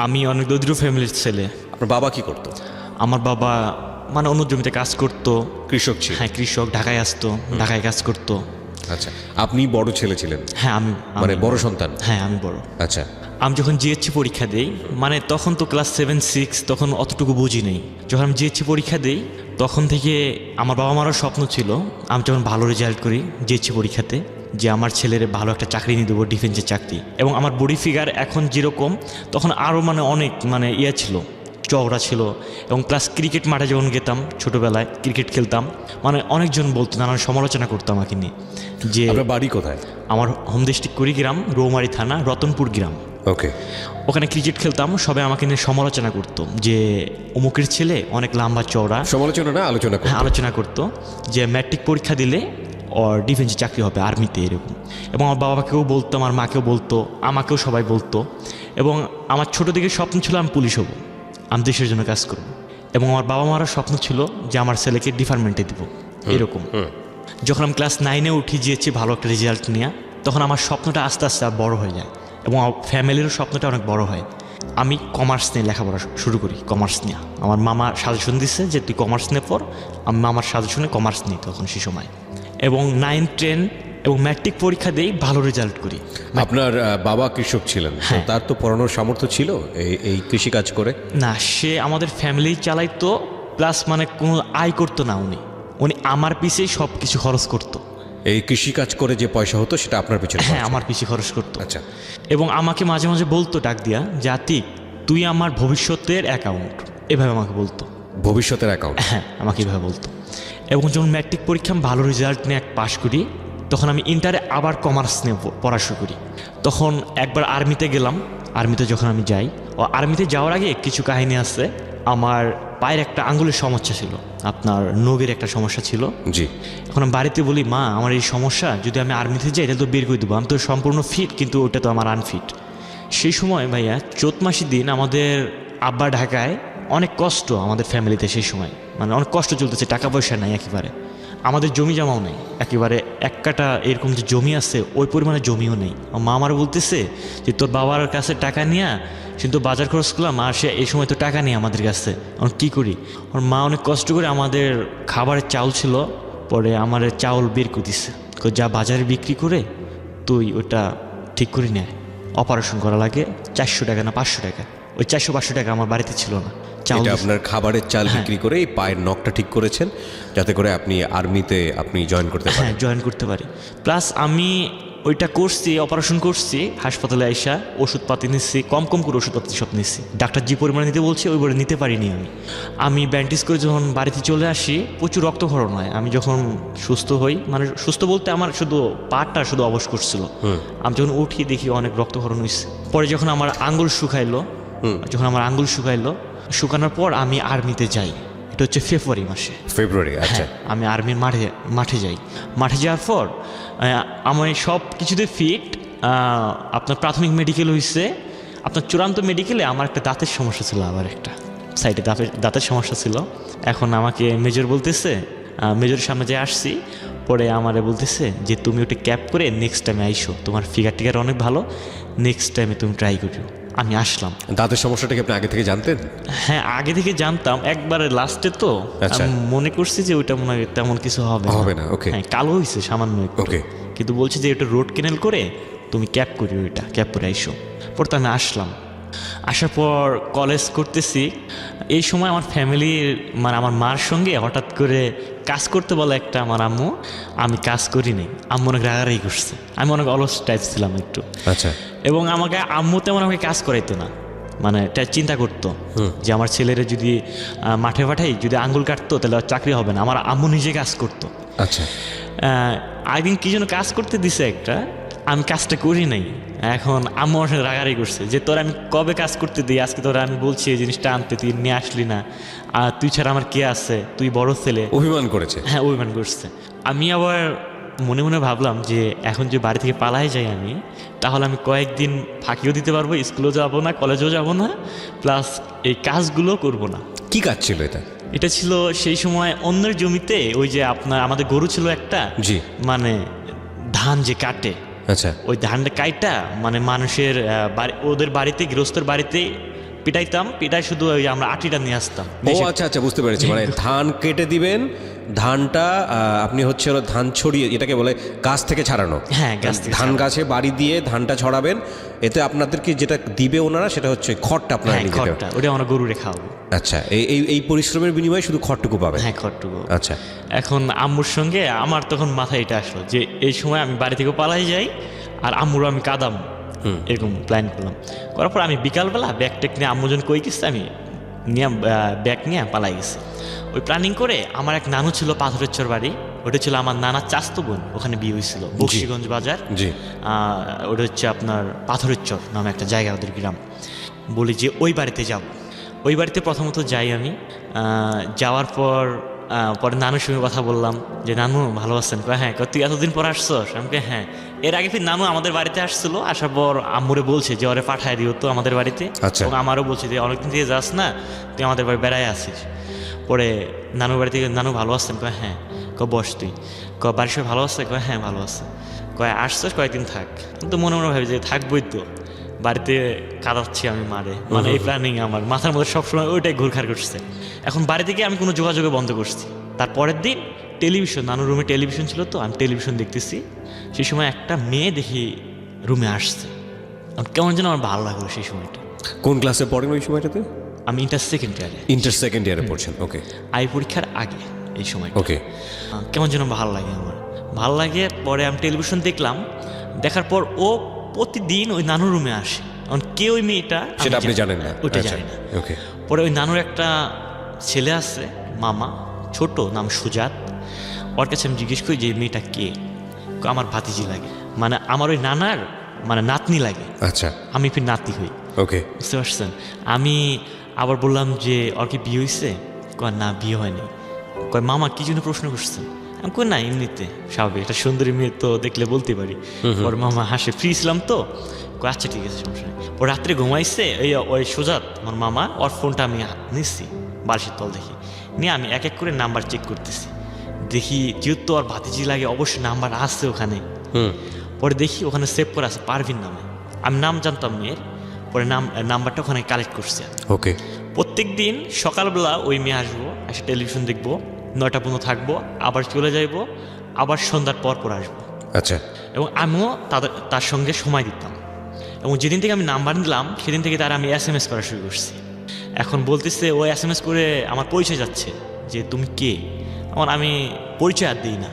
আমি অনেক দরিদ্র ফ্যামিলির ছেলে। আপনার বাবা কি করতো? আমার বাবা মানে অন্য জমিতে কাজ করতো। কৃষক ছিল? হ্যাঁ, কৃষক। ঢাকায় আসতো, ঢাকায় কাজ করতো। আচ্ছা, আপনি বড় ছেলে ছিলেন? হ্যাঁ, আমি মানে বড় সন্তান? হ্যাঁ, আমি বড়। আচ্ছা, আমি যখন জিএসসি পরীক্ষা দেই, মানে তখন তো ক্লাস 7-6, তখন অতটুকু বুঝি নেই। যখন আমি জিএসসি পরীক্ষা দেই তখন থেকে আমার বাবা মারও স্বপ্ন ছিল আমি যখন ভালো রেজাল্ট করি জিএসসি পরীক্ষাতে, যে আমার ছেলের ভালো একটা চাকরি নিয়ে দেবো, ডিফেন্সের চাকরি। এবং আমার বডি ফিগার এখন যেরকম, তখন আরও মানে অনেক মানে ইয়ে ছিল, চওড়া ছিল। এবং প্লাস ক্রিকেট মাঠে যখন গেতাম ছোটোবেলায়, ক্রিকেট খেলতাম, মানে অনেকজন বলতো, নানান সমালোচনা করতো আমাকে নিয়ে। যে আপনার বাড়ি কোথায়? আমার হোম ডিস্ট্রিক্ট কুড়িগ্রাম, রৌমারী থানা, রতনপুর গ্রাম। ওকে। ওখানে ক্রিকেট খেলতাম, সবাই আমাকে নিয়ে সমালোচনা করতো যে অমুকের ছেলে অনেক লম্বা চওড়া। সমালোচনা না, আলোচনা করতো? হ্যাঁ, আলোচনা করতো যে ম্যাট্রিক পরীক্ষা দিলে ওর ডিফেন্সে চাকরি হবে, আর্মিতে, এরকম। এবং আমার বাবাকেও বলতো, আমার মাকেও বলতো, আমাকেও সবাই বলতো। এবং আমার ছোটো দিকে স্বপ্ন ছিল আমি পুলিশ হব, আমি দেশের জন্য কাজ করব। এবং আমার বাবা মারও স্বপ্ন ছিল যে আমার ছেলেকে ডিপার্টমেন্টে দিব, এরকম। যখন আমি ক্লাস 9-এ উঠি গিয়েছি ভালো একটা রেজাল্ট নিয়ে, তখন আমার স্বপ্নটা আস্তে আস্তে আর বড়ো হয়ে যায় এবং আমার ফ্যামিলিরও স্বপ্নটা অনেক বড় হয়। আমি কমার্স নিয়ে লেখাপড়া শুরু করি, কমার্স নিয়ে। আমার মামা সাজেশন দিচ্ছে যে তুই কমার্স নিয়ে পড়, আমি মামার সাজেশনে কমার্স নিই তখন সেই সময়। এবং 9-10 এবং ম্যাট্রিক পরীক্ষা দিয়েই ভালো রেজাল্ট করি। আপনার বাবা কৃষক ছিলেন? হ্যাঁ। তার তো পড়ানোর সামর্থ্য ছিল এই কৃষিকাজ করে? না, সে আমাদের ফ্যামিলি চালাইতো, প্লাস মানে কোনো আয় করতো না। উনি আমার পিছেই সব কিছু খরচ করতো। এই কৃষিকাজ করে যে পয়সা হতো সেটা আপনার পিছনে? হ্যাঁ, আমার পিছিয়ে খরচ করতো। আচ্ছা। এবং আমাকে মাঝে মাঝে বলতো ডাক দিয়া যে আতিক, তুই আমার ভবিষ্যতের অ্যাকাউন্ট, এভাবে আমাকে বলতো। ভবিষ্যতের অ্যাকাউন্ট? হ্যাঁ, আমাকে এভাবে বলতো। এবং যখন ম্যাট্রিক পরীক্ষা আমি ভালো রেজাল্ট নিয়ে পাশ করি, তখন আমি ইন্টারে আবার কমার্স নিয়ে পড়া শুরু করি। তখন একবার আর্মিতে গেলাম। আর্মিতে যখন আমি যাই, ও আর্মিতে যাওয়ার আগে কিছু কাহিনী আছে। আমার পায়ের একটা আঙ্গুলের সমস্যা ছিল, আপনার নখের একটা সমস্যা ছিল। জি। এখন আমি বাড়িতে বলি, মা আমার এই সমস্যা, যদি আমি আর্মিতে যাই তাহলে তো বের করে দেবো, আমি তো সম্পূর্ণ ফিট, কিন্তু ওটা তো আমার আনফিট। সেই সময় ভাইয়া চৈত মাসের দিন আমাদের আব্বা ঢাকায়, অনেক কষ্ট আমাদের ফ্যামিলিতে সেই সময়, মানে অনেক কষ্ট চলতেছে, টাকা পয়সা নাই একেবারে, আমাদের জমি জমাও নেই একেবারে। এক কাটা এরকম যে জমি আছে ওই পরিমাণে জমিও নেই। মা আমার বলতেছে যে তোর বাবার কাছে টাকা নিয়ে কিন্তু বাজার খরচ করলাম, আর সে এই সময় তো টাকা নেই আমাদের কাছে, এখন কী করি। ওর মা অনেক কষ্ট করে আমাদের খাবারের চাউল ছিল, পরে আমার চাউল বের করে দিচ্ছে, যা বাজারে বিক্রি করে তুই ওটা ঠিক করে নেয়, অপারেশন করা লাগে 400 টাকা না 500 টাকা। ওই 400-500 টাকা আমার বাড়িতে ছিল না। এটা আপনার খাবারের চাল বিক্রি করে এই পায়ের নখটা ঠিক করেছেন, যাতে করে আপনি আর্মিতে জয়েন করতে পারেন? হ্যাঁ, জয়েন করতে পারি। প্লাস আমি ওইটা করছি, অপারেশন করছি, হাসপাতালে আইসা ওষুধপাতি নিচ্ছি, কম কম করে ওষুধপাতি সব নিচ্ছি। ডাক্তার যে পরিমাণে নিতে বলছে ওই পরিমাণে নিতে পারিনি আমি ব্যান্ডেজ করে যখন বাড়িতে চলে আসি, প্রচুর রক্তক্ষরণ হয়। আমি যখন সুস্থ হই, মানে সুস্থ বলতে আমার শুধু পাটা শুধু অবশ করছিল, আমি যখন উঠি দেখি অনেক রক্তক্ষরণ হয়েছে। পরে যখন আমার আঙ্গুল শুকাইলো, শুকানোর পর আমি আর্মিতে যাই। এটা হচ্ছে ফেব্রুয়ারি মাসে। ফেব্রুয়ারি? আচ্ছা। আমি আর্মির মাঠে যাই। মাঠে যাওয়ার পর আমি সব কিছুতে ফিট। আপনার প্রাথমিক মেডিকেল হয়েছে, আপনার চূড়ান্ত মেডিকেলে আমার একটা দাঁতের সমস্যা ছিল, আবার একটা সাইডে দাঁতের সমস্যা ছিল। এখন আমাকে মেজর বলতেছে, মেজরের সামনে যে আসছি, পরে আমারে বলতেছে যে তুমি ওটা ক্যাপ করে নেক্সট টাইমে আইসো, তোমার ফিগার টিগার অনেক ভালো, নেক্সট টাইমে তুমি ট্রাই করিও। আমি আসলাম। দাঁতের সমস্যাটা কি আপনি আগে থেকে জানতেন? হ্যাঁ, আগে থেকে জানতাম, একবারে লাস্টে তো আমি মনে করছি যে ওইটা মনে হয় তেমন কিছু হবে না। ওকে। হ্যাঁ, কালো হয়েছে সামান্য একটু। ওকে। কিন্তু বলছে যে ওটা রোড কেনেল করে তুমি ক্যাপ করি, ওইটা ক্যাপ করে আইসো। পর তো আমি আসলাম। আসার পর কলেজ করতেছি। এই সময় আমার ফ্যামিলির, মানে আমার মার সঙ্গে হঠাৎ করে কাজ করতে বলে একটা আমার আম্মু, আমি কাজ করিনি। আম্মু অনেক রাগারাগি করছে, আমি অনেক অলস টাইপ ছিলাম একটু। আচ্ছা। এবং আম্মু তেমন আমাকে কাজ করাইতো না, মানে এটা চিন্তা করতো যে আমার ছেলেরা যদি মাঠে পাঠাই, যদি আঙ্গুল কাটতো তাহলে চাকরি হবে না। আমার আম্মু নিজে কাজ করতো। আচ্ছা। একদিন কি যেন কাজ করতে দিছে একটা, আমি কাজটা করি নাই। এখন আম্মু আমার সঙ্গে রাগারাগি করছে যে তোরা আমি কবে কাজ করতে দিই, আজকে তোরা আমি বলছি এই জিনিসটা আনতে, তুই নিয়ে আসলি না, আর তুই ছাড়া আমার কে আছে, তুই বড় ছেলে। অভিমান করেছে? হ্যাঁ, অভিমান করছে। আমি আবার মনে মনে ভাবলাম যে এখন যে বাড়ি থেকে পালাই যাই আমি, তাহলে আমি কয়েকদিন ফাঁকিও দিতে পারবো, স্কুলেও যাবো না, কলেজেও যাবো না, প্লাস এই কাজগুলো করবো না। কি কাজ ছিল এটা? এটা ছিল সেই সময় অন্যের জমিতে, ওই যে আপনার আমাদের গরু ছিল একটা, জি, মানে ধান যে কাটে, আচ্ছা, ওই ধানটা কাইটা মানে মানুষের ওদের বাড়িতে, গৃহস্থের বাড়িতে পিটাইতাম, পিটাই শুধু ওই আমরা আটিটা নিয়ে আসতাম। ও আচ্ছা আচ্ছা, বুঝতে পেরেছি। মানে ধান কেটে দিবেন, ধানটা আপনি হচ্ছে হলো ধান ছড়িয়ে, এটাকে বলে গাছ থেকে ছাড়ানো। হ্যাঁ, গাছ থেকে ধান গাছে বাড়ি দিয়ে ধানটা ছড়াবেন, এতে আপনাদেরকে যেটা দিবে ওনারা সেটা হচ্ছে খড়টা আপনারা হ্যাঁ, নিয়ে যেতে খড়টা ওটা আমরা গরুরে খাওয়াবো। আচ্ছা, এই পরিশ্রমের বিনিময়ে শুধু খড়টুকু পাবেন? হ্যাঁ, খড়টুকু। আচ্ছা, এখন আম্মুর সঙ্গে আমার তখন মাথায় এটা আসলো যে এই সময় আমি বাড়ি থেকে পালাই যাই আর আম্মুরও আমি কাদাম, এরকম প্ল্যান করলাম। করার পর আমি বিকালবেলা ব্যাগ ট্যাগ নিয়ে আম্মু যখন কই গেছে আমি নিয়ে ব্যাগ নিয়ে পালাই গেছি। ওই প্ল্যানিং করে আমার এক নানু ছিল পাথরের চর বাড়ি, ওটা ছিল আমার নানার চাস্তো বোন, ওখানে বিয়ে হয়েছিল বক্সিগঞ্জ বাজার। জি। ওটা হচ্ছে আপনার পাথরের চর নামে একটা জায়গা, ওদের গ্রাম। বলি যে ওই বাড়িতে যাব। ওই বাড়িতে প্রথমত যাই আমি, যাওয়ার পর পরে নানুর সঙ্গে কথা বললাম যে নানু ভালো আছেন? হ্যাঁ। তুই এতদিন পর আসছস? আমাকে হ্যাঁ। এর আগে ফির নানু আমাদের বাড়িতে আসছিল, আসার পর আম্মুরে বলছে যে ওরে পাঠায় দিও তো আমাদের বাড়িতে। এবং আমারও বলছে যে অনেকদিন থেকে যাস না, তুই আমাদের বাড়ি বেড়ায় আসিস। পরে নানুর বাড়ি থেকে নানু ভালো আছেন? হ্যাঁ। বস তুই। বাড়ির সবাই ভালো আছে? হ্যাঁ ভালো আছে। আসছস, কয়েকদিন থাক। তো মনে মনে ভাবি যে থাকবই তো, বাড়িতে কাঁদাচ্ছি আমি মারে, মানে এই প্ল্যানিং আমার মাথার মধ্যে সবসময় ওইটাই ঘুরঘার করছে। এখন বাড়ি থেকে আমি কোনো যোগাযোগে বন্ধ করছি। তার পরের দিন টেলিভিশন, নানুর রুমে টেলিভিশন ছিল, তো আমি টেলিভিশন দেখতেছি। সেই সময় একটা মেয়ে দেখি রুমে আসছে, কেমন যেন আমার ভালো লাগলো সেই সময়টা। কোন ক্লাসে পড়েন ওই সময়টাতে? আমি ইন্টার সেকেন্ড ইয়ারে। ইন্টার সেকেন্ড ইয়ারে পড়ছেন, ওকে। আই পরীক্ষার আগে এই সময়, ওকে। কেমন যেন ভালো লাগে আমার, ভালো লাগে। পরে আমি টেলিভিশন দেখলাম, দেখার পর ও প্রতিদিন ওই নানুর রুমে আসে। কে ওই মেয়েটা সেটা আপনি জানেন না? ওইটা জানি না। ওকে। পরে ওই নানুর একটা ছেলে আছে, মামা, ছোট, নাম সুজাত। ওর কাছে আমি জিজ্ঞেস করি যে মেয়েটা কে? আমার ভাতিজি লাগে, মানে আমার ওই নানার মানে নাতনি লাগে। আচ্ছা, আমি ফির নাতি হই। ওকে, বুঝতে পারছেন? আমি আবার বললাম যে ওর কি বিয়ে হয়েছে? না, বিয়ে হয়নি। মামা কি জন্য প্রশ্ন করছেন? আমি না, এমনিতে স্বাভাবিক, একটা সুন্দরী মেয়ে তো দেখলে বলতে পারি। ওর মামা হাসে, ফ্রি ছিলাম তো। আচ্ছা ঠিক আছে, সমস্যা নেই। ও রাত্রে ঘুমাইছে, ওই সুজাত আমার মামা, ওর ফোনটা আমি নিচ্ছি বালিশের তল দেখি, নিয়ে আমি এক এক করে নাম্বার চেক করতেছি। দেখি যেহেতু ওর ভাতিজি লাগে অবশ্যই নাম্বার আসছে ওখানে। পরে দেখি ওখানে সেভ করা আছে পারভিন নামে। আমি নাম জানতাম মেয়ের, পরে নাম্বারটা ওখানে কালেক্ট করছি। ওকে। প্রত্যেক দিন সকালবেলা ওই মেয়ে আসবো, এসে টেলিভিশন দেখবো, 9টা পর্যন্ত থাকবো, আবার চলে যাইবো, আবার সন্ধ্যার পর আসবো। আচ্ছা। এবং আমিও তার সঙ্গে সময় দিতাম। এবং যেদিন থেকে আমি নাম্বার নিলাম সেদিন থেকে তার আমি SMS করা শুরু করছি। এখন বলতেছে ও SMS করে আমার পরিচয় যাচ্ছে যে তুমি কে। আমার আমি পরিচয় আর দিই না।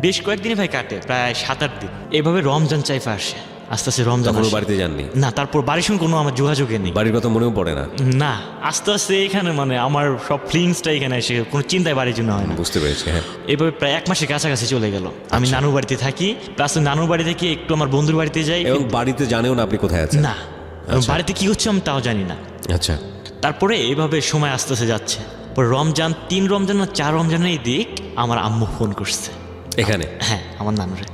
বেশ কয়েকদিনই ভাই কাটে, প্রায় 7-8 দিন। এইভাবে রমজান চাইফা আসে, আস্তে আস্তে রমজান আসে। বাড়িতে যাননি? না। তারপর বাড়ির সঙ্গে কোনো আমার যোগাযোগে নেই, বাড়ির কথা মনেও পড়ে না? না, আস্তে আস্তে এখানে মানে আমার সব ফিলিংসটা এখানে এসে কোনো চিন্তায় বাড়ির জন্য হয় না। বুঝতে পেরেছি, হ্যাঁ। এভাবে প্রায় 1 মাসের কাছাকাছি চলে গেল। আমি নানুর বাড়িতে থাকি, প্লাস নানুর বাড়ি থেকে একটু আমার বন্ধুর বাড়িতে যাই। এবং বাড়িতে জানেও না আপনি কোথায় আছেন? না, বাড়িতে কি হচ্ছে আমি তাও জানি না। আচ্ছা। তারপরে এইভাবে সময় আস্তে আস্তে যাচ্ছে। পর রমজান, 3 রমজান না 4 রমজানের এই দিক আমার আম্মু ফোন করছে এখানে। হ্যাঁ, আমার নানুরে।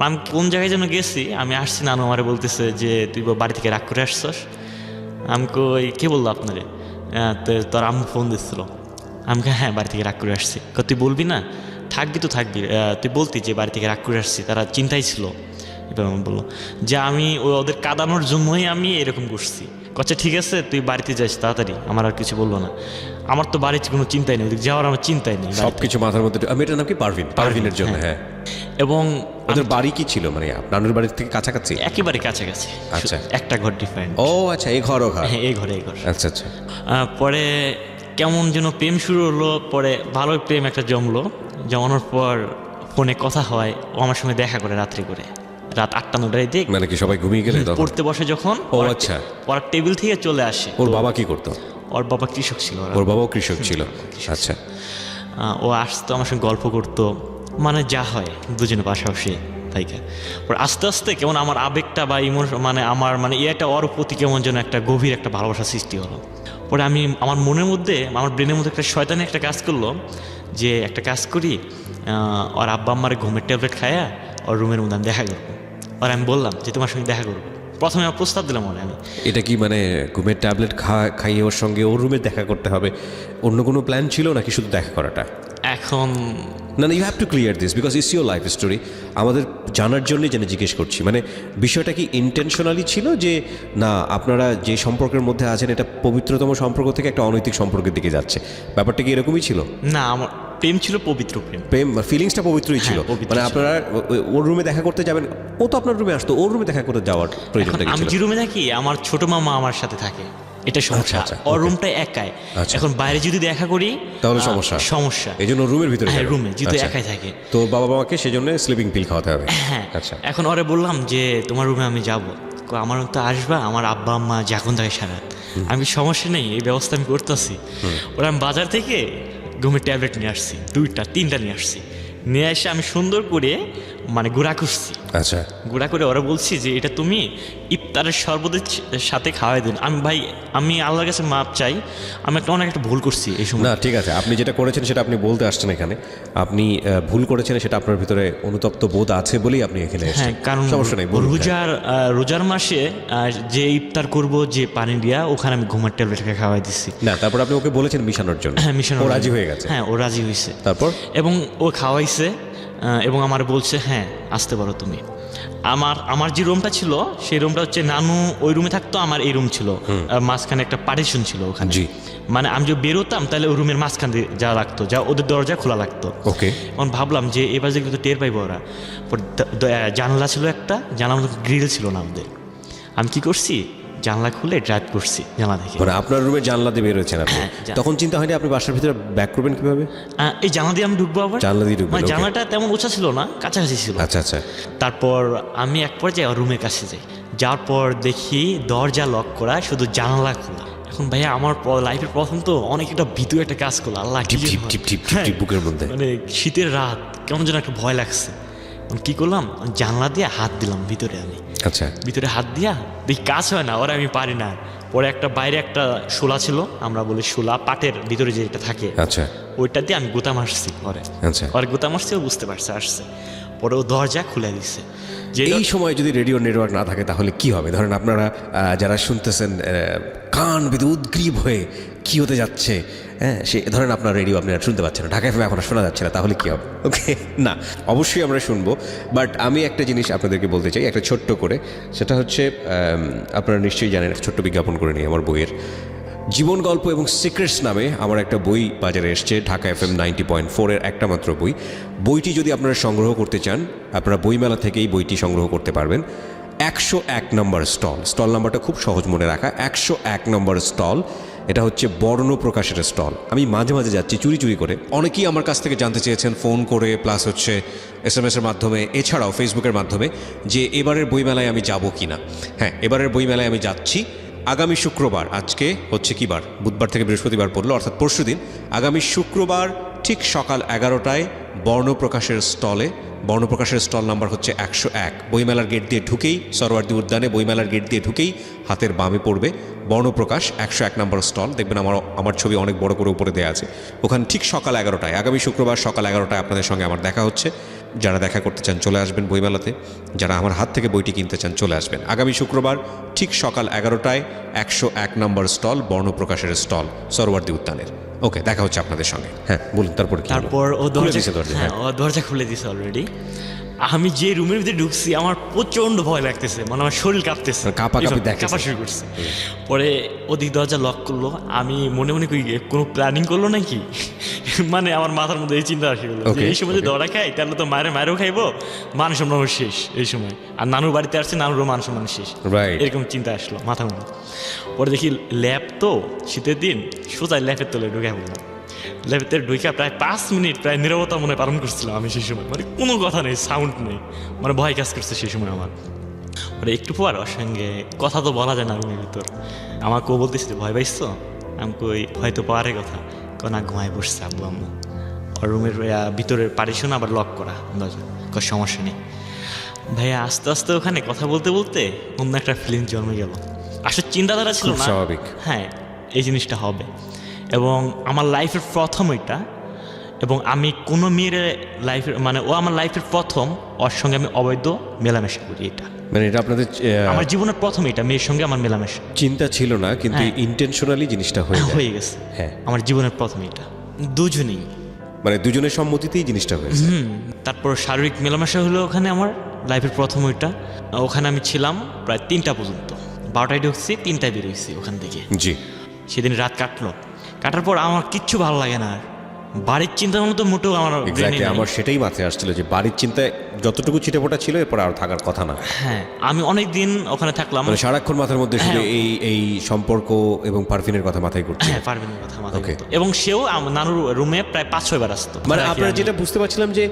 আমি কোন জায়গায় যেন গেছি, আমি আসছি, নানু আমারে বলতেছে যে তুই বাড়ি থেকে রাগ করে আসছস। আমি কই কে বললো আপনারে? তোর আম্মু ফোন দিচ্ছিল। আমি হ্যাঁ, বাড়ি থেকে রাগ করে আসছি। তুই বলবি না? থাকবি তো থাকবি, তুই বলতি যে বাড়ি থেকে রাগ করে আসছি, তারা চিন্তাই ছিল। এবার আমি বললো যে আমি ওদের কাঁদানোর জন্যই আমি এরকম করছি। আচ্ছা ঠিক আছে, তুই বাড়িতে যাস তাড়াতাড়ি। আমার আর কিছু বললো না। আমার তো বাড়ির কোনো চিন্তাই নেই, ওদিকে যাওয়ার আমার চিন্তাই নেই। সবকিছু মাথার মধ্যে। আমি এটার নাম কি? পারভিনের জন্য। হ্যাঁ। এবং ওদের বাড়ি কি ছিল, মানে নানুর বাড়ির থেকে কাছাকাছি? একেবারে কাছাকাছি। আচ্ছা। একটা ঘর ডিফারেন্ট। ও আচ্ছা, এই ঘর ও ঘর? হ্যাঁ, এই ঘরে এই ঘর। আচ্ছা আচ্ছা। পরে কেমন যেন প্রেম শুরু হলো, পরে ভালোই প্রেম একটা জমানোর পর ফোনে কথা হয়। ও আমার সঙ্গে দেখা করে রাত্রি করে, রাত 8-9টার দিক। মানে কি সবাই ঘুমিয়ে গেলে পড়তে বসে যখন? ও আচ্ছা। পড়ার টেবিল থেকে চলে আসে। ওর বাবা কি করতো? ওর বাবা কৃষক ছিল। ওর বাবাও কৃষক ছিল? আচ্ছা। ও আসতো, আমার সঙ্গে গল্প করতো, মানে যা হয় দুজনে পাশাপাশি তাইকা। পর আস্তে আস্তে কেমন আমার আবেগটা বা ইমোশন, মানে আমার মানে এটা ওর প্রতি কেমন যেন একটা গভীর একটা ভালোবাসা সৃষ্টি হলো। পরে আমি আমার মনের মধ্যে, আমার ব্রেনের মধ্যে একটা শয়তানি একটা কাজ করলো যে একটা কাজ করি, ওর আব্বা আম্মার ঘুমের ট্যাবলেট খায়া ওর রুমের মধ্যে আমি দেখা করবো। আর আমি বললাম যে তোমার সঙ্গে দেখা করবো। প্রথমে আমার প্রস্তাব দিলাম ওরে আমি। এটা কি মানে ঘুমের ট্যাবলেট খাইয়ে ওর সঙ্গে ওর রুমে দেখা করতে হবে? অন্য কোনো প্ল্যান ছিল নাকি শুধু দেখা করাটা? এখন না you have to clear this because it's your life story. আমাদের জানার জন্যই যেন জিজ্ঞেস করছি, মানে বিষয়টা কি ইন্টেনশনালি ছিল যে না আপনারা যে সম্পর্কের মধ্যে আছেন এটা পবিত্রতম সম্পর্ক থেকে একটা অনৈতিক সম্পর্কের দিকে যাচ্ছে, ব্যাপারটা কি এরকমই ছিল? না, আমার প্রেম ছিল পবিত্র প্রেম। প্রেম ফিলিংসটা পবিত্রই ছিল, পবিত্র মানে ছিল। আপনারা ওর রুমে দেখা করতে যাবেন, ও তো আপনার রুমে আসতো, ওর রুমে দেখা করতে যাওয়ার প্রয়োজনটা কি আমি ছিল? যে রুমে থাকি আমার ছোট মামা আমার সাথে থাকে, এটা সমস্যা। আচ্ছা, ওর okay. রুমটা একাই। আচ্ছা। এখন বাইরে যদি দেখা করি তাহলে সমস্যা সমস্যা এই জন্য রুমের ভিতরে হ্যাঁ, যাবেন। রুমে যেহেতু আচ্ছা। একাই থাকে। তো বাবা মাকে সেজন্য স্লিপিং পিল খাওয়াতে হবে। হ্যাঁ, আচ্ছা এখন ওরে বললাম যে তোমার রুমে আমি যাব, আমার তো আসবা, আমার আব্বা আম্মা যখন থাকে সারাত, আমি সমস্যা নেই, এই ব্যবস্থা আমি করতেছি। ওরা আমি বাজার থেকে ঘুমের ট্যাবলেট নিয়ে আসছি, 2টা 3টা নিয়ে আসছি, নিয়ে এসে আমি সুন্দর করে মানে গুঁড়া করছি। আচ্ছা গুঁড়া করে ওরা বলছি যে এটা তুমি ইফতারের শরবতের সাথে খাওয়াই দিন। আমি আল্লাহর কাছে মাপ চাই, আমি অনেক একটা ভুল করছি এই সময়। না ঠিক আছে, আপনি যেটা করেছেন সেটা আপনি বলতে আসছেন এখানে, আপনি ভুল করেছেন সেটা আপনার ভিতরে অনুতপ্ত বোধ আছে বলেই আপনি এখানে হ্যাঁ, এসেছেন। কারণ সমস্যা নেই, বলুন। রোজার মাসে যে ইফতার করব যে পানি দিয়া, ওখানে আমি ঘুমের ট্যাবলেট খাওয়াই দিচ্ছি। না তারপর আপনি ওকে বলেছেন মিশানোর জন্য? হ্যাঁ, মিশানো ও রাজি হয়ে গেছে? হ্যাঁ, ও রাজি হয়েছে। তারপর এবং ও খাওয়াইছে এবং আমার বলছে হ্যাঁ আসতে পারো তুমি। আমার যে রুমটা ছিল সেই রুমটা হচ্ছে নানু ওই রুমে থাকতো, আমার এই রুম ছিল, মাঝখানে একটা পার্টিশন ছিল ওখানে। জি। মানে আমি যদি বেরোতাম তাহলে ওই রুমের মাঝখান দিয়ে যাওয়া লাগতো, যা ওদের দরজা খোলা লাগতো। ওকে। এখন ভাবলাম যে এবার যে কিন্তু টের পাইবো ওরা। জানলা ছিল একটা, জানলার মধ্যে গ্রিল ছিল না আমাদের। আমি কি করছি, জানলা খুলে ড্রাইভ করছি জানলা থেকে। মানে আপনার রুমে জানলা দিয়ে বেরোচ্ছেন আপনি, হ্যাঁ, তখন চিন্তা হয়নি আপনি বাসার ভিতরে ব্যাক করবেন কিভাবে? এই জানলা দিয়ে আমি ঢুকবো আবার। জানলা দিয়ে ঢুকবেন, মানে okay. জানলাটা তেমন উঁচা ছিল না, কাছাকাছি ছিল। আচ্ছা আচ্ছা। তারপর আমি এক পর্যায়ে রুমের কাছে যাই, যাওয়ার পর দেখি দরজা লক করা, শুধু জানালা খোলা। এখন ভাইয়া আমার লাইফের প্রথম তো অনেক একটা ভিতরে একটা কাজ করলো, আল্লাহ কি টিপ যে টিপ হয়। টিপ টিপ হ্যাঁ, টিপ বুকের মধ্যে। মানে শীতের রাত, কেমন যেন একটা ভয় লাগছে। কি করলাম, জানলা দিয়ে হাত দিলাম ভিতরে। আমি আচ্ছা ভিতরে হাত দিয়া দেখি কাজ হয় না, ওরা আমি পারি না। পরে বাইরে একটা শোলা ছিল, আমরা বলি শোলা, পাটের ভিতরে যেটা থাকে, আচ্ছা ওইটা দিয়ে আমি গোতা মারছি পরে। আচ্ছা। পরে গোতা মারছি, ও বুঝতে পারছে, আসছে। পরে ও দরজা খুলে দিচ্ছে। যে এই সময় যদি রেডিও নেটওয়ার্ক না থাকে তাহলে কি হবে? ধরেন আপনারা যারা শুনতেছেন কান বেঁধে উদ্গ্রীব হয়ে কি হতে যাচ্ছে, হ্যাঁ সে ধরেন আপনার রেডিও আপনি আর শুনতে পাচ্ছেন না, ঢাকা এফএম এখন আর শোনা যাচ্ছে না, তাহলে কি হবে? ওকে, না অবশ্যই আমরা শুনবো, বাট আমি একটা জিনিস আপনাদেরকে বলতে চাই একটা ছোট্ট করে। সেটা হচ্ছে আপনারা নিশ্চয়ই জানেন, একটা ছোট্ট বিজ্ঞাপন করে নিই আমার বইয়ের। জীবন গল্প এবং সিক্রেটস নামে আমার একটা বই বাজারে এসছে, ঢাকা এফএম 90.4 এর একটা মাত্র বই। বইটি যদি আপনারা সংগ্রহ করতে চান, আপনারা বইমেলা থেকেই বইটি সংগ্রহ করতে পারবেন। 101 নম্বর স্টল নাম্বারটা খুব সহজ মনে রাখা, 101 নম্বর স্টল। এটা হচ্ছে বর্ণ প্রকাশের স্টল। আমি মাঝে মাঝে যাচ্ছি চুরি চুরি করে। অনেকেই আমার কাছ থেকে জানতে চেয়েছেন ফোন করে, প্লাস হচ্ছে SMS-এর মাধ্যমে, এছাড়াও ফেসবুকের মাধ্যমে, যে এবারের বইমেলায় আমি যাব কি না। হ্যাঁ, এবারের বইমেলায় আমি যাচ্ছি আগামী শুক্রবার। আজকে হচ্ছে কি বার? বুধবার থেকে বৃহস্পতিবার পড়লো, অর্থাৎ পরশুদিন। আগামী শুক্রবার ঠিক সকাল 11টায় বর্ণপ্রকাশের স্টলে। বর্ণপ্রকাশের স্টল নাম্বার হচ্ছে 101। বইমেলার গেট দিয়ে ঢুকেই, সরোয়ার্দী উদ্যানে বইমেলার গেট দিয়ে ঢুকেই হাতের বামে পড়বে বর্ণপ্রকাশ, 101 নম্বর স্টল। দেখবেন আমার ছবি অনেক বড় করে উপরে দেওয়া আছে। ওখানে ঠিক সকাল 11টায়, আগামী শুক্রবার সকাল 11টায় আপনাদের সঙ্গে আমার দেখা হচ্ছে। যারা দেখা করতে চান চলে আসবেন বইমেলাতে, যারা আমার হাত থেকে বইটি কিনতে চান চলে আসবেন। আগামী শুক্রবার ঠিক সকাল 11টায় 101 নম্বর স্টল, বর্ণপ্রকাশের স্টল, সরোয়ার্দী উদ্যানের। ওকে, দেখা হচ্ছে আপনাদের সঙ্গে। হ্যাঁ বলুন, তারপর কি হলো? তারপর ও খুলে দরজা, দিয়েছে দরজা? হ্যাঁ ও দরজা খুলে দিয়েছে অলরেডি। আমি যে রুমের ভিতরে ঢুকছি আমার প্রচন্ড ভয় লাগতেছে, মানে আমার শরীর কাঁপতেছে, কাঁপাকাঁপি দেখতেছে। কাঁপা শুরু করছে। পরে ওদিক দরজা লক করলো, আমি মনে মনে করি কোনো প্ল্যানিং করলো নাকি। মানে আমার মাথার মধ্যে এই চিন্তা আসে গেলো যে এই সময় যদি দড়া খাই তাহলে তো মায়েরও খাইবো, মান সম্মান শেষ এই সময়। আর নানুর বাড়িতে আসছে, নানুরও মান সম্মান শেষ, এরকম চিন্তা আসলো মাথার মধ্যে। পরে দেখি ল্যাব তো শীতের দিন, সোজা ল্যাবের তলে ঢুকে পড়লাম। ল্যাবেতে ঢুকে প্রায় 5 মিনিট প্রায় নীরবতা মনে পালন করছিলাম আমি সেই সময়। মানে কোনো কথা নেই, সাউন্ড নেই, মানে ভয় কাজ করছে সেই সময় আমার। মানে একটু পর ওর সঙ্গে কথা তো বলা যায় না রুমের ভিতর। আমাকেও বলতেছিল ভয় পাইছো, আমি কই ভয় তো পাওয়ারই কথা, না ঘুমায় বসছে আব্বু আম্মু। ওর রুমের ভিতরের পারিশন আবার লক করা দরজা, কোনো সমস্যা নেই। ভাইয়া আস্তে আস্তে ওখানে কথা বলতে বলতে অন্য একটা ফিলিং জন্মে গেল। আসলে চিন্তাধারা ছিল না, স্বাভাবিক, হ্যাঁ এই জিনিসটা হবে। এবং আমার লাইফের প্রথম এটা, এবং আমি কোনো মেয়ের লাইফের, মানে ও আমার লাইফের প্রথম, ওর সঙ্গে আমি অবৈধ মেলামেশা করি। এটা মানে এটা আপনাদের আমার জীবনের প্রথম, এটা মেয়ের সঙ্গে আমার মেলামেশা। চিন্তা ছিল না, কিন্তু হ্যাঁ। ইন্টেনশনালি জিনিসটা হয়ে গেছে। হ্যাঁ, আমার জীবনের প্রথম এটা, দুজনেই। মানে দুজনের সম্মতিতেই জিনিসটা হয়েছে। তারপর শারীরিক মেলামেশা হলো ওখানে আমার লাইফের প্রথম ওইটা। ওখানে আমি ছিলাম প্রায় 3টা পর্যন্ত, 12টায় ঢুকছি 3টায় বেরোইছি ওখান থেকে। জি, সেদিন রাত কাটার পর আমার কিচ্ছু ভালো লাগে না আর, বাড়ির চিন্তা ভাবনা তো মোটেও আমার brain এ এক্স্যাক্টলি নাই। আমার সেটাই মাথায় আসছিল যে বাড়ির চিন্তায় যতটুকু ছিটেফোঁটা ছিল এরপর আর থাকার কথা না। হ্যাঁ, আমি অনেক দিন ওখানে থাকলাম। মানে সারাক্ষণ মাথার মধ্যে শুধু হ্যাঁ। এই সম্পর্ক এবং পারফিনের কথা মাথায় ঘুরছে। হ্যাঁ, পারবেন কথা মাথায় Okay. ঘুরতো। এবং সেও নানুর রুমে প্রায় 5-6 বার আসতো। মানে নাকি আপনারা আমি- যেটা বুঝতে পারছিলাম যে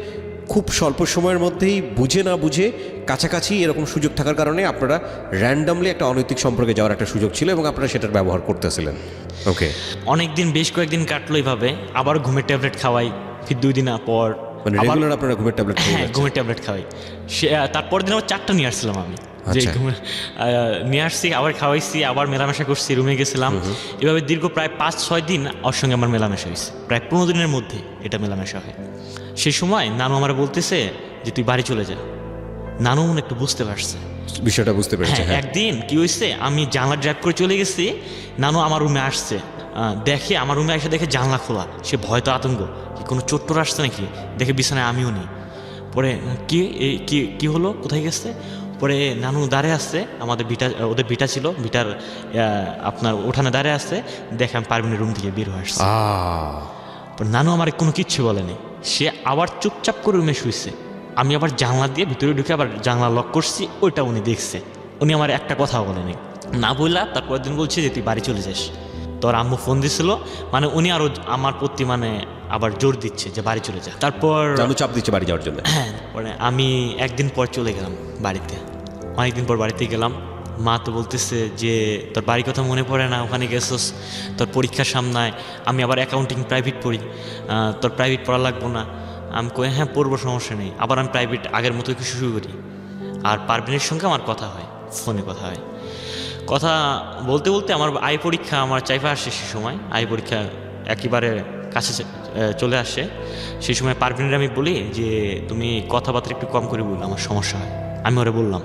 খুব স্বল্প সময়ের মধ্যেই বুঝে না বুঝে কাছাকাছি এরকম সুযোগ থাকার কারণে আপনারা র্যান্ডামলি একটা অনৈতিক সম্পর্কে যাওয়ার একটা সুযোগ ছিল এবং আপনারা সেটার ব্যবহার করতেছিলেন। ওকে, অনেকদিন বেশ কয়েকদিন কাটলো এইভাবে, আবার ঘুমের ট্যাবলেট খাওয়াই, ফির 2 দিন পর মানে আবার- রেগুলার আপনারা ঘুমের ট্যাবলেট খেয়ে হ্যাঁ, যাচ্ছেন। ঘুমের ট্যাবলেট খাওয়াই। সে তারপর দিন আবার 4টা নিয়ে আসছিলাম আমি, যে আচ্ছা। নিয়ে আসছি, আবার খাওয়াইছি, আবার মেলামেশা করছি, রুমে গেছিলাম। এভাবে দীর্ঘ প্রায় 5-6 দিন ওর সঙ্গে আমার মেলামেশা হয়েছে, প্রায় 15 দিনের মধ্যে এটা মেলামেশা হয়। সেই সময় নানু আমার বলতেছে যে তুই বাড়ি চলে যা। নানু মনে একটু বুঝতে পারছে। বিষয়টা বুঝতে পেরেছি। হ্যাঁ, হ্যাঁ, একদিন কি হয়েছে, আমি জানলা ড্রাইভ করে চলে গেছি, নানু আমার রুমে আসছে, দেখে আমার রুমে এসে দেখে জানলা খোলা, সে ভয় তো আতঙ্ক, কি কোনো চোট্টর আসছে নাকি, দেখে বিছানায় আমিও নেই। পরে কি হলো, কোথায় গেছে, পরে নানু দাঁড়িয়ে আসছে, ওদের ভিটা ছিল, ভিটার আপনার উঠানে দাঁড়িয়ে আসছে, দেখে আমি পারভিনের রুম থেকে বের হয়ে আসছে। পরে নানু আমার কোনো কিচ্ছু বলেনি, সে আবার চুপচাপ করে রুমে শুয়েছে। আমি আবার জানলা দিয়ে ভিতরে ঢুকে আবার জানলা লক করছি, ওইটা উনি দেখছে। উনি আমার একটা কথাও বলেনি, না বললা তারপরের দিন বলছে যে তুই বাড়ি চলে যাস। তোর আম্মু ফোন দিছিল, মানে উনি আরো আমার প্রতি মানে আবার জোর দিচ্ছে যে বাড়ি চলে যা। তারপর জানু চাপ দিচ্ছে বাড়ি যাওয়ার জন্য। হ্যাঁ, পরে আমি একদিন পর চলে গেলাম বাড়িতে। অনেকদিন পর বাড়িতে গেলাম, মা তো বলতেছে যে তোর বাড়ির কথা মনে পড়ে না, ওখানে গেছস, তোর পরীক্ষার সামনায়, আমি আবার অ্যাকাউন্টিং প্রাইভেট পড়ি, তোর প্রাইভেট পড়া লাগবো না। আমি কই হ্যাঁ পড়বো, সমস্যা নেই। আবার আমি প্রাইভেট আগের মতো কিছু শুরু করি, আর পারভিনের সঙ্গে আমার কথা হয়, ফোনে কথা হয়। কথা বলতে বলতে আমার আই পরীক্ষা আমার চাইফা আসে, সে সময় আই পরীক্ষা একেবারে কাছে চলে আসে। সেই সময় পারভিনের আমি বলি যে তুমি কথাবার্তা একটু কম করে বললো, আমার সমস্যা হয়। আমি ওরা বললাম,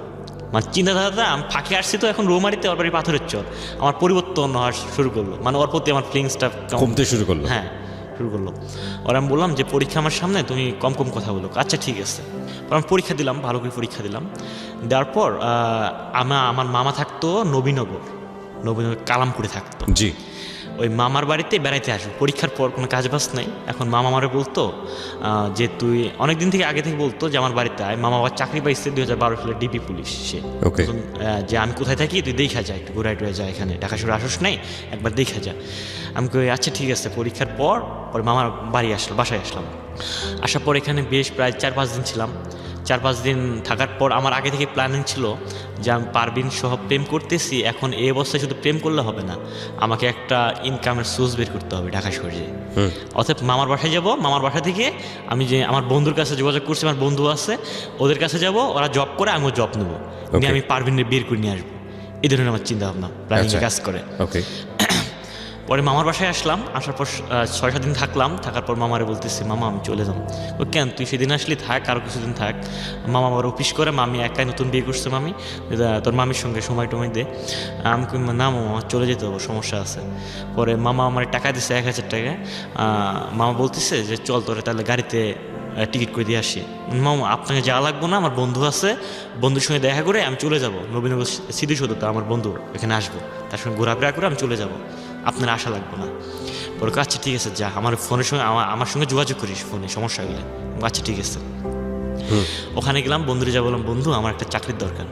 মানে চিন্তাধারাটা আমি ফাঁকে আসছি তো, এখন রৌমারিতে ওর বাড়ি পাথরের চর, আমার পরিবর্তন হওয়া শুরু করলো, মানে ওর প্রতি আমার ফিলিংসটা কমতে শুরু করলো। হ্যাঁ, শুরু করলো। ওরা আমি বললাম যে পরীক্ষা আমার সামনে, তুমি কম কম কথা বলো। আচ্ছা ঠিক আছে। আমি পরীক্ষা দিলাম, ভালো করে পরীক্ষা দিলাম। দেওয়ার পর আমার মামা থাকতো নবীনগর কালামপুরে থাকতো। জি, ওই মামার বাড়িতে বেড়াইতে আসবো, পরীক্ষার পর কোনো কাজ বাজ নাই। এখন মামা আমারে বলতো যে তুই অনেকদিন থেকে আগে থেকে বলতো যে আমার বাড়িতে আয়। মামা আবার চাকরি পাইছে 2012 সালে ডিবি পুলিশ, সে Okay. তখন, যে আমি কোথায় থাকি তুই দেখা যা, একটু ঘুরাই টুরাই যা, এখানে ঢাকা শহরে আসস নাই, একবার দেখা যা। আমি কই আচ্ছা ঠিক আছে। পরীক্ষার পর মামার বাসায় আসলাম। আসার পর এখানে বেশ প্রায় 4-5 দিন ছিলাম। 4-5 দিন থাকার পর আমার আগে থেকে প্ল্যানিং ছিল যে আমি পারভিন সহ প্রেম করতেছি, এখন এই অবস্থায় শুধু প্রেম করলে হবে না, আমাকে একটা ইনকামের সোর্স বের করতে হবে ঢাকা শহরে। অর্থাৎ মামার বাসায় যাব, মামার বাসা থেকে আমি যে আমার বন্ধুর কাছে যোগাযোগ করছি, আমার বন্ধু আছে, ওদের কাছে যাব, ওরা জব করে, আমিও জব নেবো, নিয়ে আমি পারভিনের বের করে নিয়ে আসবো। এই ধরনের আমার চিন্তা ভাবনা প্ল্যানিং কাজ করে। ওকে। পরে মামার বাসায় আসলাম, আসার পর 6-7 দিন থাকলাম। থাকার পর মামারে বলতেছি মামা আমি চলে যাম। ও কেন, তুই সেদিন আসলি, থাক আরও কিছুদিন থাক। মামা আবার অফিস করে, মামি একাই নতুন বিয়ে করছে, মামি তোর মামির সঙ্গে সময় টময় দে। আমি কই না মামা চলে যেতে হবে, সমস্যা আছে। পরে মামা আমার টাকা দিচ্ছে 1000 টাকা। মামা বলতেছে যে চল তোরে তাহলে গাড়িতে টিকিট করে দিয়ে আসি। মামা আপনাকে যাওয়া লাগবো না, আমার বন্ধু আছে, বন্ধুর সঙ্গে দেখা করে আমি চলে যাব নবীনগর স্মৃতিসৌধতে, আমার বন্ধু এখানে আসবো, তার সঙ্গে ঘোরাফেরা করে আমি চলে যাব, আপনার আশা লাগবে না। পরে আচ্ছা ঠিক আছে যা, আমার ফোনের সঙ্গে আমার সঙ্গে যোগাযোগ করিস ফোনে, সমস্যা হলে। আচ্ছা ঠিক আছে। ওখানে গেলাম, বন্ধুরে যা বললাম বন্ধু আমার একটা চাকরির দরকার।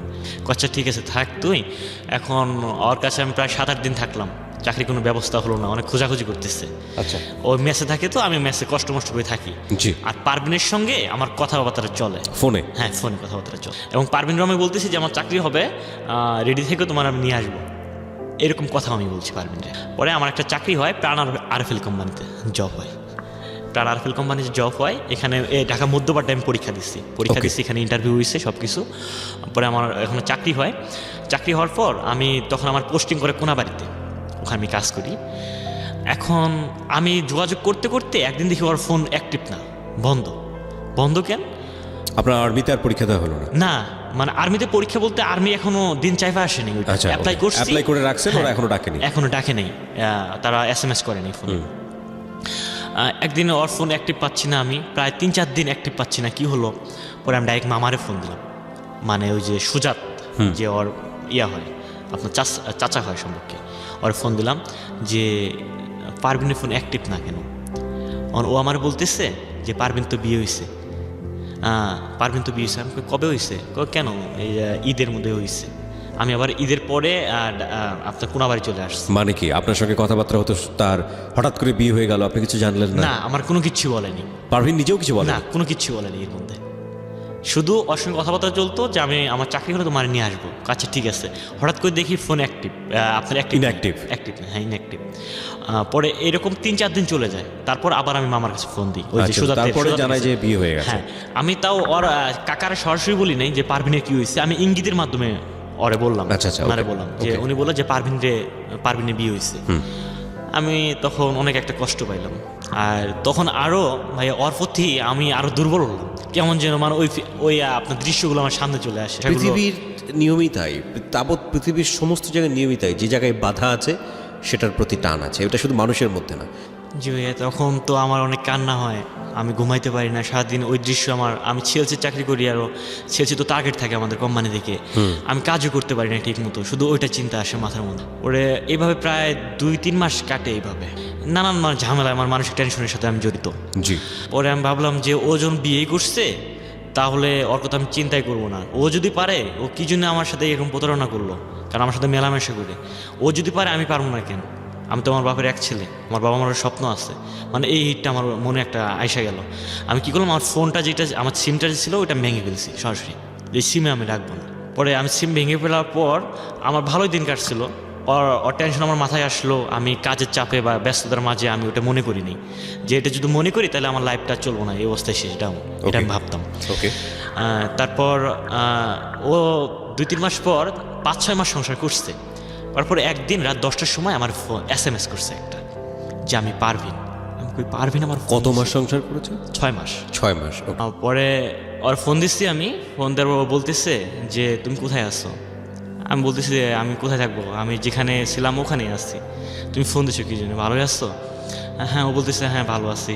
আচ্ছা ঠিক আছে থাক তুই। এখন ওর কাছে আমি প্রায় 7-8 দিন থাকলাম, চাকরি কোনো ব্যবস্থা হলো না, অনেক খোঁজাখুঁজি করতেছে। আচ্ছা, ও মেসে থাকে তো, আমি মেসে কষ্ট মষ্ট করে থাকি। জি। আর পারভিনের সঙ্গে আমার কথাবার্তা চলে ফোনে। হ্যাঁ, ফোনে কথাবার্তা চলে। এবং পারভিনও আমি বলতেছি যে আমার চাকরি হবে, রেডি থেকে তোমার আমি নিয়ে আসবো, এরকম কথা আমি বলছি পারভিনরে। পরে আমার একটা চাকরি হয়, প্রাণ আরএফএল কোম্পানিতে জব হয়। প্রাণ আরএফএল কোম্পানিতে জব হয়, এখানে ঢাকা মধ্যপাড়ায় আমি পরীক্ষা দিচ্ছি, এখানে ইন্টারভিউ হয়েছে সব কিছু। পরে আমার এখানে চাকরি হয়। চাকরি হওয়ার পর আমি তখন আমার পোস্টিং করে কোনাবাড়িতে, ওখানে আমি কাজ করি। এখন আমি যোগাযোগ করতে করতে একদিন দেখি ওর ফোন অ্যাক্টিভ না, বন্ধ কেন? আপনার আর্মিতে আর পরীক্ষা দেওয়া হলো না? না, মানে আর্মিতে পরীক্ষা বলতে আর্মি এখনো দিন চাইফা আসেনি। আচ্ছা, অ্যাপ্লাই করে রাখছেন, ওরা এখনো ডাকেনি? এখনো ডাকে নেই, তারা SMS করেনি ফোনে। একদিন ওর ফোন অ্যাক্টিভ পাচ্ছি না, আমি প্রায় 3-4 দিন অ্যাক্টিভ পাচ্ছি না, কি হলো? পরে আমি ডাইরেক্ট মামারে ফোন দিলাম, মানে ওই যে সুজাত, যে ওর ইয়া হয়, আপনার চাচা হয় সম্পর্কে, ওর ফোন দিলাম যে পারভিনের ফোন অ্যাক্টিভ না কেন? ও আমার বলতেছে যে পারভিন তো বিয়ে হয়েছে। পারভিন তো বিয়ে হয়েছে। আমি কবে হয়েছে? কেন? এই ঈদের মধ্যে হয়েছে। আমি আবার ঈদের পরে আপনার কোনাবাড়ি চলে আসছি। মানে কি আপনার সঙ্গে কথাবার্তা হতো, তার হঠাৎ করে বিয়ে হয়ে গেল, আপনি কিছু জানলেন না? না, আমার কোনো কিচ্ছু বলেনি। পারভিন নিজেও কিছু বলে না, কোনো কিচ্ছু বলেনি এর মধ্যে। শুধু ওর সঙ্গে কথাবার্তা চলতো যে আমি আমার চাকরি হলে তোমার নিয়ে আসবো। আচ্ছা ঠিক আছে। হঠাৎ করে দেখি ফোন অ্যাক্টিভ, আপনার Inactive? অ্যাক্টিভ না, হ্যাঁ ইনঅ্যাক্টিভ। পরে এরকম 3-4 দিন চলে যায়। তারপর আবার আমি মামার কাছে ফোন দিই, ওই যে আচ্ছা, সুজাতের, তারপরে জানাই যে বিয়ে হয়ে গেছে। হ্যাঁ, আমি তাও ওর কাকার সরাসরি বলি নাই যে পারভিনের কি হয়েছে, আমি ইঙ্গিতের মাধ্যমে ওরে বললাম। আচ্ছা, ওনারে বললাম যে, উনি বললো যে পারভিনের বিয়ে হয়েছে। আমি তখন অনেক একটা কষ্ট পাইলাম। আর তখন আরো ভাই ওর প্রতি আমি আরো দুর্বল হলাম, কেমন যেন মানে ওই আপনার দৃশ্যগুলো আমার সামনে চলে আসে। পৃথিবীর নিয়মই তাই, তাবৎ পৃথিবীর সমস্ত জায়গায় নিয়মই তাই, যে জায়গায় বাধা আছে সেটার প্রতি টান আছে, এটা শুধু মানুষের মধ্যে না। জি ভাইয়া, তখন তো আমার অনেক কান্না হয়, আমি ঘুমাইতে পারি না সারাদিন। ওই দৃশ্য আমি চেলসির চাকরি করি, আরও চেলসি তো টার্গেট থাকে আমাদের কোম্পানি থেকে, আমি কাজও করতে পারি না ঠিক মতো, শুধু ওইটা চিন্তা আসে মাথার মধ্যে। ওরে এইভাবে প্রায় 2-3 মাস কাটে এইভাবে, নানান ঝামেলা, আমার মানসিক টেনশনের সাথে আমি জড়িত। জি। পরে আমি ভাবলাম যে ও যখন বিয়ে করছে তাহলে ওর কথা আমি চিন্তাই করবো না। ও যদি পারে, ও কি জন্য আমার সাথে এরকম প্রতারণা করলো? কারণ আমার সাথে মেলামেশা করে। ও যদি পারে, আমি পারবো না কেন? আমি তো আমার বাপের এক ছেলে, আমার বাবা মার স্বপ্ন আছে, মানে এই হিটটা আমার মনে একটা আইসা গেল। আমি কী করলাম, আমার ফোনটা যেটা, আমার সিমটা যে ছিল ওইটা ভেঙে ফেলছি সরাসরি, এই সিমে আমি রাখবো না। পরে আমি সিম ভেঙে ফেলার পর আমার ভালোই দিন কাটছিল। ওর টেনশন আমার মাথায় আসলো, আমি কাজের চাপে বা ব্যস্ততার মাঝে আমি ওটা মনে করিনি যে এটা যদি মনে করি তাহলে আমার লাইফটা চলবো না, এই অবস্থায় শেষ, এটা আমি ভাবতাম। ওকে। তারপর ও 2-3 মাস পর 5-6 মাস সংসার করছে। তারপরে একদিন রাত 10টার সময় আমার ফোন SMS করছে একটা, যে আমি পারভিন। আমি কই পারভিন আমার কত মাস সংসার করেছে? 6 মাস। 6 মাস। পরে ওর ফোন দিচ্ছি, আমি ফোন দেওয়ার পর বলতেছে যে তুমি কোথায় আছো? আমি বলতেছি যে আমি কোথায় থাকবো, আমি যেখানে ছিলাম ওখানেই আসছি। তুমি ফোন দিচ্ছ কি জন্য, ভালোই আসছো? হ্যাঁ। ও বলতেছে হ্যাঁ ভালো আছি,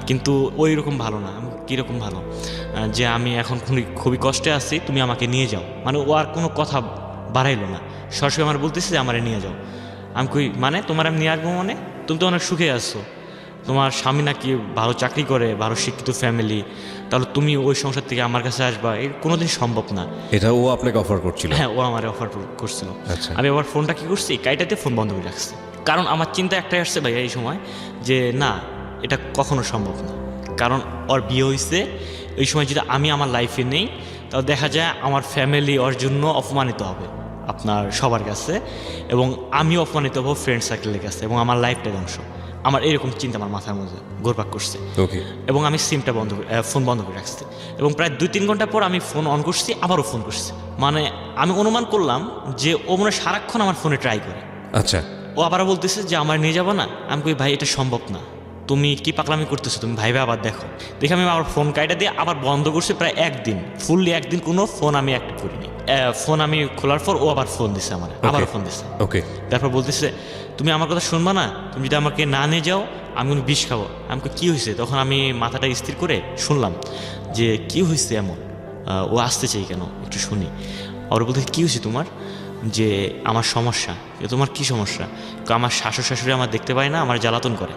কিন্তু ওই রকম ভালো না। আমি কীরকম ভালো? যে আমি এখন খুবই কষ্টে আছি, তুমি আমাকে নিয়ে যাও। মানে ও আর কোনো কথা বাড়াইলো না, সরাসরি আমার বলতেছে যে আমারে নিয়ে যাও। আমি কই মানে তোমার আমি নিয়ে আসবো মানে? তুমি তো অনেক সুখে আসছো, তোমার স্বামী নাকি ভালো চাকরি করে, ভালো শিক্ষিত ফ্যামিলি, তাহলে তুমি ওই সংসার থেকে আমার কাছে আসবা, এর কোনোদিন সম্ভব না। এটা ও আপনাকে অফার করছিল? হ্যাঁ, ও আমার অফার করছিল। আচ্ছা। আমি আবার ফোনটা কি করছি, কাইটাতে ফোন বন্ধ করে রাখছি, কারণ আমার চিন্তা একটাই আসছে ভাইয়া এই সময়, যে না, এটা কখনো সম্ভব না। কারণ ওর বিয়ে হয়েছে, এই সময় যদি আমি আমার লাইফে নেই, তাহলে দেখা যায় আমার ফ্যামিলি ওর জন্য অপমানিত হবে আপনার সবার কাছে, এবং আমিও অপমানিত হবো ফ্রেন্ড সার্কেলের কাছে, এবং আমার লাইফটা ধ্বংস। আমার এরকম চিন্তা আমার মাথার মধ্যে ঘুরপাক করছে। ওকে। এবং আমি সিমটা ফোন বন্ধ করে রাখছি, এবং প্রায় 2-3 ঘন্টা পর আমি ফোন অন করছি, আবারও ফোন করছি। মানে আমি অনুমান করলাম যে ও মনে হয় সারাক্ষণ আমার ফোনে ট্রাই করে। আচ্ছা। ও আবারও বলতেছে যে আমার নিয়ে যাবো না। আমি কই ভাই এটা সম্ভব না, তুমি কি পাগলামি করতেছো, তুমি ভাইবে আবার দেখো। দেখে আমি আবার ফোন কাইটা দিয়ে আবার বন্ধ করছি, প্রায় 1 দিন, ফুললি 1 দিন কোনো ফোন আমি অ্যাক্টিভ করিনি। ফোন আমি খোলার পর ও আবার ফোন দিছে, আমার আবার ফোন দিছে। ওকে। তারপর বলতেছে তুমি আমার কথা শুনবা না, তুমি যদি আমাকে না নিয়ে যাও আমি কোনো বিষ খাবো। আমাকে কী হয়েছে? তখন আমি মাথাটা স্থির করে শুনলাম যে কী হয়েছে এমন, ও আসতে চাই কেন, একটু শুনি। ওর বলতে কী হয়েছে তোমার? যে আমার সমস্যা। তোমার কি সমস্যা? আমার শাশুড় শাশুড়ি আমার দেখতে পায় না, আমার জ্বালাতন করে,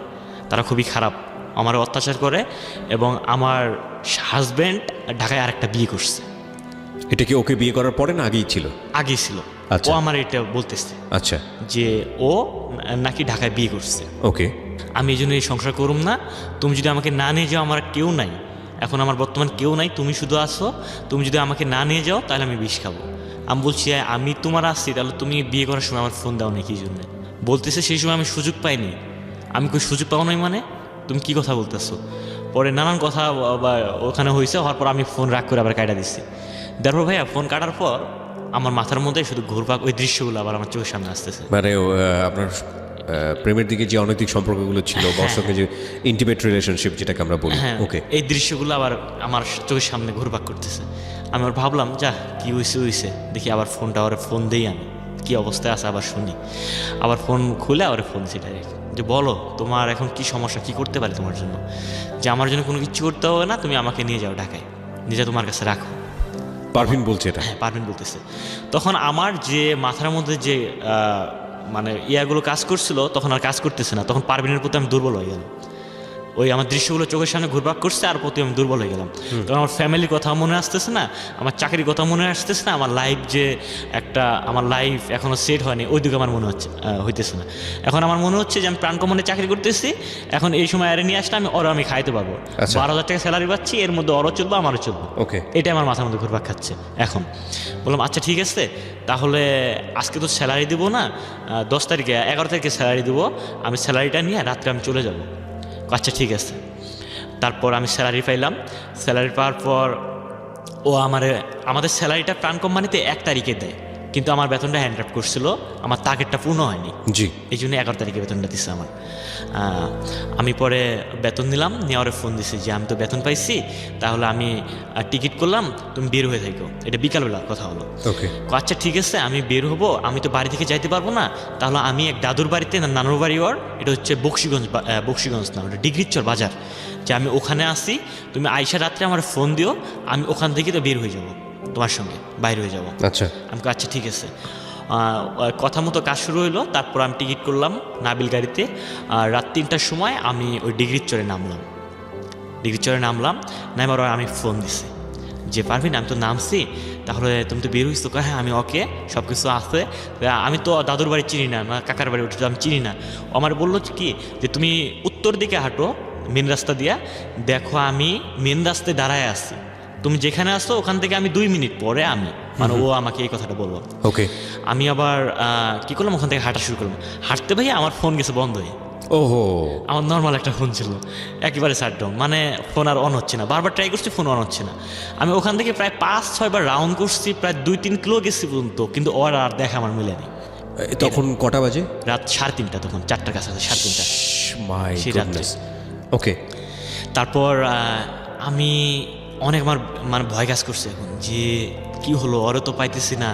তারা খুবই খারাপ, আমার অত্যাচার করে, এবং আমার হাজব্যান্ড ঢাকায় আরেকটা বিয়ে করছে। এটা কি ওকে বিয়ে করার পরে না আগেই ছিল? আগেই ছিল। আচ্ছা। ও আমার এটা বলতেছে। আচ্ছা। যে ও নাকি ঢাকায় বিয়ে করছে। ওকে। আমি এই জন্য এই সংসার করুম না, তুমি যদি আমাকে না নিয়ে যাও, আমার কেউ নাই এখন, আমার বর্তমান কেউ নাই, তুমি শুধু আসো, তুমি যদি আমাকে না নিয়ে যাও তাহলে আমি বিষ খাবো। আমি বলছি আমি তোমার আসছি, তাহলে তুমি বিয়ে করার সময় আমার ফোন দাও না কি জন্য? বলতেছে সেই সময় আমি সুযোগ পাইনি। আমি কই সুযোগ পাও নাই মানে, তুমি কি কথা বলতেছো? পরে নানান কথা ওখানে হয়েছে, হওয়ার পর আমি ফোন রাগ করে আবার কাটা দিচ্ছি। তারপর ভাইয়া ফোন কাটার পর আমার মাথার মধ্যে শুধু ঘুরপাক, ওই দৃশ্যগুলো আবার আমার চোখের সামনে আসতেছে। মানে আপনার প্রেমের দিকে যে অনৈতিক সম্পর্কগুলো ছিল, ওর সঙ্গে যে ইন্টিমেট রিলেশনশিপ যেটাকে আমরা বলি, ওকে, এই দৃশ্যগুলো আবার আমার চোখের সামনে ঘুরপাক করতেছে। আমি আবার ভাবলাম যা কি হয়েছে, দেখি আবার ফোনটা ওর ফোন দেই আমি, কী অবস্থায় আছে আবার শুনি। আবার ফোন খুলে আবার ফোন দিছি ডাইরেক্ট যে বলো তোমার এখন কি সমস্যা, কি করতে পারি তোমার জন্য, যে আমার জন্য কোনো কিছু করতে হবে না, তুমি আমাকে নিয়ে যাও ঢাকায়, নিজে তোমার কাছে রাখো। পারভিন বলছে এটা? হ্যাঁ, পারভিন বলতেছে। তখন আমার যে মাথার মধ্যে যে মানে ইয়াগুলো কাজ করছিল তখন আর কাজ করতেছে না, তখন পারভিনের প্রতি আমি দুর্বল হয়ে গেলাম। ওই আমার দৃশ্যগুলো চোখের সামনে ঘুরপাক করছে আর প্রতি আমি দুর্বল হয়ে গেলাম। তখন আমার ফ্যামিলির কথা মনে আসতেছে না, আমার চাকরির কথা মনে আসতেছে না, আমার লাইফ যে একটা আমার লাইফ এখনও সেট হয়নি ওই দিকে আমার মনে হইতেছে না। এখন আমার মনে হচ্ছে যে আমি প্রাণকমনে চাকরি করতেছি, এখন এই সময় আরে নিয়ে আসলে আমি খাইতে পারবো, 12,000 টাকা স্যালারি পাচ্ছি, এর মধ্যে ওরও চলবো আমারও চলবো। ওকে, এটা আমার মাথার মধ্যে ঘুরপাক খাচ্ছে। এখন বললাম আচ্ছা ঠিক আছে, তাহলে আজকে তো স্যালারি দেবো না, 10 তারিখে 11 তারিখে স্যালারি দেবো, আমি স্যালারিটা নিয়ে রাত্রে আমি চলে যাবো। আচ্ছা ঠিক আছে। তারপর আমি স্যালারি পাইলাম, স্যালারি পাওয়ার পর ও আমাদের স্যালারিটা প্রাণ কোম্পানিতে 1 তারিখে দেয়, কিন্তু আমার বেতনটা হ্যান্ড ড্রাফট করছিল, আমার টার্গেটটা পূর্ণ হয়নি, জি, এই জন্য 11 তারিখে বেতনটা দিচ্ছে আমার। আমি পরে বেতন নিলাম, নেওয়ারে ফোন দিছি যে আমি তো বেতন পাইছি, তাহলে আমি টিকিট করলাম, তুমি বের হয়ে থাকো। এটা বিকালবেলা কথা হলো। ওকে, আচ্ছা ঠিক আছে, আমি বের হবো, আমি তো বাড়ি থেকে যাইতে পারবো না, তাহলে আমি এক দাদুর বাড়িতে, নানুর বাড়ি ওর, এটা হচ্ছে বক্সিগঞ্জ না, ওটা ডিগ্রিচর বাজার, যে আমি ওখানে আসি, তুমি আইসা রাত্রে আমার ফোন দিও, আমি ওখান থেকে তো বের হয়ে যাবো, তোমার সঙ্গে বাইরে হয়ে যাবো। আচ্ছা, আমি আচ্ছা ঠিক আছে। কথা মতো কাজ শুরু হইলো। তারপর আমি টিকিট করলাম নাবিল গাড়িতে, রাত 3টার সময় আমি ওই ডিগ্রির চরে নামলাম। নামার আমি ফোন দিছি যে পারভিন আমি তো নামছি, তাহলে তুমি তো বের হইছো? হ্যাঁ আমি ওকে, সব কিছু আছে, আমি তো দাদুর বাড়ি চিনি না, কাকার বাড়ি উঠে আমি চিনি না। ও আমার বললো কি যে তুমি উত্তর দিকে হাঁটো মেন রাস্তা দিয়া, দেখো আমি মেন রাস্তায় দাঁড়ায় আছি, তুমি যেখানে আসো ওখান থেকে আমি 2 মিনিট পরে আমি, মানে ও আমাকে এই কথাটা বললো। ওকে, আমি আবার কি করলাম, ওখান থেকে হাঁটা শুরু করলাম। হাঁটতে ভাই আমার ফোন গেছে বন্ধ হয়ে। ওহো, আমার নর্মাল একটা ফোন ছিল, একেবারে শাটডাউন, মানে ফোন আর অন হচ্ছে না, বারবার ট্রাই করছি ফোন অন হচ্ছে না। আমি ওখান থেকে প্রায় 5-6 বার রাউন্ড করছি, প্রায় 2-3 কিলো গেছি পর্যন্ত, কিন্তু ওর আর দেখা আমার মিলেনি। তখন কটা বাজে? রাত 3:30, তখন 4টার কাছাকাছি, 3:30 মাই সেই রাত্রে। ওকে, তারপর আমি অনেক আমার মানে ভয় কাজ করছে এখন, যে কি হলো, ওরও তো পাইতেছি না,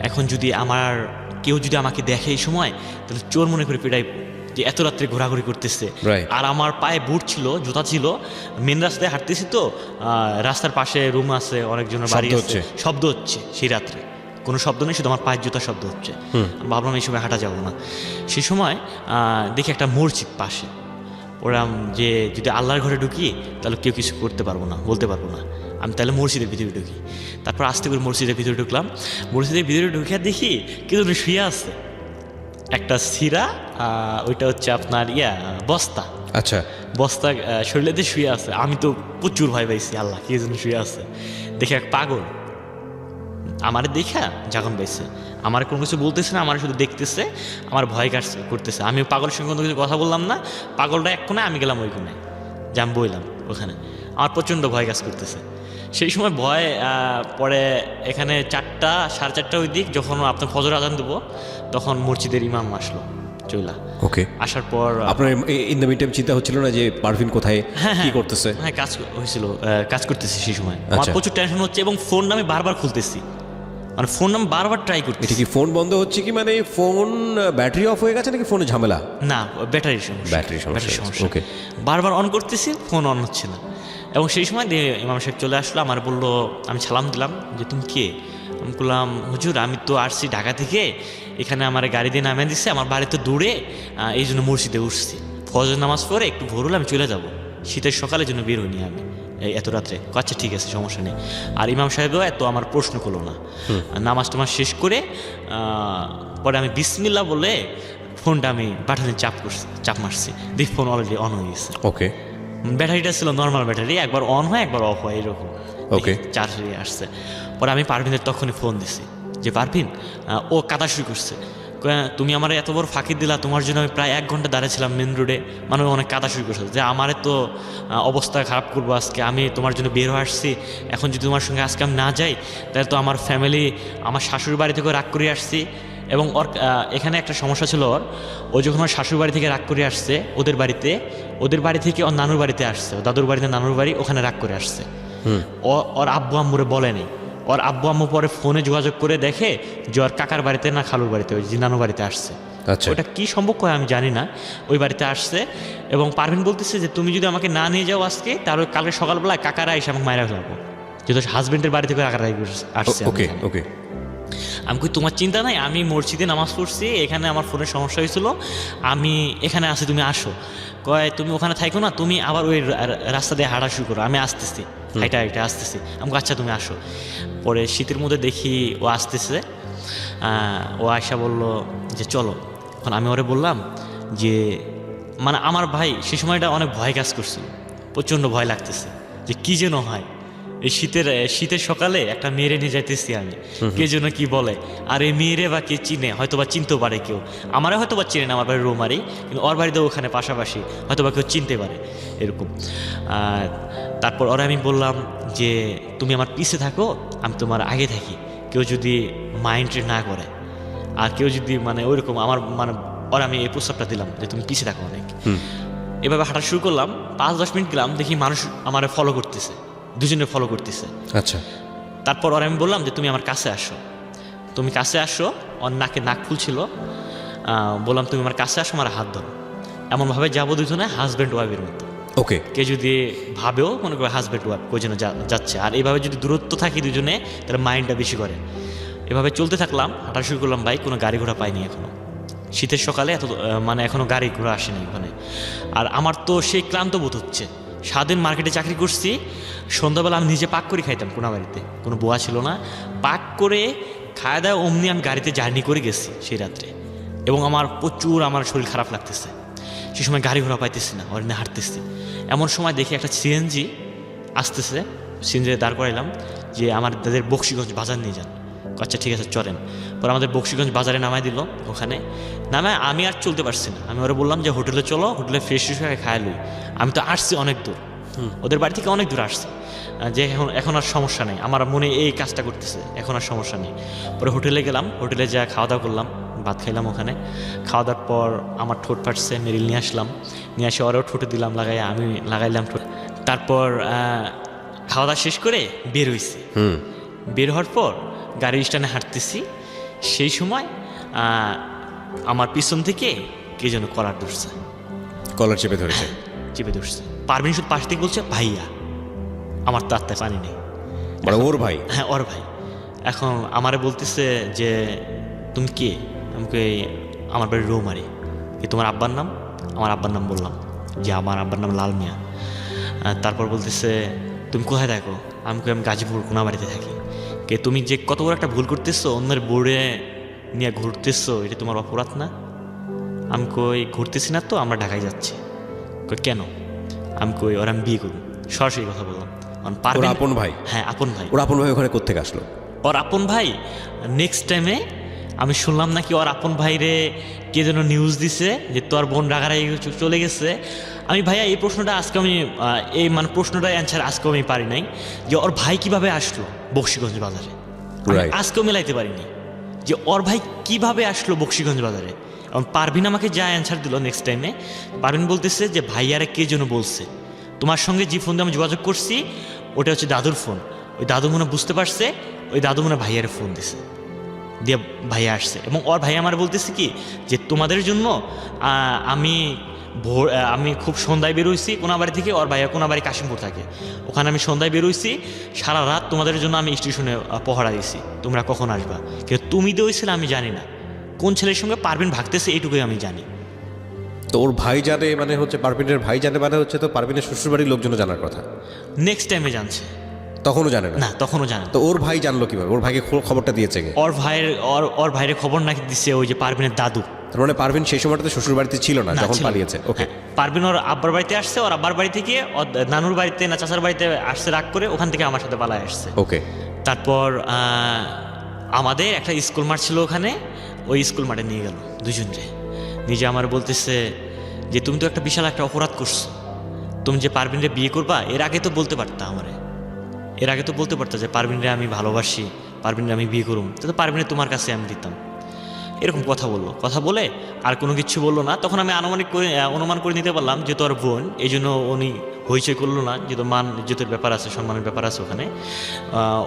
এখন যদি কেউ যদি আমাকে দেখে এই সময়, তাহলে চোর মনে করে পিটাই, যে এত রাত্রে ঘোরাঘুরি করতেছে। আর আমার পায়ে বুট ছিল, জুতা ছিল, মেন রাস্তায় হাঁটতেছি তো, রাস্তার পাশে রুম আছে, অনেকজনের বাড়ি আছে, শব্দ হচ্ছে সেই রাত্রে, কোনো শব্দ নেই, শুধু আমার পায়ের জুতা শব্দ হচ্ছে। ভাবলাম এই সময় হাঁটা যাবো না। সেই সময় দেখি একটা মসজিদ পাশে, ওরা যে যদি আল্লাহর ঘরে ঢুকি তাহলে কেউ কিছু করতে পারবো না, বলতে পারবো না, আমি তাহলে মসজিদের ভিতরে ঢুকি। তারপর আস্তে করে মসজিদের ভিতরে ঢুকলাম। মসজিদের ভিতরে ঢুকে দেখি কেউ শুয়ে আছে, একটা সিরা, ওইটা হচ্ছে আপনার বস্তা, আচ্ছা, বস্তা শরীরেতে শুয়ে আছে। আমি তো প্রচুর ভয় পাইছি, আল্লাহ কে যেন শুয়ে আছে। দেখে এক পাগল আমার দেখা যখন পাইছে, আমার কোনো কিছু বলতেছে না, আমার শুধু দেখতেছে, আমার ভয় করতেছে। আমি পাগলের সঙ্গে কোনো কিছু কথা বললাম না, পাগলটা এক কোণে, আমি গেলাম ওই কোণে, যে আমি বইলাম ওখানে। আমার প্রচণ্ড ভয় কাজ করতেছে সেই সময়। ভয় পরে এখানে 4টা 4:30 ওই দিক, যখন আপনার ফজর আজান দেবো, তখন মসজিদের ইমাম আসলো চইলা। ওকে, আসার পর আপনার ইন দ্য মিন টাইম চিন্তা হচ্ছিল না যে পারভিন কোথায় কি করতেছে? হ্যাঁ, কাজ হয়েছিল, কাজ করতেছি সেই সময়। আমার প্রচুর টেনশন হচ্ছে, এবং ফোনটা আমি বারবার খুলতেছি, মানে ফোন আমি বারবার ট্রাই করতেছি। এটা কি ফোন বন্ধ হচ্ছে কি, মানে ফোন ব্যাটারি অফ হয়ে গেছে নাকি ফোনে ঝামেলা? না, ব্যাটারি সমস্যা। ওকে, বারবার অন করতেছি, ফোন অন হচ্ছে না। এবং সেই সময় ইমাম সাহেব চলে আসলো, আমার বললো, আমি সালাম দিলাম যে তুমি কে? আমি বললাম হুজুর আমি তো আসছি ঢাকা থেকে, এখানে আমার গাড়ি দিয়ে নামিয়ে দিচ্ছে, আমার বাড়ি তো দূরে, এই জন্য মসজিদে উঠছি, ফজর নামাজ পড়ে একটু ভোর হলে আমি চলে যাব, শীতের সকালের জন্য বের হইনি আমি এত রাত্রে। আচ্ছা ঠিক আছে, সমস্যা নেই। আর ইমাম সাহেবও এত আমার প্রশ্ন করলো না। নামাজ টামাজ শেষ করে পরে আমি বিসমিল্লাহ বলে ফোনটা আমি বাটনে চাপ মারছি, দেখি ফোন অলরেডি অন হয়ে গেছে। ওকে, ব্যাটারিটা ছিল নর্মাল ব্যাটারি, একবার অন হয় একবার অফ হয় এরকম। ওকে, চার্জ হয়ে আসছে। পরে আমি পারভিনের তখনই ফোন দিছি যে পারভিন, ও কাদা শুরু করছে, তুমি আমার এত বড় ফাঁকি দিলা, তোমার জন্য আমি প্রায় 1 ঘন্টা দাঁড়িয়েছিলাম মেন রোডে, মানে অনেক কাদা শুরু করছে, যে আমার তো অবস্থা খারাপ করবো আজকে, আমি তোমার জন্য বের হয়ে আসছি, এখন যদি তোমার সঙ্গে আজকে আমি না যাই তাহলে তো আমার ফ্যামিলি, আমার শাশুড়ি বাড়ি থেকে রাগ করে আসছি। এবং ওর এখানে একটা সমস্যা ছিল, ও যখন আমার শাশুড়ি বাড়ি থেকে রাগ করে আসছে ওদের বাড়ি থেকে ওর নানুর বাড়িতে আসছে, দাদুর বাড়িতে নানুর বাড়ি, ওখানে রাগ করে আসছে। ওর আব্বু আম্মুরে বলেনি, ওর আব্বু আম্মু পরে ফোনে যোগাযোগ করে দেখে যে ওর কাকার বাড়িতে না খালুর বাড়িতে ওই জিনানো বাড়িতে আসছে। আচ্ছা। ওটা কি সম্ভব হয় আমি জানি না, ওই বাড়িতে আসছে এবং পারভিন বলতেছে যে তুমি যদি আমাকে না নিয়ে যাও আজকে তাহলে কালকে সকালবেলায় কাকারা এসে আমাকে মায়েরা ফেলাবো, যেহেতু হাজবেন্ডের বাড়ি থেকে কাকারা আসছে। ওকে ওকে। আমি কই তোমার চিন্তা নাই, আমি মসজিদে নামাজ পড়ছি, এখানে আমার ফোনের সমস্যা হয়েছিল, আমি এখানে আসি, তুমি আসো। কয় তুমি ওখানে থাকো না, তুমি আবার ওই রাস্তা দিয়ে হাঁটা শুরু করো, আমি আসতেছি, হাইটা হাইটা আসতেছি। আমাকে আচ্ছা তুমি আসো। পরে শীতের মধ্যে দেখি ও আসতেছে, ও আয়সা বলল যে চলো। এখন আমি ওরে বললাম যে মানে আমার ভাই সে সময়টা অনেক ভয় কাজ করছিল, প্রচণ্ড ভয় লাগতেছে যে কী যেন হয়, এই শীতের সকালে একটা মেয়েরে নিয়ে যাইতেছি আমি, কে যেন কি বলে, আর এই মেয়েরে বা কে চিনে, হয়তো বা চিনতেও পারে কেউ, আমারে হয়তো বা চিনে না, আমার বাড়ির রোমারি, কিন্তু ওর বাড়িতেও ওখানে পাশাপাশি, হয়তো বা কেউ চিনতে পারে এরকম। তারপর ওরা আমি বললাম যে তুমি আমার পিছে থাকো, আমি তোমার আগে থাকি, কেউ যদি মাইন্ড না করে, আর কেউ যদি মানে ওইরকম আমার মানে ওরা আমি এই প্রস্তাবটা দিলাম যে তুমি পিছে থাকো অনেক। এভাবে হাঁটা শুরু করলাম, 5-10 মিনিট গেলাম, দেখি মানুষ আমার ফলো করতেছে, দুজনে ফলো করতেছে। আচ্ছা। তারপর ওরা আমি বললাম যে তুমি আমার কাছে আসো, তুমি কাছে আসো, ওর নাকে নাক ফুলছিল, বললাম তুমি আমার কাছে আসো, আমার হাত ধরো, এমনভাবে যাবো দুজনে হাজব্যান্ড ওয়াইফের মতো। ওকে। কে যদি ভাবেও মনে করে হাজব্যান্ড ওয়াইফ কই যেন যাচ্ছে, আর এইভাবে যদি দূরত্ব থাকি দুজনে তাহলে মাইন্ডটা বেশি করে। এভাবে চলতে থাকলাম, হাঁটা শুরু করলাম, ভাই কোনো গাড়ি ঘোড়া পাইনি এখনো, শীতের সকালে এত মানে এখনো গাড়ি ঘোড়া আসেনি ওখানে। আর আমার তো সেই ক্লান্ত বোধ হচ্ছে, সারাদিন মার্কেটে চাকরি করছি, সন্ধ্যাবেলা আমি নিজে পাক করে খাইতাম, কোনো বাড়িতে কোনো বোয়া ছিল না, পাক করে খাওয়া দাওয়া অমনি আমি গাড়িতে জার্নি করে গেছি সেই রাত্রে, এবং আমার প্রচুর আমার শরীর খারাপ লাগতেছে, সে সময় গাড়ি ঘোড়া পাইতেছি না, অরণ্যে হাঁটতেছি। এমন সময় দেখি একটা সিএনজি আসতেছে, সিএনজি দাঁড় করাইলাম যে আমার দাদের বক্সিগঞ্জ বাজার নিয়ে যান। আচ্ছা ঠিক আছে চলেন। পরে আমাদের বক্সিগঞ্জ বাজারে নামাই দিল, ওখানে নামায় আমি আর চলতে পারছি না, আমি ওরা বললাম যে হোটেলে চলো, হোটেলে ফ্রেশ হয়ে খায় লই, আমি তো আসছি অনেক দূর, ওদের বাড়ি থেকে অনেক দূর আসছি, যে এখন আর সমস্যা নেই, আমার মনে এই কাজটা করতেছে, এখন আর সমস্যা নেই। পরে হোটেলে গেলাম, হোটেলে যা খাওয়া দাওয়া করলাম, ভাত খাইলাম ওখানে, খাওয়া দাওয়ার পর আমার ঠোঁট ফাটছে, মেরিল নিয়ে আসলাম, নিয়ে এসে ওরাও ঠোঁটে দিলাম লাগাই, আমি লাগাইলাম ঠোঁট। তারপর খাওয়া দাওয়া শেষ করে বের হয়েছি, বের হওয়ার পর গাড়ির স্ট্যান্ডে হাঁটতেছি, সেই সময় আমার পিছন থেকে কে যেন কলার ধরছে, কলার চেপে ধরেছে, চেপে ধরছে। পারভিন শুধু পাশ থেকে বলছে ভাইয়া, আমার তো আত্মায় পানি নেই, মানে ওর ভাই? হ্যাঁ ওর ভাই। এখন আমারে বলতেছে যে তুমি কে, আমাকে আমার বাড়ির রৌমারি, কি তোমার আব্বার নাম? আমার আব্বার নাম বললাম যে আমার আব্বার নাম লাল মিয়া। তারপর বলতেছে তুমি কোথায় থাকো? আমি গাজীপুর কোনাবাড়িতে থাকি। কে তুমি যে কত বড় একটা ভুল করতেছো, অন্যের বোর্ডে নিয়ে ঘুরতেছো, এটা তোমার অপরাধ না? আমি কই ঘুরতেছি না তো, আমরা ঢাকায় যাচ্ছি। কই কেন? আমি কই ওরা আমি বিয়ে করব, সরাসরি কথা বললাম। ওর আপন ভাই? হ্যাঁ আপন ভাই। ওর আপন ভাই ওখানে কোত্থেকে আসলো? ওর আপন ভাই নেক্সট টাইমে আমি শুনলাম নাকি ওর আপন ভাইরে কে যেন নিউজ দিছে যে তোর বোন রাগারাগি চলে গেছে। আমি ভাইয়া এই প্রশ্নটা আজকে আমি এই মানে প্রশ্নটার অ্যান্সার আজকেও আমি পারি নাই, যে ওর ভাই কিভাবে আসলো বক্সিগঞ্জ বাজারে, আজকেও মেলাইতে পারিনি যে ওর ভাই কিভাবে আসলো বক্সিগঞ্জ বাজারে। এবং পারভিন আমাকে যা অ্যান্সার দিল নেক্সট টাইমে, পারভিন বলতেছে যে ভাইয়ারে কে যেন বলছে, তোমার সঙ্গে যে ফোন দিয়ে আমি যোগাযোগ করছি ওটা হচ্ছে দাদুর ফোন, ওই দাদু মনে বুঝতে পারছে, ওই দাদু মনে ভাইয়ারে ফোন দিছে, দিয়ে ভাইয়া আসছে। এবং ওর ভাইয়া আমার বলতেছে কি যে তোমাদের জন্য আমি খুব সন্ধ্যায় বেরোইছি কোনাবাড়ি থেকে, ওর ভাইয়া কোনাবাড়ি কাশিমপুর থাকে, ওখানে আমি সন্ধ্যায় বেরোইছি, সারা রাত তোমাদের জন্য আমি স্টেশনে পহরা দিয়েছি, তোমরা কখন আসবা। কিন্তু তুমি দিয়েছিলে আমি জানি না, কোন ছেলের সঙ্গে পারভিন ভাগতেছে এইটুকুই আমি জানি। তো ওর ভাই জানে মানে হচ্ছে, পারভিনের ভাই জানে মানে হচ্ছে, তো পারভিনের শ্বশুরবাড়ির লোকজন জানার কথা, নেক্সট টাইমে জানছে, তখনও জানে না তখনও জানে। তো ওর ভাই জানলো কিভাবে? ওর ভাইকে খবরটা দিয়েছে কে? ওর ভাইয়ের খবর নাকি দিচ্ছে ওই যে পারভিনের দাদু। তার মানে পারভিন সেই সময়টাতে শ্বশুর বাড়িতে ছিল না যখন পালিয়েছে? ওকে। পারভিন ওর আব্বার বাড়িতে আসছে, ওর আব্বার বাড়ি থেকে ওর নানুর বাড়িতে না চাচার বাড়িতে আসছে রাগ করে, ওখান থেকে আমার সাথে পালায় আসছে। ওকে। তারপর আমাদের একটা স্কুল মাঠ ছিল ওখানে, ওই স্কুল মাঠে নিয়ে গেল দুজনরে, নিজে আমার বলতেছে যে তুমি তো একটা বিশাল একটা অপরাধ করছো, তুমি যে পারভিনরে বিয়ে করবা এর আগে তো বলতে পারতা আমারে, এর আগে তো বলতে পারতো যে পারভিনরে আমি ভালোবাসি, পারভিনরে আমি বিয়ে করুম, তো পারভিনে তোমার কাছে আমি দিতাম। এরকম কথা বললো, কথা বলে আর কোনো কিছু বললো না। তখন আমি অনুমান করে নিতে পারলাম যে তোর বোন, এই জন্য উনি হইচই করলো না, যেহেতু মান ইজ্জতের ব্যাপার আছে, সম্মানের ব্যাপার আছে ওখানে।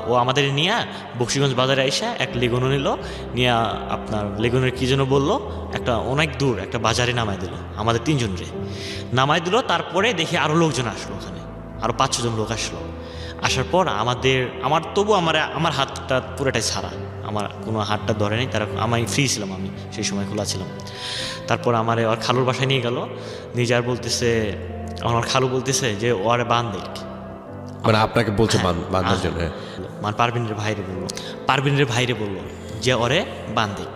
ও আমাদের নিয়ে বক্সিগঞ্জ বাজারে আইসা এক লেগুনও নিল, নিয়ে আপনার লেগুনের কী যেন বললো, একটা অনেক দূর একটা বাজারে নামাই দিল, আমাদের 3 জনরে নামাই দিল। তারপরে দেখি আরও লোকজন আসলো, ওখানে আরও 5-6 জন লোক আসলো। আসার পর আমার তবু আমার হাতটা পুরোটাই ছাড়া, আমার কোনো হাতটা ধরে নেই, তারা আমি ফ্রি ছিলাম, আমি সেই সময় খোলা ছিলাম। তারপর ওর খালুর বাসায় নিয়ে গেল, নিয়ে আর বলতেছে, আমার খালু বলতেছে যে ওরে বান্ধে, মানে আপনাকে বলছে বান্ধার জন্য? মানে পারভিনের ভাইরে বললো যে ওরে বান্দিক।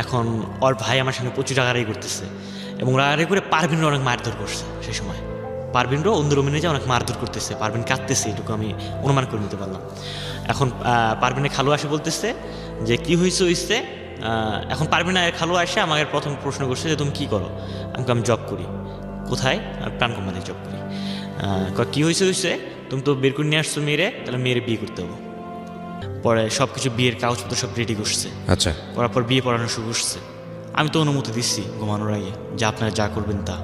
এখন ওর ভাই আমার সঙ্গে প্রচুর রাগারাগি করতেছে, এবং রাগারাগি করে পারভিনরা অনেক মারধর করছে সেই সময়। পারভিনরাও অন্য রুমে নিয়ে অনেক মারধর করতেছে, পারভিন কাঁদতেছে, এটুকু আমি অনুমান করে নিতে পারলাম। এখন পারভিনের খালু আসে বলতেছে যে কি হয়েছে। এখন পারভিনের খালু আসে আমাকে প্রথম প্রশ্ন করছে যে তুমি কী করো? আমি জব করি। কোথায়? প্রাণ কোম্পানিতে জব করি। কী হয়েছে? তুমি তো বের করে নিয়ে আসছো মেয়েরে, তাহলে মেয়েরে বিয়ে করতে হবে। পরে সব কিছু বিয়ের কাগজপত্র সব রেডি করছে। আচ্ছা। করার পর বিয়ে পড়ানো শুরু করছে। আমি তো অনুমতি দিচ্ছি ঘুমানোর আগে যে আপনারা যা করবেন তা।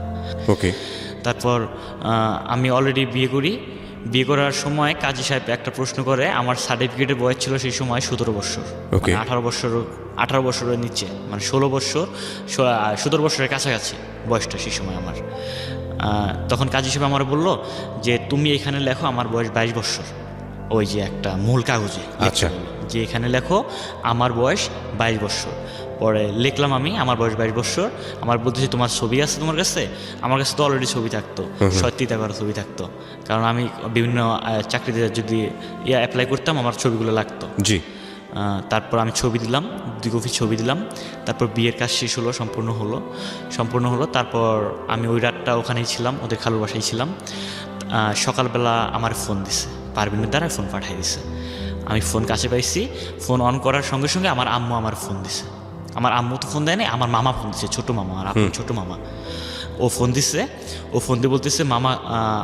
ওকে। তারপর আমি অলরেডি বিয়ে করি। বিয়ে করার সময় কাজী সাহেব একটা প্রশ্ন করে, আমার সার্টিফিকেটের বয়স ছিল সেই সময় 17 বছর, 18 বছরের নিচে, মানে 16 বছর 17 বছরের কাছাকাছি বয়সটা সেই সময় আমার। তখন কাজী সাহেব আমার বললো যে তুমি এখানে লেখো আমার বয়স 22 বছর, ওই যে একটা মূল কাগজে। আচ্ছা। যে এখানে লেখো আমার বয়স 22 বছর। পরে লিখলাম আমি আমার বয়স 22 বছর। আমার বলতেছি তোমার ছবি আছে তোমার কাছে? আমার কাছে তো অলরেডি ছবি থাকতো, সত্যিটা করা ছবি থাকতো, কারণ আমি বিভিন্ন চাকরিতে যদি অ্যাপ্লাই করতাম আমার ছবিগুলো লাগতো। জি। তারপর আমি ছবি দিলাম, 2 কপি ছবি দিলাম। তারপর বিয়ের কাজ শেষ হলো, সম্পূর্ণ হলো। তারপর আমি ওই রাতটা ওখানেই ছিলাম, ওদের খালুর বাসায় ছিলাম। সকালবেলা আমার ফোন দিছে, পারভিনের দ্বারা ফোন পাঠিয়ে দিছে। আমি ফোন কাছে পাইছি, ফোন অন করার সঙ্গে সঙ্গে আমার আম্মু আমার ফোন দিছে। আমার আম্মু তো ফোন দেয়নি, আমার মামা ফোন দিছে, ছোটো মামা, আর আপনার ছোটো মামা। ও ফোন দিচ্ছে, ও ফোন দিয়ে বলতেছে মামা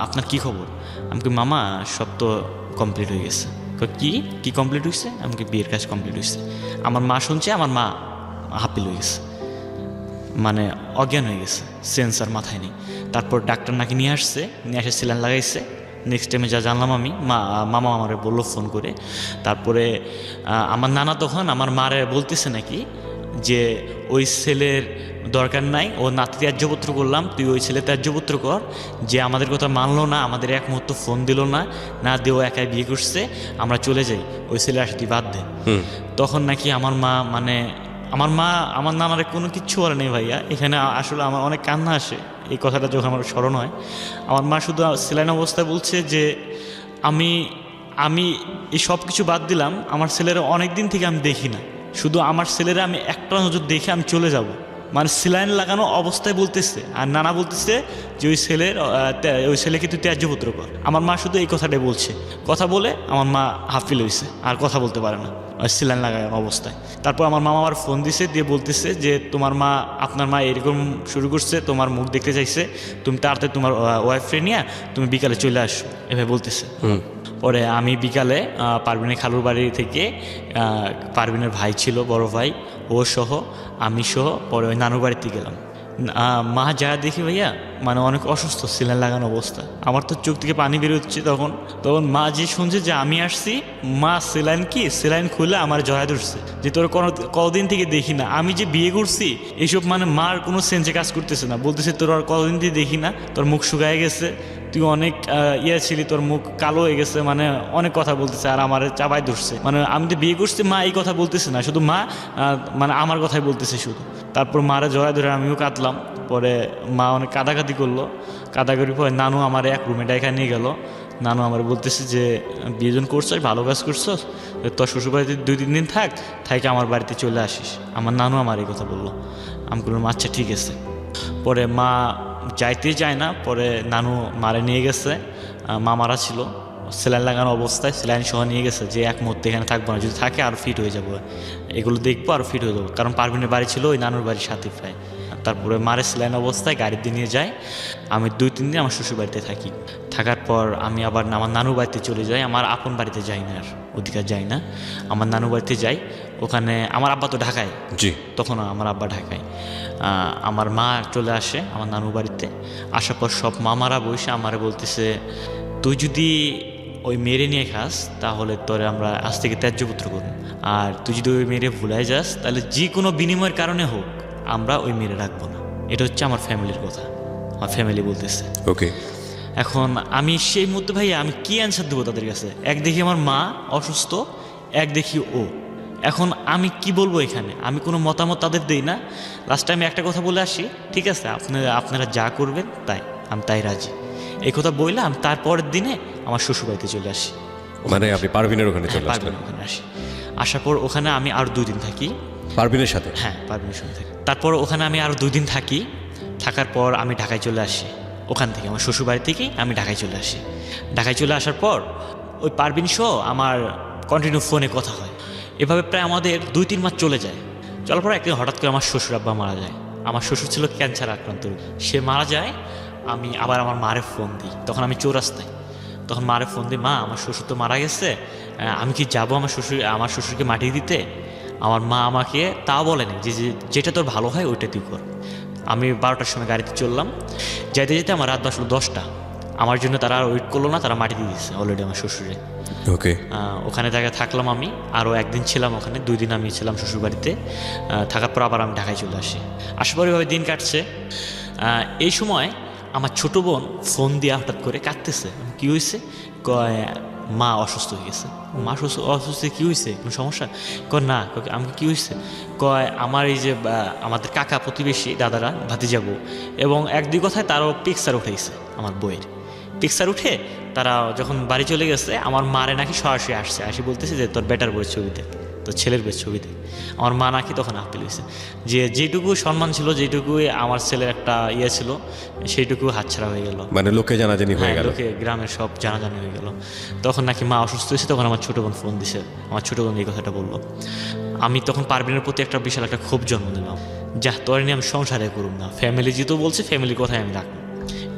আপনার কি খবর? আমি কি মামা সব তো কমপ্লিট হয়ে গেছে। কি কমপ্লিট হয়েছে? আমাকে বিয়ের কাজ কমপ্লিট হয়েছে। আমার মা শুনছে, আমার মা হাপিল হয়ে গেছে, মানে অজ্ঞান হয়ে গেছে, সেন্সার মাথায় নেই। তারপর ডাক্তার নাকি নিয়ে এসে স্যালাইন লাগাইছে। নেক্সট টাইমে যা জানলাম আমি, মামা আমারে বললো ফোন করে। তারপরে আমার নানা তখন আমার মারে বলতেছে নাকি যে ওই ছেলের দরকার নাই, ও নাতি ত্যায্যপত্র করলাম, তুই ওই ছেলে ত্যায্যপত্র কর, যে আমাদের কথা মানলো না, আমাদের এক মুহূর্ত ফোন দিল না দিয়ে ও একাই বিয়ে করছে, আমরা চলে যাই, ওই ছেলে আসে তুই বাদ দে। তখন নাকি আমার মা আমার নানারে কোনো কিচ্ছু বলে নেই ভাইয়া। এখানে আসলে আমার অনেক কান্না আসে এই কথাটা যখন আমার স্মরণ হয়। আমার মা শুধু সেলাইন অবস্থায় বলছে যে আমি এই সব কিছু বাদ দিলাম, আমার ছেলেরা অনেক দিন থেকে আমি দেখি না, শুধু আমার ছেলেরা আমি একটা নজর দেখে আমি চলে যাব, মানে সেলাইন লাগানো অবস্থায় বলতেছে। আর নানা বলতেছে যে ওই ছেলেকে তুই ত্যায্যপুত্র কর। আমার মা শুধু এই কথাটাই বলছে, কথা বলে আমার মা হাফিল হয়েছে, আর কথা বলতে পারে না সেলাইন লাগানো অবস্থায়। তারপর আমার মামা আবার ফোন দিছে, দিয়ে বলতেছে যে আপনার মা এরকম শুরু করছে, তোমার মুখ দেখতে চাইছে, তুমি তাড়াতাড়ি তোমার ওয়াইফরে নিয়ে তুমি বিকালে চলে আসো, এভাবে বলতেছে। পরে আমি বিকালে পারভিনের খালুর বাড়ি থেকে, পারভিনের ভাই ছিল বড় ভাই, ও সহ আমি সহ, পরে ওই নানুর বাড়িতে গেলাম। মা যা দেখি ভাইয়া, মানে অনেক অসুস্থ, সেলাইন লাগানো অবস্থা। আমার তো চোখ থেকে পানি বেরোচ্ছে তখন মা যে শুনছে যে আমি আসছি, মা সেলাইন খুলে আমার জড়ায় ধরছে যে তোর কতদিন থেকে দেখি না, আমি যে বিয়ে করছি এইসব, মানে মার কোনো সেন্সে কাজ করতেছে না। বলতেছে তোর আর কতদিন থেকে দেখি না, তোর মুখ শুকায় গেছে, তুই অনেক ছিলি, তোর মুখ কালো হয়ে গেছে, মানে অনেক কথা বলতেছে, আর আমার চাপায় ধরছে। মানে আমি তো বিয়ে করছি, মা এই কথা বলতেছে না, শুধু মা মানে আমার কথাই বলতেছে শুধু। তারপর মারা জড়ায় ধরে আমিও কাঁদলাম। পরে মা অনেক কাঁদাকাঁদি করলো, কাঁদাকাঁদি পরে নানু আমার এক রুমে ডাইখা নিয়ে গেল। নানু আমার বলতেছে যে বিয়েজন করছস, ভালো কাজ করছস, তোর শ্বশুরবাড়িতে 2-3 দিন থাকি আমার বাড়িতে চলে আসিস। আমার নানু আমার এই কথা বললো। আমি বললাম আচ্ছা ঠিক আছে। পরে মা যাইতে চায় না, পরে নানু মারে নিয়ে গেছে, মামারা ছিল সেলাইন লাগানো অবস্থায়, সেলাইন সহ নিয়ে গেছে যে এক মুহূর্তে এখানে থাকবো না, যদি থাকে আরও ফিট হয়ে যাবো, এগুলো দেখবো আরও ফিট হয়ে যাবো। কারণ পারভিনের বাড়ি ছিল ওই নানুর বাড়ির সাথে প্রায়। তারপরে মারে স্যালাইন অবস্থায় গাড়িতে নিয়ে যায়। আমি 2-3 দিন আমার শ্বশুর বাড়িতে থাকি। থাকার পর আমি আবার আমার নানুর বাড়িতে চলে যাই। আমার আপন বাড়িতে যাই না, আর ওদিকে যাই না, আমার নানুর বাড়িতে যাই। ওখানে আমার আব্বা তো ঢাকায়, জি, তখন আমার আব্বা ঢাকায়। আমার মা চলে আসে আমার নানুর বাড়িতে। আসার পর সব মামারা বসে আমারে বলতেছে, তুই যদি ওই মেরে নিয়ে খাস তাহলে তোরে আমরা আজ থেকে ত্যায্যপুত্র করব, আর তুই যদি ওই মেরে ভুলাই যাস তাহলে যে কোনো বিনিময়ের কারণে হোক আমরা ওই মেরে রাখবো না। এটা হচ্ছে আমার ফ্যামিলির কথা, আমার ফ্যামিলি বলতেছে। ওকে। এখন আমি সেই মুহূর্তে ভাইয়া আমি কি অ্যান্সার দেবো তাদের কাছে? এক দেখি আমার মা অসুস্থ, এক দেখি ও। এখন আমি কি বলবো এখানে? আমি কোনো মতামত তাদের দিই না। লাস্টে আমি একটা কথা বলে আসি, ঠিক আছে আপনারা যা করবেন তাই, আমি তাই রাজি। এই কথা বললে আমি তারপরের দিনে আমার শ্বশুরবাড়িতে চলে আসি। মানে আপনি পারভিনের ওখানে চলে আসলেন? পারভিনের ওখানে আসি। আসার পর ওখানে আমি আরও 2 দিন থাকি পারভিনের সাথে? হ্যাঁ, পারভিনের সঙ্গে থাকি। তারপর ওখানে আমি আরও 2 দিন থাকি। থাকার পর আমি ঢাকায় চলে আসি। ওখান থেকে আমার শ্বশুরবাড়ি থেকেই আমি ঢাকায় চলে আসি। ঢাকায় চলে আসার পর ওই পারভিন সহ আমার কন্টিনিউ ফোনে কথা হয়। এভাবে প্রায় আমাদের 2-3 মাস চলে যায়। চলার পর একদিন হঠাৎ করে আমার শ্বশুর আব্বা মারা যায়। আমার শ্বশুর ছিল ক্যান্সার আক্রান্ত, সে মারা যায়। আমি আবার আমার মারে ফোন দিই, তখন আমি চৌরাস্তায়। তখন মারে ফোন দিই, মা আমার শ্বশুর তো মারা গেছে, আমি কি যাবো আমার শ্বশুরকে মাটি দিতে? আমার মা আমাকে তা বলেনি যে যেটা তোর ভালো হয় ওইটা তুই কর। আমি 12টার সময় গাড়িতে চললাম, যাইতে যেতে আমার রাত বাজলো 10টা। আমার জন্য তারা আর ওয়েট করলো না, তারা মাটি দিয়ে দিচ্ছে অলরেডি আমার শ্বশুরে। ওকে। ওখানে জায়গায় থাকলাম আমি, আরও একদিন ছিলাম ওখানে, 2 দিন আমি ছিলাম শ্বশুরবাড়িতে। থাকার পর আবার আমি ঢাকায় চলে আসি। আসার পর এভাবে দিন কাটছে। এই সময় আমার ছোটো বোন ফোন দিয়ে হঠাৎ করে কাঁদতেছে। কী হয়েছে? কয় মা অসুস্থ হয়ে গেছে। মা অসুস্থ কী হয়েছে, কোনো সমস্যা? কয় না। আমাকে কী হয়েছে? কয় আমার এই যে আমাদের কাকা প্রতিবেশী দাদারা ভাতিজাবো, এবং 1-2 কথায় তারও পিকচার উঠেছে আমার বইয়ের। পিকচার উঠে তারা যখন বাড়ি চলে গেছে, আমার মারে নাকি সরাসরি আসি বলতেছে যে তোর বেটার বইয়ের ছবিতে, তোর ছেলের বইয়ের ছবিতে। আমার মা নাকি তখন আপিল হয়েছে যে যেটুকু সম্মান ছিল, যেটুকু আমার ছেলের একটা ইয়ে ছিল, সেইটুকু হাতছাড়া হয়ে গেল। মানে লোকে জানাজানি হয়ে গেল, লোকে গ্রামের সব জানাজানি হয়ে গেল। তখন নাকি মা অসুস্থ হয়েছে। তখন আমার ছোটো বোন ফোন দিছে, আমার ছোটো বোন এই কথাটা বললো। আমি তখন পারভিনের প্রতি একটা বিশাল একটা ক্ষোভ জন্ম দিলাম, যা তোর নিয়ে আমি সংসারে করুম না, ফ্যামিলি যেহেতু বলছে ফ্যামিলির কথাই আমি রাখবো।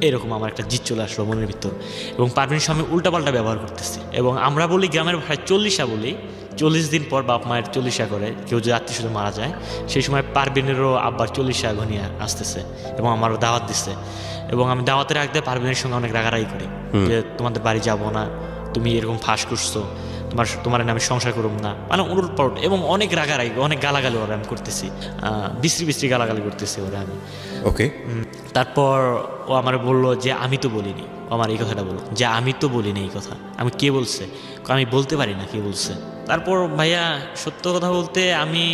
এরকম আমার একটা জিদ চলে আসলো মনের ভিতর, এবং পারভিনের সঙ্গে উল্টাপাল্টা ব্যবহার করতেছি। এবং আমরা বলি গ্রামের ভাষায় 40 বলি, 40 দিন পর বাপ মায়ের 40 করে কেউ যদি আত্মীয় মারা যায়, সেই সময় পারভিনেরও আব্বার 40 ঘনিয়ে আসতেছে, এবং আমারও দাওয়াত দিচ্ছে। এবং আমি দাওয়াতের আগে পারভিনের সঙ্গে অনেক রাগারাগি করি যে তোমাদের বাড়ি যাবো না, তুমি এরকম ফাঁস করছো, তোমার নামে সংসার করুম না, মানে উলট পালট, এবং অনেক রাগারাগি, অনেক গালাগালি ওরা আমি করতেছি, বিশ্রী গালাগালি করতেছি ওরা আমি। ওকে। তারপর ও আমার বললো যে আমি তো বলিনি, ও আমার এই কথাটা বললো যে আমি তো বলিনি এই কথা। আমি কে বলছে? আমি বলতে পারি না কে বলছে। তারপর ভাইয়া সত্য কথা বলতে আমি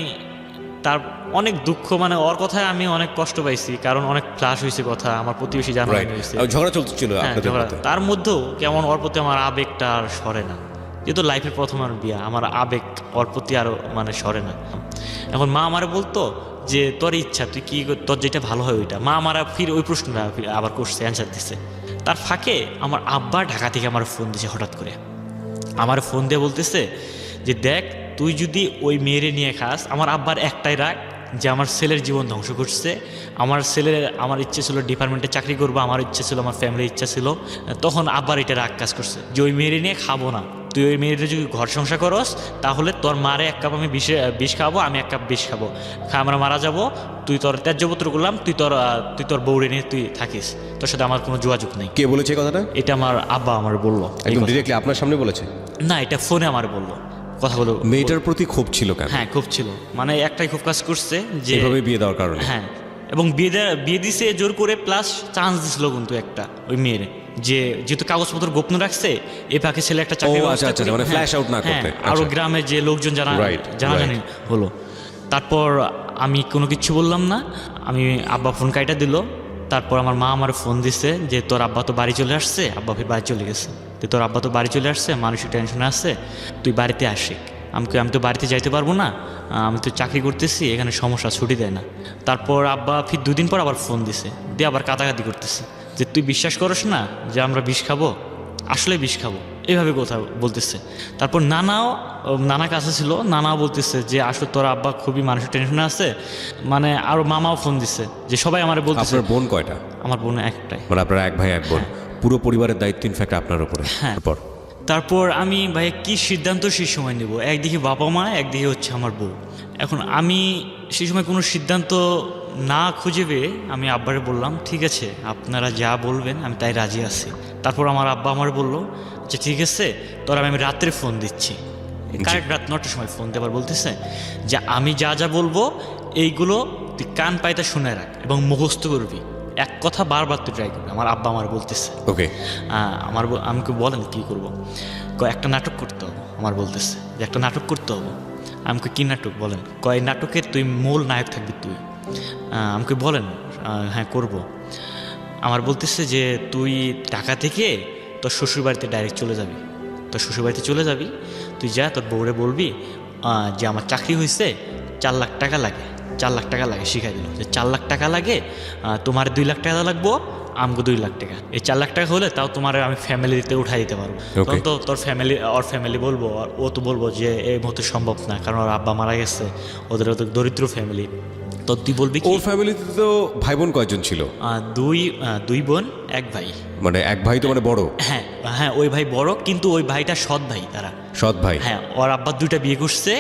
তার অনেক দুঃখ, মানে ওর কথায় আমি অনেক কষ্ট পাইছি, কারণ অনেক ফ্লাশ হয়েছে কথা, আমার প্রতিবেশী জানা হয়েছে, ঝগড়া চলছিল আপনাদের মধ্যে। তার মধ্যেও কেমন ওর প্রতি আমার আবেগটা আর সরে না, যেহেতু লাইফের প্রথম আর বিয়া, আমার আবেগ ওর প্রতি আরও মানে সরে না। এখন মা আমারে বলতো যে তোর ইচ্ছা, তুই কি তোর যেটা ভালো হয় ওইটা। মা আমার ফির ওই প্রশ্নটা আবার করছে, অ্যান্সার দিচ্ছে। তার ফাঁকে আমার আব্বা ঢাকা থেকে আমার ফোন দিয়েছে হঠাৎ করে। আমার ফোন দিয়ে বলতেছে যে দেখ, তুই যদি ওই মেয়েরে নিয়ে খাস, আমার আব্বার একটাই রাগ যে আমার ছেলের জীবন ধ্বংস করছে। আমার ইচ্ছে ছিল ডিপার্টমেন্টে চাকরি করবো, আমার ইচ্ছে ছিল, আমার ফ্যামিলির ইচ্ছা ছিল। তখন আব্বার এটা রাগ কাজ করছে যে ওই মেয়েরে নিয়ে খাবো না, তুই ওই মেয়েটা যদি ঘর সংসার করস তাহলে তোর মারে 1 কাপ আমি বিষ খাবো, আমি 1 কাপ বিষ খাবো, আমরা মারা যাবো, তুই তোর ত্যায্যপুত্র করলাম, তুই তোর বউরে নিয়ে তুই থাকিস, তোর সাথে আমার কোনো যোগাযোগ নেই। কে বলেছে কথাটা? এটা আমার আব্বা আমার বললো, একদম ডিরেক্টলি আপনার সামনে বলেছে? না, এটা ফোনে আমার বললো কথাগুলো। মেয়েটার প্রতি ক্ষোভ ছিল কেন? হ্যাঁ, ক্ষোভ ছিল, মানে একটাই ক্ষোভ কাজ করছে যে এভাবে বিয়ে দেওয়ার কারণে। হ্যাঁ, এবং বিয়ে দিছে জোর করে, প্লাস চান্স দিছিল কিন্তু একটা ওই মেয়ের, যেহেতু কাগজপত্র গোপন রাখছে, এ পাকে ছেলে একটা চাকরি, মানে ফ্ল্যাশ আউট না করতে। আরো গ্রামের যে লোকজন জানাজানি হলো। তারপর আমি কোনো কিছু বললাম না, আমি আব্বা ফোন কাইটা দিল। তারপর আমার মা আমার ফোন দিছে যে তোর আব্বা তো বাড়ি চলে আসছে, আব্বা ফির বাড়ি চলে গেছে, তোর আব্বা তো বাড়ি চলে আসছে, মানসিক টেনশনে আছে, তুই বাড়িতে আসিস। আমি তো বাড়িতে যাইতে পারবো না, আমি তো চাকরি করতেছি, এখানে সমস্যা, ছুটি দেয় না। তারপর আব্বা ফির 2 দিন পর আবার ফোন দিছে, দিয়ে আবার কাটাকাটি করতেছে যে তুই বিশ্বাস করস না যে আমরা বিষ খাবো, আসলে বিষ খাবো, এইভাবে কথা বলতেছে। তারপর নানা কাছে ছিল, নানাও বলতেছে যে আসলে তোর আব্বা খুবই মানসিক টেনশনে আছে, মানে আরও মামাও ফোন দিচ্ছে যে সবাই আমার বলতেছে। আপনার বোন কয়টা? আমার বোন একটাই। মানে আপনারা এক ভাই এক বোন, পুরো পরিবারের দায়িত্ব ইনফ্যাক্ট আপনার উপরে। হ্যাঁ। তারপর আমি ভাই কি সিদ্ধান্ত সেই সময় নেব, একদিকে বাবা মা, একদিকে হচ্ছে আমার বউ। এখন আমি সেই সময় কোনো সিদ্ধান্ত না খুঁজে পেয়ে আমি আব্বারে বললাম ঠিক আছে আপনারা যা বলবেন আমি তাই রাজি আছি। তারপর আমার আব্বা আমার বললো যে ঠিক আছে তোর আমি রাত্রে ফোন দিচ্ছি, কারেক্ট রাত 9টার সময় ফোন দেবার বলতেছে যে আমি যা যা বলবো এইগুলো তুই কান পাইতে শুনে রাখ এবং মুখস্থ করবি, এক কথা বারবার তুই ট্রাই করবি। আমার আব্বা আমার বলতেছে। ওকে। আমাকে বলেন কী করবো, একটা নাটক করতে হবে। আমার বলতেছে যে একটা নাটক করতে হবে। আমাকে কী নাটক বলেন, এই নাটকের তুই মূল নায়ক থাকবি তুই। আমাকে বলেন হ্যাঁ করব। আমার বলতেছে যে তুই ঢাকা থেকে তোর শ্বশুরবাড়িতে ডাইরেক্ট চলে যাবি, তোর শ্বশুরবাড়িতে চলে যাবি, তুই যা তোর বউরে বলবি যে আমার চাকরি হয়েছে, 4 লাখ টাকা লাগে, 4 লাখ টাকা লাগে, শিখাই দিল যে 4 লাখ টাকা লাগে, তোমার 2 লাখ টাকা লাগবো, আমাকে 2 লাখ টাকা। এই 4 লাখ টাকা হলে তাও তোমার আমি ফ্যামিলিতে উঠাই দিতে পারবো। তখন তো তোর ফ্যামিলি বলবো, ও তো বলবো যে এই মুহূর্তে সম্ভব না, কারণ ওর আব্বা মারা গেছে, ওদের দরিদ্র ফ্যামিলি। তো তুই বলবি কি? ওর ফ্যামিলিতে তো ভাই বোন কয়জন ছিল? দুই বোন এক ভাই। মানে এক ভাই তো মানে বড়? হ্যাঁ হ্যাঁ, ওই ভাই বড়, কিন্তু ওই ভাইটা সৎ ভাই। তারা সৎ ভাই? হ্যাঁ, ওর আব্বা 2টা বিয়ে করছে,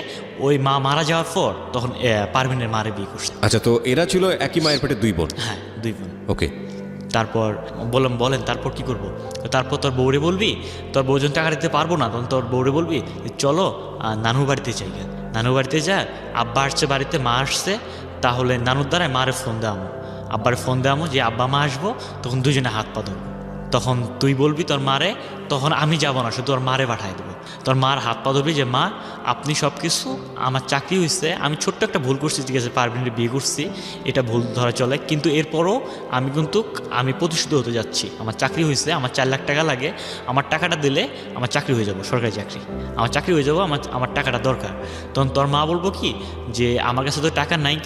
ওই মা মারা যাওয়ার পর তখন পারভিনের মারে বিয়ে করছে। আচ্ছা, তো এরা ছিল একই মায়ের পেটে 2 বোন? হ্যাঁ 2 বোন। ওকে। তারপর বলেন তারপর কি করব? তারপর তোর বউরে বলবি, তোর বউ যখন টাকা দিতে পারবো না তখন তোর বউরে বলবি চলো নানুর বাড়িতে যাই, নানুর বাড়িতে যা, আব্বা আসছে বাড়িতে, মা আসছে, তাহলে নানুর দ্বারাই মারে ফোন দেওয়ামো, আব্বারে ফোন দেওয়ামো যে আব্বা মা আসবো, তখন দুজনে হাত পা ধরবো। তখন তুই বলবি তোর মারে, তখন আমি যাব না, শুধু তোর মারে পাঠাই দেবো। তোর মার হাত পা ধরবি যে মা আপনি সব কিছু, আমার চাকরি হয়েছে, আমি ছোট্ট একটা ভুল করছি, ঠিক আছে পারভিনের বিয়ে করছি, এটা ভুল ধরা চলে, কিন্তু এরপরও আমি প্রতিষ্ঠিত হতে যাচ্ছি, আমার চাকরি হয়েছে, আমার 4 লাখ টাকা লাগে, আমার টাকাটা দিলে আমার চাকরি হয়ে যাবো, সরকারি চাকরি, আমার চাকরি হয়ে যাবো, আমার টাকাটা দরকার। তখন তোর মা বলবো কি যে আমার কাছে তো টাকা নাই,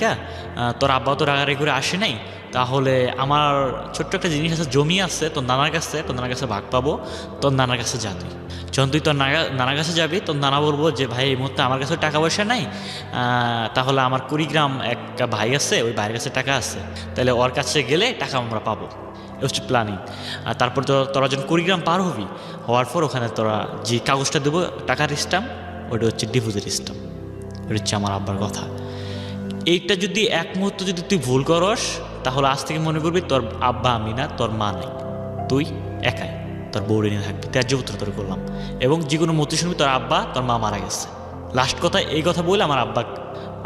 তোর আব্বা তো রাগারাগি করে আসে নাই, তাহলে আমার ছোট্ট একটা জিনিস আছে, জমি আছে তোর নানার কাছে ভাগ পাবো, তোর নানার কাছে যা তুই। যখন তুই তোর নানার কাছে যাবি, তোর নানা বলবো যে ভাই এই মুহূর্তে আমার কাছে টাকা পয়সা নাই, তাহলে আমার কুড়িগ্রাম একটা ভাই আছে, ওই ভাইয়ের কাছে টাকা আছে, তাহলে ওর কাছে গেলে টাকা আমরা পাবো। এ হচ্ছে প্ল্যানিং। আর তারপর তোরা যখন কুড়িগ্রাম পার হবি, হওয়ার পর ওখানে তোরা যে কাগজটা দেবো টাকার স্ট্যাম্প, ওটা হচ্ছে ডিপোজিট স্ট্যাম্প। ওটা হচ্ছে আমার আব্বার কথা। এইটা যদি এক মুহূর্ত যদি তুই ভুল করস, তাহলে আজ থেকে মনে করবি তোর আব্বা আমি না, তোর মা নেই, তুই একাই তোর বউরে নিয়ে থাকবি, ত্যায্যপুত্র তোর করলাম। এবং যে কোনো মতি শুনবি তোর আব্বা তোর মা মারা গেছে, লাস্ট কথা এই কথা বলে আমার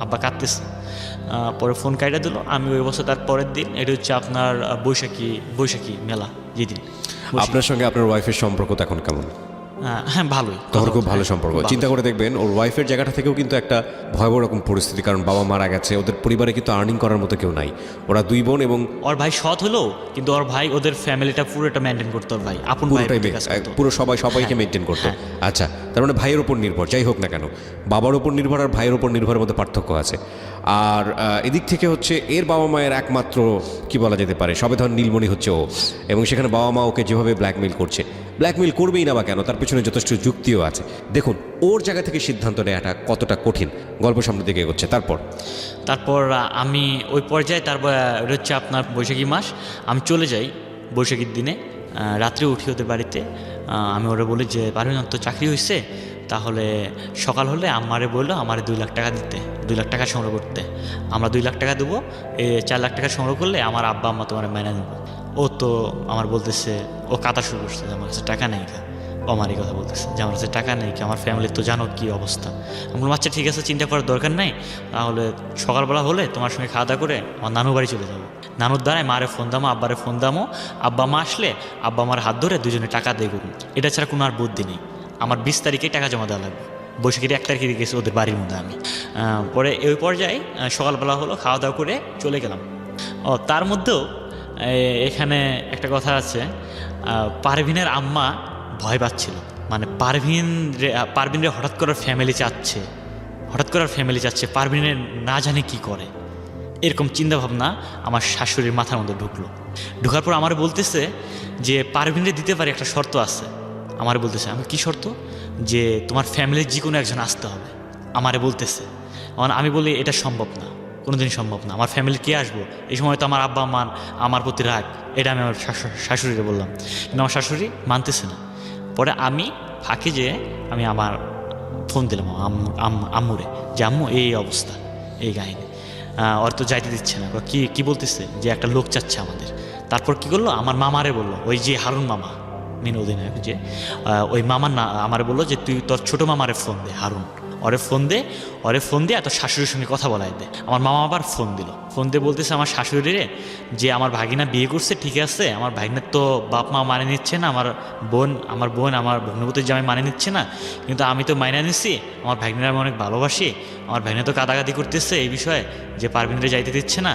আব্বা কাঁদতেছে। পরে ফোন কাইটা দিল। আমি ওই বছর তার পরের দিন, এটা হচ্ছে আপনার বৈশাখী মেলা যেদিন। আপনার সঙ্গে আপনার ওয়াইফের সম্পর্ক এখন কেমন? হ্যাঁ ভালোই, তখন খুব ভালো সম্পর্ক। চিন্তা করে দেখবেন ওর ওয়াইফের জায়গাটা থেকেও কিন্তু একটা ভয়াবহ রকম পরিস্থিতি, কারণ বাবা মারা গেছে, ওদের পরিবারে কিন্তু আর্নিং করার মতো কেউ নাই, ওরা 2 বোন, এবং ওর ভাই সৎ হলো, কিন্তু ওর ভাই ওদের ফ্যামিলিটা পুরোটা মেনটেন করতো, ওর ভাই আপন পুরো সবাইকে মেনটেন করতো। আচ্ছা, তার মানে ভাইয়ের ওপর নির্ভর, যাই হোক না কেন বাবার ওপর নির্ভর আর ভাইয়ের ওপর নির্ভরের মধ্যে পার্থক্য আছে। আর এদিক থেকে হচ্ছে এর বাবা মায়ের একমাত্র কি বলা যেতে পারে সবে ধর নীলমণি হচ্ছে ও, এবং সেখানে বাবা মা ওকে যেভাবে ব্ল্যাকমেইল করবেই না বা কেন, তার পেছনে যথেষ্ট যুক্তিও আছে। দেখুন ওর জায়গা থেকে সিদ্ধান্ত নেওয়াটা কতটা কঠিন। গল্প সামনের দিকে এগোচ্ছে। তারপর আমি ওই পর্যায়ে, তারপর হচ্ছে আপনার বৈশাখী মাস, আমি চলে যাই বৈশাখীর দিনে, রাত্রে উঠি ওদের বাড়িতে। আমি ওরা বলি যে পারবেন তো চাকরি হয়েছে, তাহলে সকাল হলে আমারে বললো আমারে 2 লাখ টাকা দিতে, 2 লাখ টাকা সংগ্রহ করতে। আমরা 2 লাখ টাকা দেবো, 4 লাখ টাকা সংগ্রহ করলে আমার আব্বা আম্মা তোমার মেনে নেবো। ও তো আমার বলতেছে, ও কাতা শুরু করছে যে আমার কাছে টাকা নেই, ও আমারই কথা বলতেছে যে আমার কাছে টাকা নেই, আমার ফ্যামিলির তো জানো কী অবস্থা। আমি বললাম আচ্ছা ঠিক আছে, চিন্তা করার দরকার নাই, তাহলে সকালবেলা হলে তোমার সঙ্গে খাওয়া দাওয়া করে আমার নানুর বাড়ি চলে যাবো, নানুর দ্বারাই মারে ফোন দামো, আব্বারে ফোন দামো, আব্বা মা আসলে আব্বা আমার হাত ধরে দুজনে টাকা দিয়ে করুন। এটা ছাড়া কোনো আর বুদ্ধি নেই। আমার 20 তারিখে টাকা জমা দেওয়া লাগবে, বৈশাখীর 1 তারিখে গেছি ওদের বাড়ির মধ্যে আমি। পরে ওই পর্যায়ে সকালবেলা হলো, খাওয়া দাওয়া করে চলে গেলাম। তার মধ্যেও এখানে একটা কথা আছে, পারভিনের আম্মা ভয় পাচ্ছিল, মানে পারভিনরে হঠাৎ করে ফ্যামিলি চাচ্ছে, পারভিনের না জানে কি করে, এরকম চিন্তাভাবনা আমার শাশুড়ির মাথার মধ্যে ঢুকলো। ঢোকার পর আমার বলতেছে যে পারভিনরে দিতে পারি, একটা শর্ত আছে, আমারে বলতেছে, আমি কি শর্ত? যে তোমার ফ্যামিলির যে কোনো একজন আসতে হবে, আমারে বলতেছে। আমি বলি এটা সম্ভব না, কোনোদিন সম্ভব না, আমার ফ্যামিলি কে আসবো? এই সময় তো আমার আব্বা আম্মা আমার প্রতি রাগ, এটা আমি আমার শাশুড়িকে বললাম, কিন্তু আমার শাশুড়ি মানতেছে না। পরে আমি ফাঁকে যেয়ে আমি আমার ফোন দিলাম আম্মুরে, যে আম্মু এই অবস্থা, এই কাহিনী, ওর তো যাইতে দিচ্ছে না। কি বলতেছে? যে একটা লোক চাচ্ছে আমাদের। তারপর কি করলো, আমার মামারে বললো, ওই যে হারুন মামা মেন অধিনায়ক, যে ওই মামার না আমারে বললো যে তুই তোর ছোটো মামারে ফোন দে, হারুন, ওরে ফোন দে আর তোর শাশুড়ির সঙ্গে কথা বলাই দে। আমার মামা আবার ফোন দিয়ে বলতেছে আমার শাশুড়িরে যে আমার ভাগিনা বিয়ে করছে, ঠিক আছে, আমার ভাগিনার তো বাপ মা মানে নিচ্ছে না, আমার বোন আমার ভগ্নপতির জামাই মানে নিচ্ছে না, কিন্তু আমি তো মাইনা নিচ্ছি, আমার ভাগিনার আমি অনেক ভালোবাসি, আমার ভাগিনা তো কাদাকাদি করতেছে এই বিষয়ে যে পারভিনরে যাইতে দিচ্ছে না,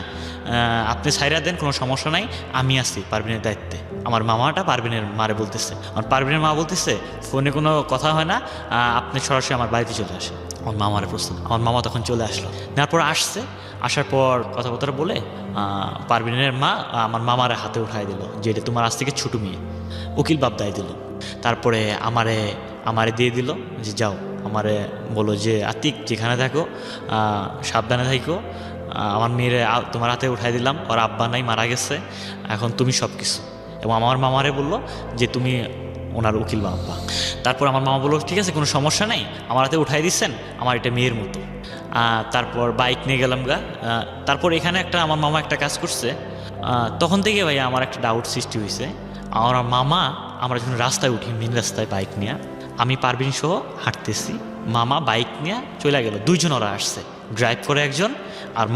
আপনি ছাইরা দেন, কোনো সমস্যা নাই, আমি আছি পারভিনের দায়িত্বে। আমার মামাটা পারভিনের মারে বলতেছে, আমার পারভিনের মা বলতেছে ফোনে কোনো কথা হয় না, আপনি সরাসরি আমার বাড়িতে চলে আসেন। আমার মামার প্রশ্ন, আমার মামা তখন চলে আসলো, তারপর আসার পর কথাবার্তা বলে পারভিনের মা আমার মামার হাতে উঠাই দিল যে এটা তোমার আজ থেকে ছোটো মেয়ে, উকিল বাপ দায় দিল। তারপরে আমারে দিয়ে দিল যে যাও, আমারে বলো যে আতিক যেখানে থাকো সাবধানে থাকো, আমার মেয়েরে তোমার হাতে উঠাই দিলাম, ওর আব্বা নাই, মারা গেছে, এখন তুমি সব কিছু। এবং আমার মামারে বললো যে তুমি ওনার উকিল বাবা। তারপর আমার মামা বললো ঠিক আছে, কোনো সমস্যা নেই, আমার হাতে উঠাই দিচ্ছেন, আমার এটা মেয়ের মতো। তারপর বাইক নিয়ে গেলাম গা। তারপর এখানে আমার মামা একটা কাজ করছে, তখন থেকে ভাই আমার একটা ডাউট সৃষ্টি হয়েছে। আমার মামা, আমরা যখন রাস্তায় উঠি, মেন রাস্তায় বাইক নিয়ে, আমি পারভিন সহ হাঁটতেছি, মামা বাইক নিয়ে চলে গেল, দুইজন ওরা আসছে, ড্রাইভ করে একজন, আর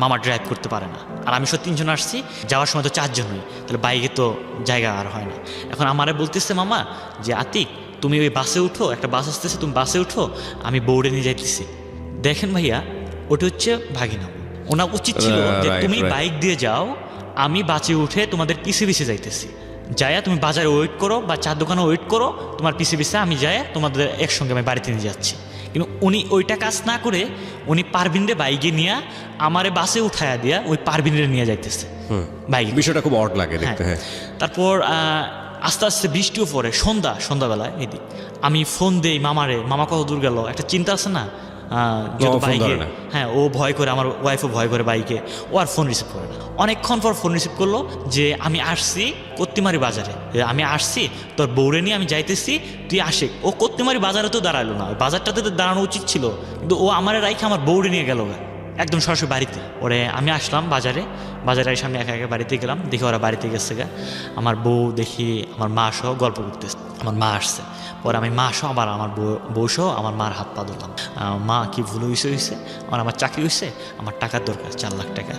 মামা ড্রাইভ করতে পারে না, আর আমি সব তিনজন আসছি, যাওয়ার সময় তো চারজন হই, তাহলে বাইকে তো জায়গা আর হয় না। এখন আমারে বলতেছে মামা যে আতিক তুমি ওই বাসে উঠো, একটা বাস আসতেছে, তুমি বাসে উঠো, আমি বৌড়ে নিয়ে যাইতেছি। দেখেন ভাইয়া, ওটা হচ্ছে ভাগিনা, ওনা উচিত ছিল যে তুমি বাইক দিয়ে যাও, আমি বাসে উঠে তোমাদের পিছে যাইতেছি, যায়া তুমি বাজারে ওয়েট করো বা চার দোকানে ওয়েট করো, তোমার পিছে আমি যাই, তোমাদের একসঙ্গে আমি বাড়িতে নিয়ে যাচ্ছি। কিন্তু উনি ওইটা কাজ না করে উনি পারভিনরে বাইকে নিয়ে আমারে বাসে উঠায়া দিয়া ওই পারভিনরে নিয়ে যাইতেছে বাইকে। বিষয়টা খুব অড লাগে দেখতে। হ্যাঁ, তারপর আস্তে আস্তে বৃষ্টিও পড়ে, সন্ধ্যাবেলায় এদিক। আমি ফোন দেই মামারে, মামা কত দূর গেল, একটা চিন্তা আছে না, বাইকে। হ্যাঁ, ও ভয় করে, আমার ওয়াইফও ভয় করে বাইকে, ও আর ফোন রিসিভ করে না। অনেকক্ষণ পর ফোন রিসিভ করলো যে আমি আসছি কত্তিমারি বাজারে, আমি আসছি তোর বউরে নিয়ে আমি যাইতেছি, তুই আসে। ও কত্তিমারি বাজারে তো দাঁড়ালো না, বাজারটাতে তো দাঁড়ানো উচিত ছিল, কিন্তু ও আমার রাইখে আমার বউরে নিয়ে গেল একদম সরাসরি বাড়িতে। ওরে আমি আসলাম বাজারে এসে আমি একা বাড়িতে গেলাম, দেখি ওরা বাড়িতে গেছে গা। আমার বউ দেখি আমার মা সহ গল্প করতেছে, আমার মা আসছে। পরে আমি মা সহ আবার আমার বউ সহ আমার মার হাত পা ধরলাম, মা কি ভুল হয়েছে, আমার চাকরি হয়েছে, আমার টাকার দরকার 4 লাখ টাকা।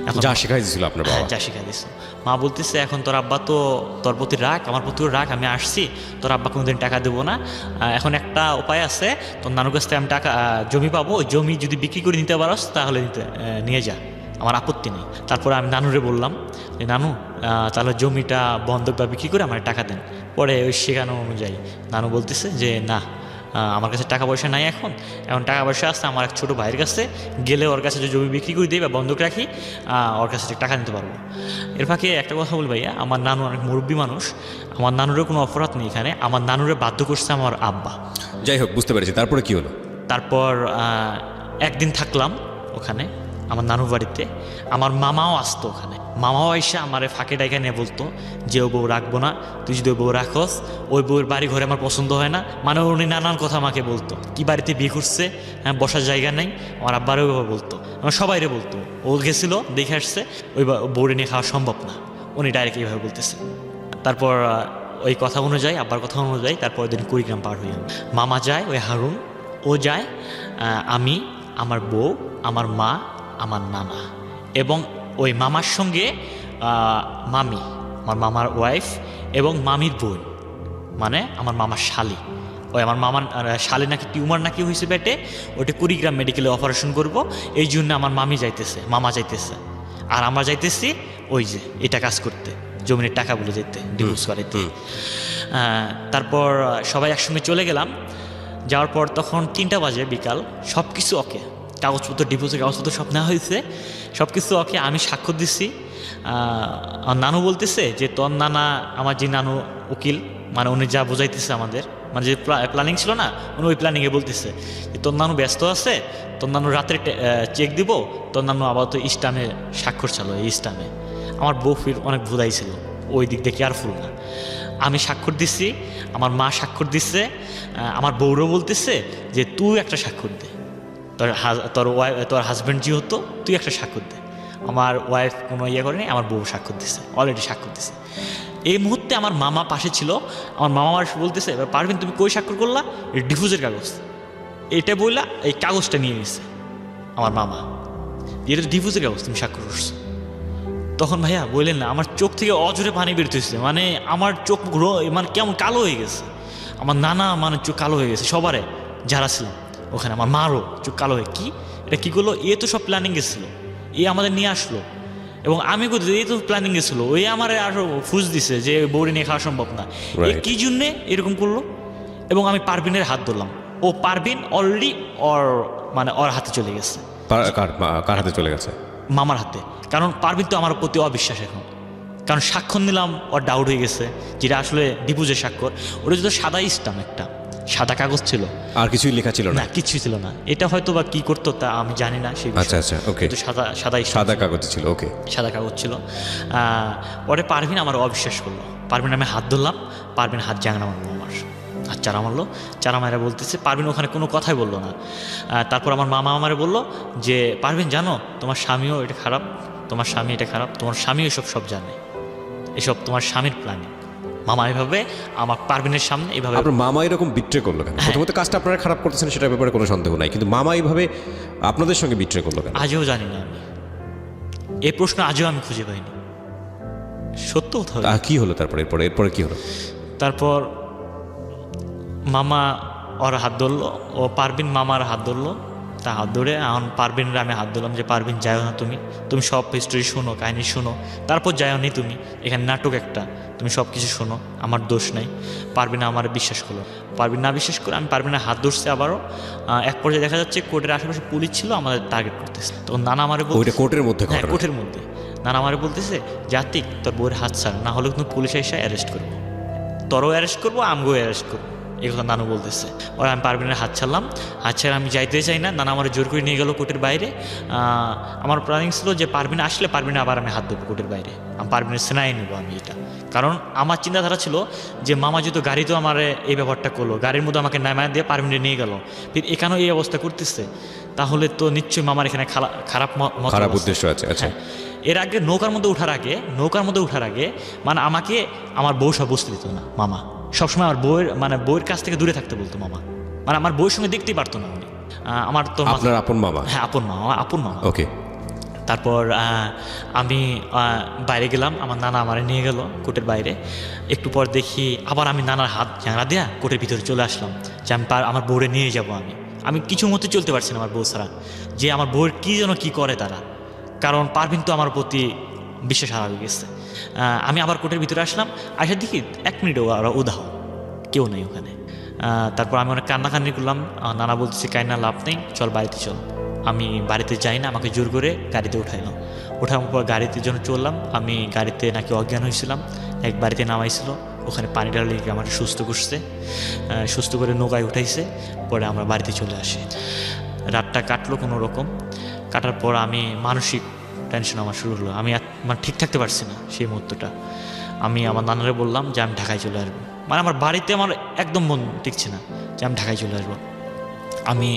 এখন যা শিখাই দিয়েছিল আপনার বাবা, যা শিখাই দিয়েছিল। মা বলতেছে এখন তোর আব্বা তো তোর প্রতি রাগ, আমার প্রতিও রাগ, আমি আসছি, তোর আব্বা কোনোদিন টাকা দেবো না। এখন একটা উপায় আছে, তোর নানুর কাছ থেকে আমি টাকা জমি পাবো, ওই জমি যদি বিক্রি করে নিতে পারস তাহলে নিয়ে যা, আমার আপত্তি নেই। তারপরে আমি নানুরে বললাম যে নানু তাহলে জমিটা বন্ধক বা বিক্রি করে আমার টাকা দেন। পরে ওই শেখানো অনুযায়ী নানু বলতেছে যে না, আমার কাছে টাকা পয়সা নাই, এখন টাকা পয়সা আসছে আমার এক ছোটো ভাইয়ের কাছে, গেলে ওর কাছে যে জমি বিক্রি করে দিই বা বন্ধক রাখি, ওর কাছে টাকা নিতে পারবো। এর ফাঁকে একটা কথা বল ভাইয়া, আমার নানু অনেক মুরব্বী মানুষ, আমার নানুরও কোনো অপরাধ নেই এখানে, আমার নানুরে বাধ্য করছে আমার আব্বা। যাই হোক, বুঝতে পেরেছি। তারপরে কি হলো? তারপর একদিন থাকলাম ওখানে আমার নানুর বাড়িতে, আমার মামাও আসতো ওখানে, মামাও এসে আমার ফাঁকে ডাইকা নিয়ে বলতো যে ও বউ রাখবো না, তুই যদি ওই বউ রাখস, ওই বউয়ের বাড়ি ঘরে আমার পছন্দ হয় না, মানে উনি নানান কথা আমাকে বলতো, কি বাড়িতে বিয়ে করছে, হ্যাঁ বসার জায়গা নেই, আমার আব্বারও ওইভাবে বলতো, আমার সবাইরে বলতো, ও গেছিল দেখে আসছে, ওই বউরে নিয়ে খাওয়া সম্ভব না, উনি ডাইরেক্ট এইভাবে বলতেছে। তারপর ওই কথা অনুযায়ী, আব্বার কথা অনুযায়ী, তারপর ওই দিন কুড়িগ্রাম পার হই, মামা যায়, ওই হারুন ও যায়, আমি, আমার বউ, আমার মা, আমার নানা এবং ওই মামার সঙ্গে মামি, আমার মামার ওয়াইফ এবং মামির বোন, মানে আমার মামার শালি। ওই আমার মামার শালি নাকি টিউমার নাকি হয়েছে পেটে, ওটা কুড়িগ্রাম মেডিকেলে অপারেশন করব, এই জন্য আমার মামা যাইতেছে, আর আমরা যাইতেছি ওই যে এটা কাজ করতে, জমিনের টাকা বলে যেতে, ডিভোর্স করাইতে। তারপর সবাই একসঙ্গে চলে গেলাম। যাওয়ার পর তখন 3টা বাজে বিকাল, সব কিছু ওকে, কাগজপত্র, ডিভোর্সের কাগজপত্র সব নেওয়া হয়েছে, সব কিছু ওকে, আমি স্বাক্ষর দিচ্ছি। নানু বলতেছে যে তোর নানা, আমার যে নানু উকিল মানে উনি যা বোঝাইতেছে আমাদের, মানে যে প্ল্যানিং ছিল না, উনি ওই প্ল্যানিংয়ে বলতেছে যে তোর নানু ব্যস্ত আছে, তোর নানু রাত্রে চেক দিব, তোর নানু আবার তো ইস্টামে স্বাক্ষর চালো। এই ইস্টামে আমার বউ ফির অনেক ভুলাইছিল, ওই দিক দিয়ে কেয়ারফুল না। আমি স্বাক্ষর দিচ্ছি, আমার মা স্বাক্ষর দিচ্ছে, আমার বউরও বলতেছে যে তুই একটা স্বাক্ষর দে, তোর হাজব্যান্ড যেহেতু তুই একটা স্বাক্ষর দে। আমার ওয়াইফ কোনো ইয়ে করেনি, আমার বউ স্বাক্ষর দিচ্ছে, অলরেডি স্বাক্ষর দিচ্ছে। এই মুহূর্তে আমার মামা পাশে ছিল, আমার মামা আমার বলতেছে এবার পারবেন তুমি কই স্বাক্ষর করলা? ডিভোর্সের কাগজ, এটা বললা এই কাগজটা নিয়ে নিচ্ছে আমার মামা, এটা ডিভোর্সের কাগজ, তুমি স্বাক্ষর করছো। তখন ভাইয়া বললেন না, আমার চোখ থেকে অজরে পানি বেরোতেছে, মানে আমার চোখ মানে কেমন কালো হয়ে গেছে। আমার নানা মানে চোখ কালো হয়ে গেছে, সবারে যারা ছিলাম ওখানে, আমার মারও চোখ কালো হয়ে, কি এটা কী করলো? এ তো সব প্ল্যানিং গেছিলো, এ আমাদের নিয়ে আসলো, এবং আমি কোথায় এই তো প্ল্যানিং গেছিলো, ওই আমার আরও ফুস দিছে যে বউরে নিয়ে খাওয়া সম্ভব না, এ কী জন্যে এরকম করলো। এবং আমি পারবিনের হাত ধরলাম, ও পারবিন অলরেডি ওর হাতে চলে গেছে। কার হাতে চলে গেছে? মামার হাতে। কারণ পারবিন তো আমার প্রতি অবিশ্বাস এখন, কারণ স্বাক্ষর নিলাম, ওর ডাউট হয়ে গেছে, যেটা আসলে ডিভোর্সের স্বাক্ষর, ওটা যদি সাদা স্টাম্প, একটা সাদা কাগজ ছিল, আর কিছুই লেখা ছিল না, কিছুই ছিল না। এটা হয়তো বা কি করতো তা আমি জানি না, সেই আচ্ছা আচ্ছা, ওকে, সাদা কাগজ ছিল, ওকে, সাদা কাগজ ছিল। পরে পারবিন আমার অবিশ্বাস করলো, পারবিন আমি হাত ধরলাম, পারবিন হাত জাঙানো মারলো, আমার হাত চারা মারলো, চারা মারা বলতেছে, পারবিন ওখানে কোনো কথাই বললো না। তারপর আমার মামা আমারে বললো যে পারবিন জানো তোমার স্বামীও এটা খারাপ, তোমার স্বামী এটা খারাপ, তোমার স্বামী এসব সব জানে, এসব তোমার স্বামীর প্ল্যানিং। মামা এইভাবে আমার পারবিনের সামনে এইভাবে। আপনার মামা এরকম বিট্রে করলো কেন? প্রথমত কাজটা আপনারা খারাপ করতেছেন সেটার ব্যাপারে কোনো সন্দেহ নাই, কিন্তু মামা এইভাবে আপনাদের সঙ্গে বিট্রে করলো কেন? আজও জানি না আমি, এই প্রশ্ন আজও আমি খুঁজে পাইনি। সত্য কথা কি হলো তারপরে? এরপরে কি হলো? তারপর মামা ওর হাত ধরলো, ও পারবিন মামার হাত ধরলো, তা হাত ধরে এখন পারবিনরা আমি হাত ধরলাম যে পারবিন যাও না, তুমি সব হিস্টোরি শোনো, কাহিনী শোনো, তারপর যাও নি তুমি, এখানে নাটক একটা, তুমি সব কিছু শোনো, আমার দোষ নাই। পারবিন আমার বিশ্বাস করলো, পারবিন না বিশ্বাস করে আমি পারবিনের হাত ধরছে আবারও। এক পর্যায়ে দেখা যাচ্ছে কোর্টের আশেপাশে পুলিশ ছিল, আমাদের টার্গেট করতেছে। তখন নানা আমারে বলতে, কোর্টের মধ্যে, হ্যাঁ কোর্টের মধ্যে, নানা আমারে বলতেছে জাতিক তোর বউয়ের হাত ছাড়, না হলে কিন্তু পুলিশ এসে অ্যারেস্ট করবো, তোরও অ্যারেস্ট করবো, আমগো অ্যারেস্ট করবো, এই কথা নানু বলতেছে। ওরা আমি পারবিনের হাত ছাড়লাম, হাত ছাড়া আমি যাইতে চাই না, নানা আমার জোর করে নিয়ে গেল কোর্টের বাইরে। আমার প্ল্যানিং ছিল যে পারবিন আসলে পারবিনে আবার আমি হাত দেবো কোর্টের বাইরে, আমি পারবিনের সেনাই নেবো আমি এটা, কারণ আমার চিন্তাধারা ছিল যে মামা যেহেতু গাড়িতেও আমার এই ব্যাপারটা করলো, গাড়ির মধ্যে আমাকে নামায় দিয়ে পারবিনে নিয়ে গেল, ফির এখানেও এই অবস্থা করতেছে, তাহলে তো নিশ্চয়ই মামার এখানে খারাপ উদ্দেশ্য আছে। আচ্ছা, এর আগে নৌকার মধ্যে ওঠার আগে মানে আমাকে আমার বউ সব বুঝতে দিত না মামা, সবসময় আমার বউয়ের কাছ থেকে দূরে থাকতে বলতো মামা, মানে আমার বউয়ের সঙ্গে দেখতেই পারতো না উনি। আমার তো আপনার আপন মামা? হ্যাঁ আপন মামা। ওকে। তারপর আমি বাইরে গেলাম, আমার নানা আমারে নিয়ে গেল কোর্টের বাইরে। একটু পর দেখি আবার আমি নানার হাত ঝাঁড়া দেয়া কোর্টের ভিতরে চলে আসলাম, যে আমি আমার বউরে নিয়ে যাব। আমি কিছু মতো চলতে পারছি না আমার বউ ছাড়া, যে আমার বউয়ের কী যেন কী করে তারা, কারণ পারবিন তো আমার প্রতি বিশ্বাস হারা গেছে। আমি আবার কোর্টের ভিতরে আসলাম, আসার দেখি 1 মিনিটও ওরা উদাহ, কেউ নেই ওখানে। তারপর আমি অনেক কান্নাকান্নি করলাম, নানা বলতেছে কান্না লাভ নেই, চল বাড়িতে চল। আমি বাড়িতে যাই না, আমাকে জোর করে গাড়িতে উঠাইলো, ওঠানোর পর গাড়িতে জন্য চললাম। আমি গাড়িতে নাকি অজ্ঞান হয়েছিলাম, এক বাড়িতে নামাইছিল, ওখানে পানি ঢালে আমার সুস্থ করছে, সুস্থ করে নৌকায় উঠাইছে, পরে আমরা বাড়িতে চলে আসি। রাতটা কাটলো কোনো রকম, কাটার পর আমি মানসিক টেনশন আমার শুরু হলো, আমি মানে ঠিক থাকতে পারছি না সেই মুহূর্তটা। আমি আমার নানারে বললাম যে আমি ঢাকায় চলে আসবো, মানে আমার বাড়িতে আমার একদম মন টিকছে না যে আমি ঢাকায় চলে আসবো। আমি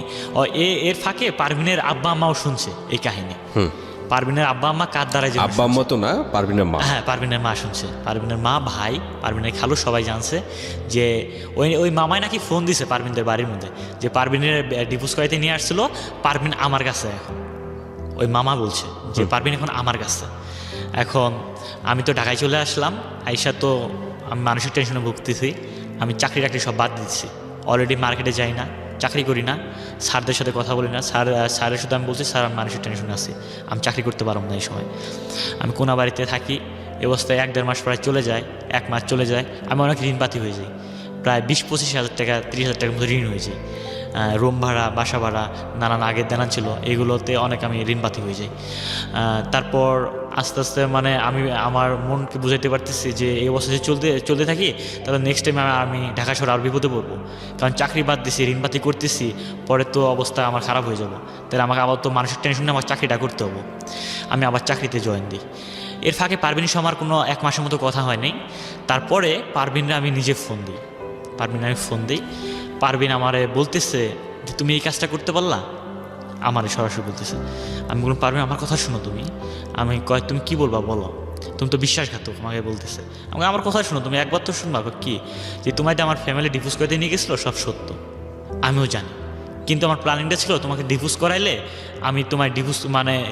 এর ফাঁকে পারভিনের আব্বা আম্মাও শুনছে এই কাহিনী। পারভিনের আব্বা আম্মা কার দ্বারাই, আব্বা আম্মা তো না, পারভিনের মা। হ্যাঁ, পারভিনের মা শুনছে, পারভিনের মা, ভাই, পারভিনের খালু সবাই জানছে যে ওই মামাই নাকি ফোন দিছে পারভিনদের বাড়ির মধ্যে, যে পারভিনের ডিভোর্স করাইতে নিয়ে আসছিল, পারভিন আমার কাছে এখন। ওই মামা বলছে যে পারভিন এখন আমার কাছে। এখন আমি তো ঢাকায় চলে আসলাম, আইসা তো আমি মানসিক টেনশনে ভুগতেছি। আমি চাকরি সব বাদ দিচ্ছি, অলরেডি মার্কেটে যাই না, চাকরি করি না, স্যারদের সাথে কথা বলি না, স্যারের সাথে আমি বলছি স্যার আমি মানসিক টেনশনে আছি, আমি চাকরি করতে পারব না এই সময়। আমি কোনা বাড়িতে থাকি, এ অবস্থায় 1-1.5 মাস প্রায় চলে যায়, 1 মাস চলে যায়, আমি অনেক ঋণপাতি হয়ে যাই, প্রায় 20-25 হাজার টাকা 30 হাজার টাকার মতো ঋণ হয়ে যায়। রুম ভাড়া, বাসা ভাড়া, নানান আগের দেনা ছিল, এগুলোতে অনেক আমি ঋণবাতি হয়ে যাই। তারপর আস্তে আস্তে মানে আমি আমার মনকে বুঝাইতে পারতেছি যে এই অবস্থা যদি চলতে থাকি তাহলে নেক্সট টাইম আমি ঢাকা শহরে আরও বিপদে পড়বো, কারণ চাকরি বাদ দিছি, ঋণবাতি করতেছি, পরে তো অবস্থা আমার খারাপ হয়ে যাবো। তাহলে আমাকে আবার তো মানসিক টেনশন নিয়ে আমার চাকরিটা করতে হবো। আমি আবার চাকরিতে জয়েন দিই। এর ফাঁকে পারভিনের সঙ্গে আমার কোনো 1 মাসের মতো কথা হয়নি। তারপরে পারভিনরে আমি নিজে ফোন দিই, পারভিন আমারে বলতেছে যে তুমি এই কাজটা করতে পারলা, আমারে সরাসরি বলতেছে। আমি বললাম পারভিন আমার কথা শোনো তুমি। আমি কয় তুমি কি বলবা বলো, তুমি তো বিশ্বাসঘাতক, আমাকে বলতেছে। আমাকে আমার কথা শোনো তুমি, একবার তো শুনবা। কি যে তোমার আমার ফ্যামিলি ডিভোর্স করতে নিয়ে গেছিলো সব সত্য, আমিও জানি, কিন্তু আমার প্ল্যানিংটা ছিল তোমাকে ডিভোর্স করাইলে আমি তোমার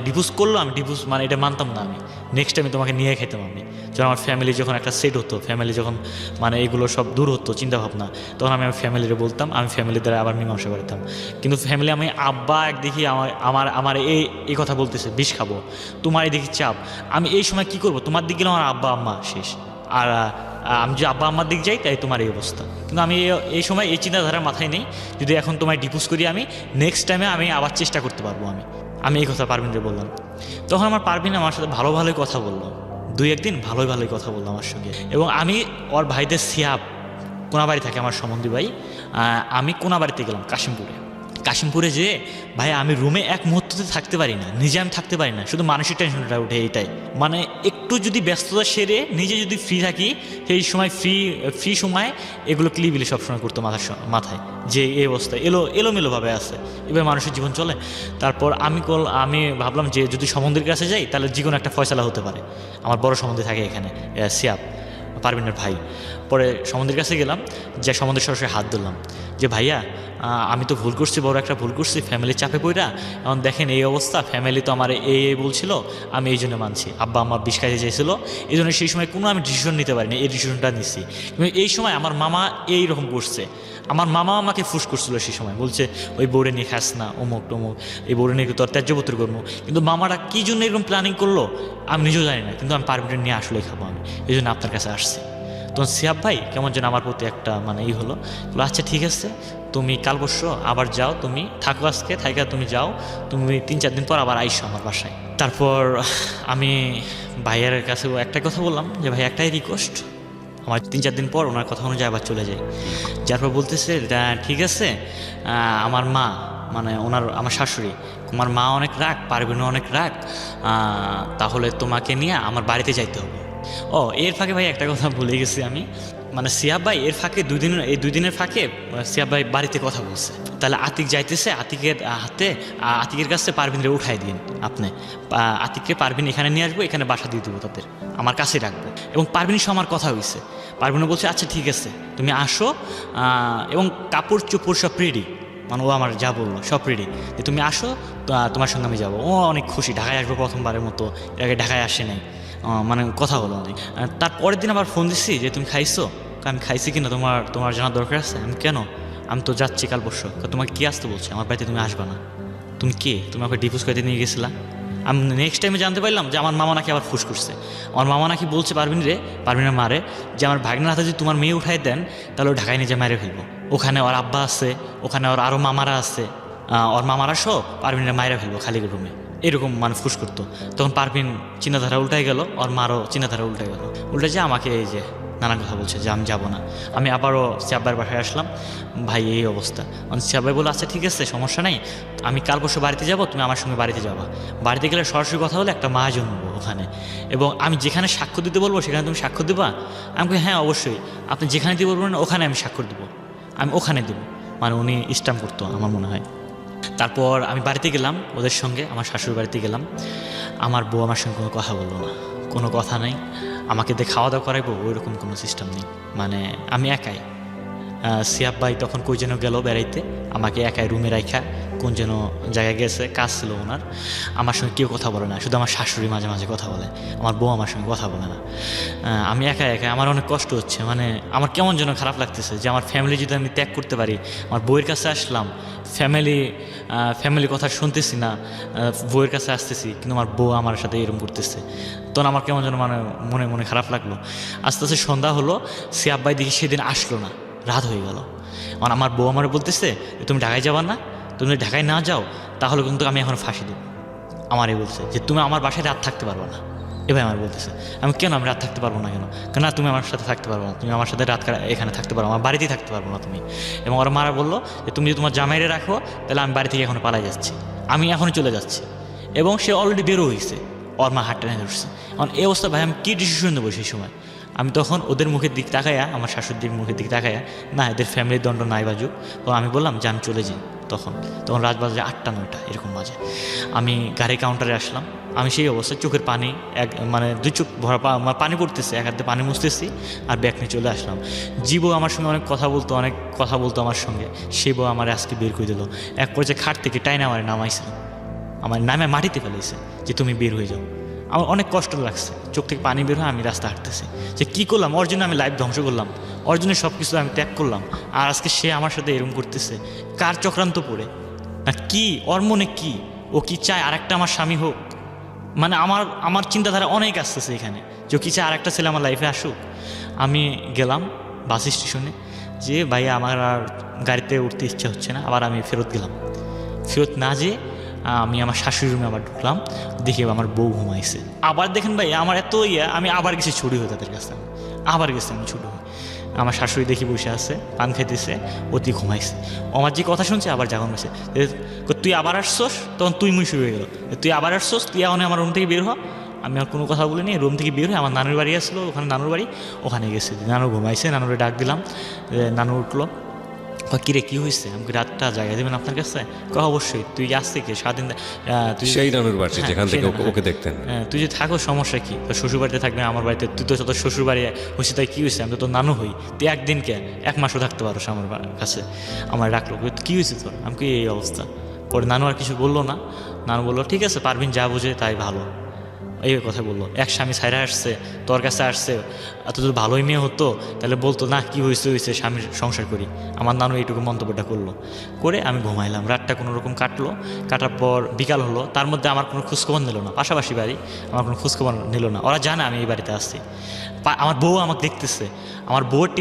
ডিভোর্স করলো, আমি ডিভোর্স মানে এটা মানতাম না। আমি নেক্সট টাইমে তোমাকে নিয়ে খেতাম। আমি যখন আমার ফ্যামিলি যখন একটা সেট হতো, ফ্যামিলি যখন মানে এগুলো সব দূর হতো চিন্তাভাবনা, তখন আমি আমার ফ্যামিলিরে বলতাম, আমি ফ্যামিলি দ্বারা আবার মীমাংসা করতাম। কিন্তু ফ্যামিলি আমি আব্বা একদিকে আমার এই কথা বলতেছে বিষ খাবো, তোমার এদিকে চাপ, আমি এই সময় কি করবো, তোমার দিক গেলে আমার আব্বা আম্মা শেষ, আর আমি যদি আব্বা আম্মার দিক যাই তাই তোমার এই অবস্থা। কিন্তু আমি এই সময় এই চিন্তাধারা মাথায় নেই, যদি এখন তোমায় ডিভোর্স করি আমি নেক্সট টাইমে আমি আবার চেষ্টা করতে পারবো। আমি এই কথা পারভিনকে বললাম। তখন আমার পারভিন আমার সাথে ভালোই কথা বললো, 2-1 দিন ভালোই কথা বললো আমার সঙ্গে। এবং আমি ওর ভাইদের সিয়াব কোনাবাড়ি থাকে আমার সম্বন্ধী ভাই, আমি কোনাবাড়িতে গেলাম কাশিমপুরে যেয়ে ভাই আমি রুমে এক মুহূর্ততে থাকতে পারি না, নিজে আমি থাকতে পারি না, শুধু মানসিক টেনশনটা উঠে এইটাই। মানে একটু যদি ব্যস্ততা সেরে নিজে যদি ফ্রি থাকি, সেই সময় ফ্রি সময় এগুলো ক্লিবিলি সবসময় করতো মাথায় যে এই অবস্থা এলোমেলোভাবে আছে, এবার মানুষের জীবন চলে। তারপর আমি ভাবলাম যে যদি সম্বন্ধের কাছে যাই তাহলে যে কোনো একটা ফয়সালা হতে পারে। আমার বড় সম্বন্ধে থাকে এখানে সিয়াব, পারভিনের ভাই। পরে সম্বন্ধের কাছে গেলাম, যে সম্বন্ধের সরাসরি হাত ধরলাম যে ভাইয়া আমি তো ভুল করছি, বড় একটা ভুল করছি, ফ্যামিলির চাপে পড়া, এখন দেখেন এই অবস্থা, ফ্যামিলি তো আমার এই বলছিল, আমি এই জন্য মানছি, আব্বা আমার বিষ খাইতে চাইছিল, এই জন্য সেই সময় কোনো আমি ডিসিশন নিতে পারিনি, এই ডিসিশনটা নিচ্ছি। কিন্তু এই সময় আমার মামা এইরকম করছে, আমার মামা আমাকে ফুস করছিল সেই সময়, বলছে ওই বোর্ডে নিয়ে খাস না, অমুক টমুক, এই বোর্ডে নিয়ে তোর ত্যায্যপত্র করবো। কিন্তু মামারা কী জন্য এরকম প্ল্যানিং করলো আমি নিজেও জানি না, কিন্তু আমি পারমিট নিয়ে আসলে খাবো, আমি এই জন্য আপনার কাছে আসছি। তখন সিয়াব ভাই কেমন যেন আমার প্রতি একটা মানে হলো, আচ্ছা ঠিক আছে তুমি কাল পরশু আবার যাও, তুমি থাকো আজকে, থাকা তুমি যাও, তুমি 3-4 দিন পর আবার আইসো আমার বাসায়। তারপর আমি ভাইয়ের কাছে একটা কথা বললাম যে ভাই একটাই রিকোয়েস্ট, আমার 3-4 দিন পর ওনার কথা অনুযায়ী আবার চলে যাই। যার পর বলতেছে ঠিক আছে, আমার মা মানে আমার শাশুড়ি, আমার মা অনেক রাগ, পারভিনও অনেক রাগ, তাহলে তোমাকে নিয়ে আমার বাড়িতে যাইতে হবে। এর ফাঁকে ভাই একটা কথা ভুলে গেছি আমি, মানে সিয়াব ভাই এর ফাঁকে 2 দিনের ফাঁকে সিয়াব ভাই বাড়িতে কথা বলছে, তাহলে আতিক যাইতেছে, আতিকের কাছে পারভিনরে উঠাই দিন আপনি, আতিককে পারভিন এখানে নিয়ে আসবো, এখানে বাসা দিয়ে দেবো, তাদের আমার কাছে রাখবো। এবং পারভিনের সঙ্গে আমার কথা হয়েছে, পারভিনও বলছে আচ্ছা ঠিক আছে তুমি আসো, এবং কাপড় চোপড় সব রেডি, মানে ও আমার যা বললো সব রেডি, যে তুমি আসো তোমার সঙ্গে আমি যাবো। ও অনেক খুশি, ঢাকায় আসবো প্রথমবারের মতো, এর আগে ঢাকায় আসে নাই, মানে কথা হলো অনেক। তারপরের দিন আবার ফোন দিচ্ছি যে তুমি খাইছো, আমি খাইছি কিনা তোমার জানার দরকার আছে। আমি কেন, আমি তো যাচ্ছি কাল পরশু। তোমাকে কি আসতে বলছে, আমার বাড়িতে তুমি আসবা না, তুমি কে, তুমি আমাকে ডিভোর্স করতে নিয়ে গেছিলা। আমি নেক্সট টাইমে জানতে পারলাম যে আমার মামা নাকি আবার ফুস করছে, আমার মামা নাকি বলছে পারভিনের মারে যে আমার ভাগ্নের হাতে যদি তোমার মেয়ে উঠাই দেন তাহলে ও ঢাকায় নিজে মেরে ফেলবো, ওখানে ওর আব্বা আছে, ওখানে ওর আরও মামারা আছে, ওর মামারা সব পারভিনের মায়েরা ফেলবো খালি রুমে, এরকম মানে ফুস করতো। তখন পারভিন চিন্তাধারা উল্টাই গেল, ওর মারও চিন্তাধারা উল্টাই গেল, উল্টে যে আমাকে এই যে নানান কথা বলছে যে আমি যাবো না। আমি আবারও সিয়াব্বার বাসায় আসলাম, ভাই এই অবস্থা। সিয়াব্বাই বললো আচ্ছা ঠিক আছে সমস্যা নেই, আমি কাল পরশু বাড়িতে যাবো, তুমি আমার সঙ্গে বাড়িতে যাবা। বাড়িতে গেলে সরাসরি কথা হলে একটা মাহাজন নেবো ওখানে, এবং আমি যেখানে স্বাক্ষর দিতে বলবো সেখানে তুমি স্বাক্ষর দেবা। আমি হ্যাঁ অবশ্যই, আপনি যেখানে দিয়ে বলবেন ওখানে আমি স্বাক্ষর দেবো, আমি ওখানে দেবো, মানে উনি স্ট্যাম্প করতো আমার মনে হয়। তারপর আমি বাড়িতে গেলাম ওদের সঙ্গে, আমার শাশুড়ি বাড়িতে গেলাম, আমার বউ আমার সঙ্গে কোনো কথা বললো না, কোনো কথা নেই, আমাকে দিয়ে খাওয়া দাওয়া করাইবো ওইরকম কোনো সিস্টেম নেই, মানে আমি একাই। সিয়াব ভাই তখন কই যেন গেল বেড়াইতে, আমাকে একাই রুমে রাখা, কোন যেন জায়গায় গেছে, কাজ ছিল ওনার। আমার সঙ্গে কেউ কথা বলে না, শুধু আমার শাশুড়ি মাঝে মাঝে কথা বলে, আমার বউ আমার সঙ্গে কথা বলে না। আমি একা আমার অনেক কষ্ট হচ্ছে, মানে আমার কেমন যেন খারাপ লাগতেছে যে আমার ফ্যামিলি যদি আমি ত্যাগ করতে পারি। আমার বউয়ের কাছে আসলাম, ফ্যামিলি কথা শুনতেছি না, বউয়ের কাছে আসতেছি, কিন্তু আমার বউ আমার সাথে এরকম করতেছে। তখন আমার কেমন যেন মানে মনে খারাপ লাগলো। আস্তে আস্তে সন্ধ্যা হলো, সিয়াব ভাই দেখি সেদিন আসলো না রাত হয়ে গেল। মানে আমার বউ আমার বলতেছে যে তুমি ঢাকায় যাবা না, তুমি যদি ঢাকায় না যাও তাহলে কিন্তু আমি এখন ফাঁসি দেবো। আমারই বলছে যে তুমি আমার বাসায় রাত থাকতে পারবে না, এভাবে আমার বলতেছে। আমি কেন, আমি রাত থাকতে পারবো না কেন? কেন না, তুমি আমার সাথে থাকতে পারবো না, তুমি আমার সাথে রাত এখানে থাকতে পারো, আমার বাড়িতেই থাকতে পারবো না তুমি। এবং ওরা মারা বললো যে তুমি যদি তোমার জামাইরে রাখো তাহলে আমি বাড়ি থেকে এখন পালাই যাচ্ছি, আমি এখনই চলে যাচ্ছি। এবং সে অলরেডি বেরো হয়েছে, ওর মা হাত টেনে ধরছে। কারণ এই অবস্থা ভাই আমি কী ডিসিশন নেবো সেই সময়? আমি তখন ওদের মুখের দিক তাকাইয়া, আমার শাশুড়ির মুখের দিক তাকাইয়া, না এদের ফ্যামিলির দণ্ড নাই বাজুক, তো আমি বললাম যে আমি চলে যাই। তখন রাত বাজে 8টা 9টা এরকম বাজে। আমি গাড়ি কাউন্টারে আসলাম, আমি সেই অবস্থায় চোখের পানি মানে 2 চোখ ভরা পানি পড়তেছে, এক হাতে পানি মুছতেছি আর ব্যাগ নিয়ে চলে আসলাম। জীবও আমার সঙ্গে অনেক কথা বলতো আমার সঙ্গে, সে বউ আমার আজকে বের করে দিল। এক পর্যায়ে খাট থেকে টাইনে আমার নামাইছে, আমার নামে মাটিতে ফেলেছে যে তুমি বের হয়ে যাও। আমার অনেক কষ্ট লাগছে, চোখ থেকে পানি বের হয়, আমি রাস্তা হাঁটতেছি যে কী করলাম, ওর জন্য আমি লাইফ ধ্বংস করলাম, ওর জন্য সব কিছু আমি ত্যাগ করলাম, আর আজকে সে আমার সাথে এরকম করতেছে। কার চক্রান্ত পড়ে না কি, ওর মনে কি, ও কি চায় আরেকটা আমার স্বামী হোক? মানে আমার চিন্তাধারা অনেক আসতেছে এখানে, যে কি চায় আরেকটা ছেলে আমার লাইফে আসুক। আমি গেলাম বাস স্টেশনে, যে ভাইয়া আমার আর গাড়িতে উঠতে ইচ্ছা হচ্ছে না, আবার আমি ফেরত গেলাম। ফেরত না যেয়ে আমি আমার শাশুড়ি রুমে আবার ঢুকলাম, দেখি আমার বউ ঘুমাইছে। আবার দেখেন ভাই আমার এত আমি আবার গেছি ছুটি হয়ে তাদের কাছে, আবার গেছি আমি ছুটি হয়ে। আমার শাশুড়ি দেখি বসে আছে, পান খাইতেছে, অতি ঘুমাইছে। আমার যে কথা শুনছে আবার জাগন হয়েছে, তুই আবার আসছোস, তখন তুই মুই শুরু হয়ে গেল, তুই আবার আসছোস, তুই এখন আমার রুম থেকে বের হ। আমি আর কোনো কথা বলিনি, রুম থেকে বের হয়ে আমার নানুর বাড়ি আসলো, ওখানে নানুর বাড়ি, ওখানে গেছে। নানু ঘুমাইছে, নানুরে ডাক দিলাম, নানু উঠলো, কিরে কী হয়েছে, আমাকে রাতটা জায়গা দেবেন আপনার কাছে? অবশ্যই, তুই আসছে কি সারাদিন, তুই সেই নানুর বাড়ি যেখান থেকে ওকে দেখতেন, তুই যে থাকো সমস্যা কি, তোর শ্বশুর বাড়িতে থাকবে আমার বাড়িতে, তুই তো তোর শ্বশুর বাড়ি হয়েছে তাই কী হয়েছে, আমি তো তোর নানু হই, তুই একদিন কে 1 মাসও থাকতে পারো আমার কাছে। আমার ডাকলো, কী হয়েছে তোর? আমি কি এই অবস্থা। পরে নানু আর কিছু বললো না, নানু বললো ঠিক আছে পারবিন যা বুঝে তাই ভালো, এই কথা বললো। এক স্বামী ছাইরা আসছে, তোর কাছে আসছে, এত যদি ভালোই মেয়ে হতো তাহলে বলতো না কি হয়েছে স্বামীর সংসার করি। আমার নানু এইটুকু মন্তব্যটা করলো, করে আমি ঘুমাইলাম। রাতটা কোনো রকম কাটার পর বিকাল হলো, তার মধ্যে আমার কোনো খোঁজখবর নিল না, পাশাপাশি বাড়ি, আমার কোনো খোঁজখবর নিল না। ওরা জানে আমি এই বাড়িতে আসছি। আমার বউ আমাকে দেখতেছে, আমার বউয়ের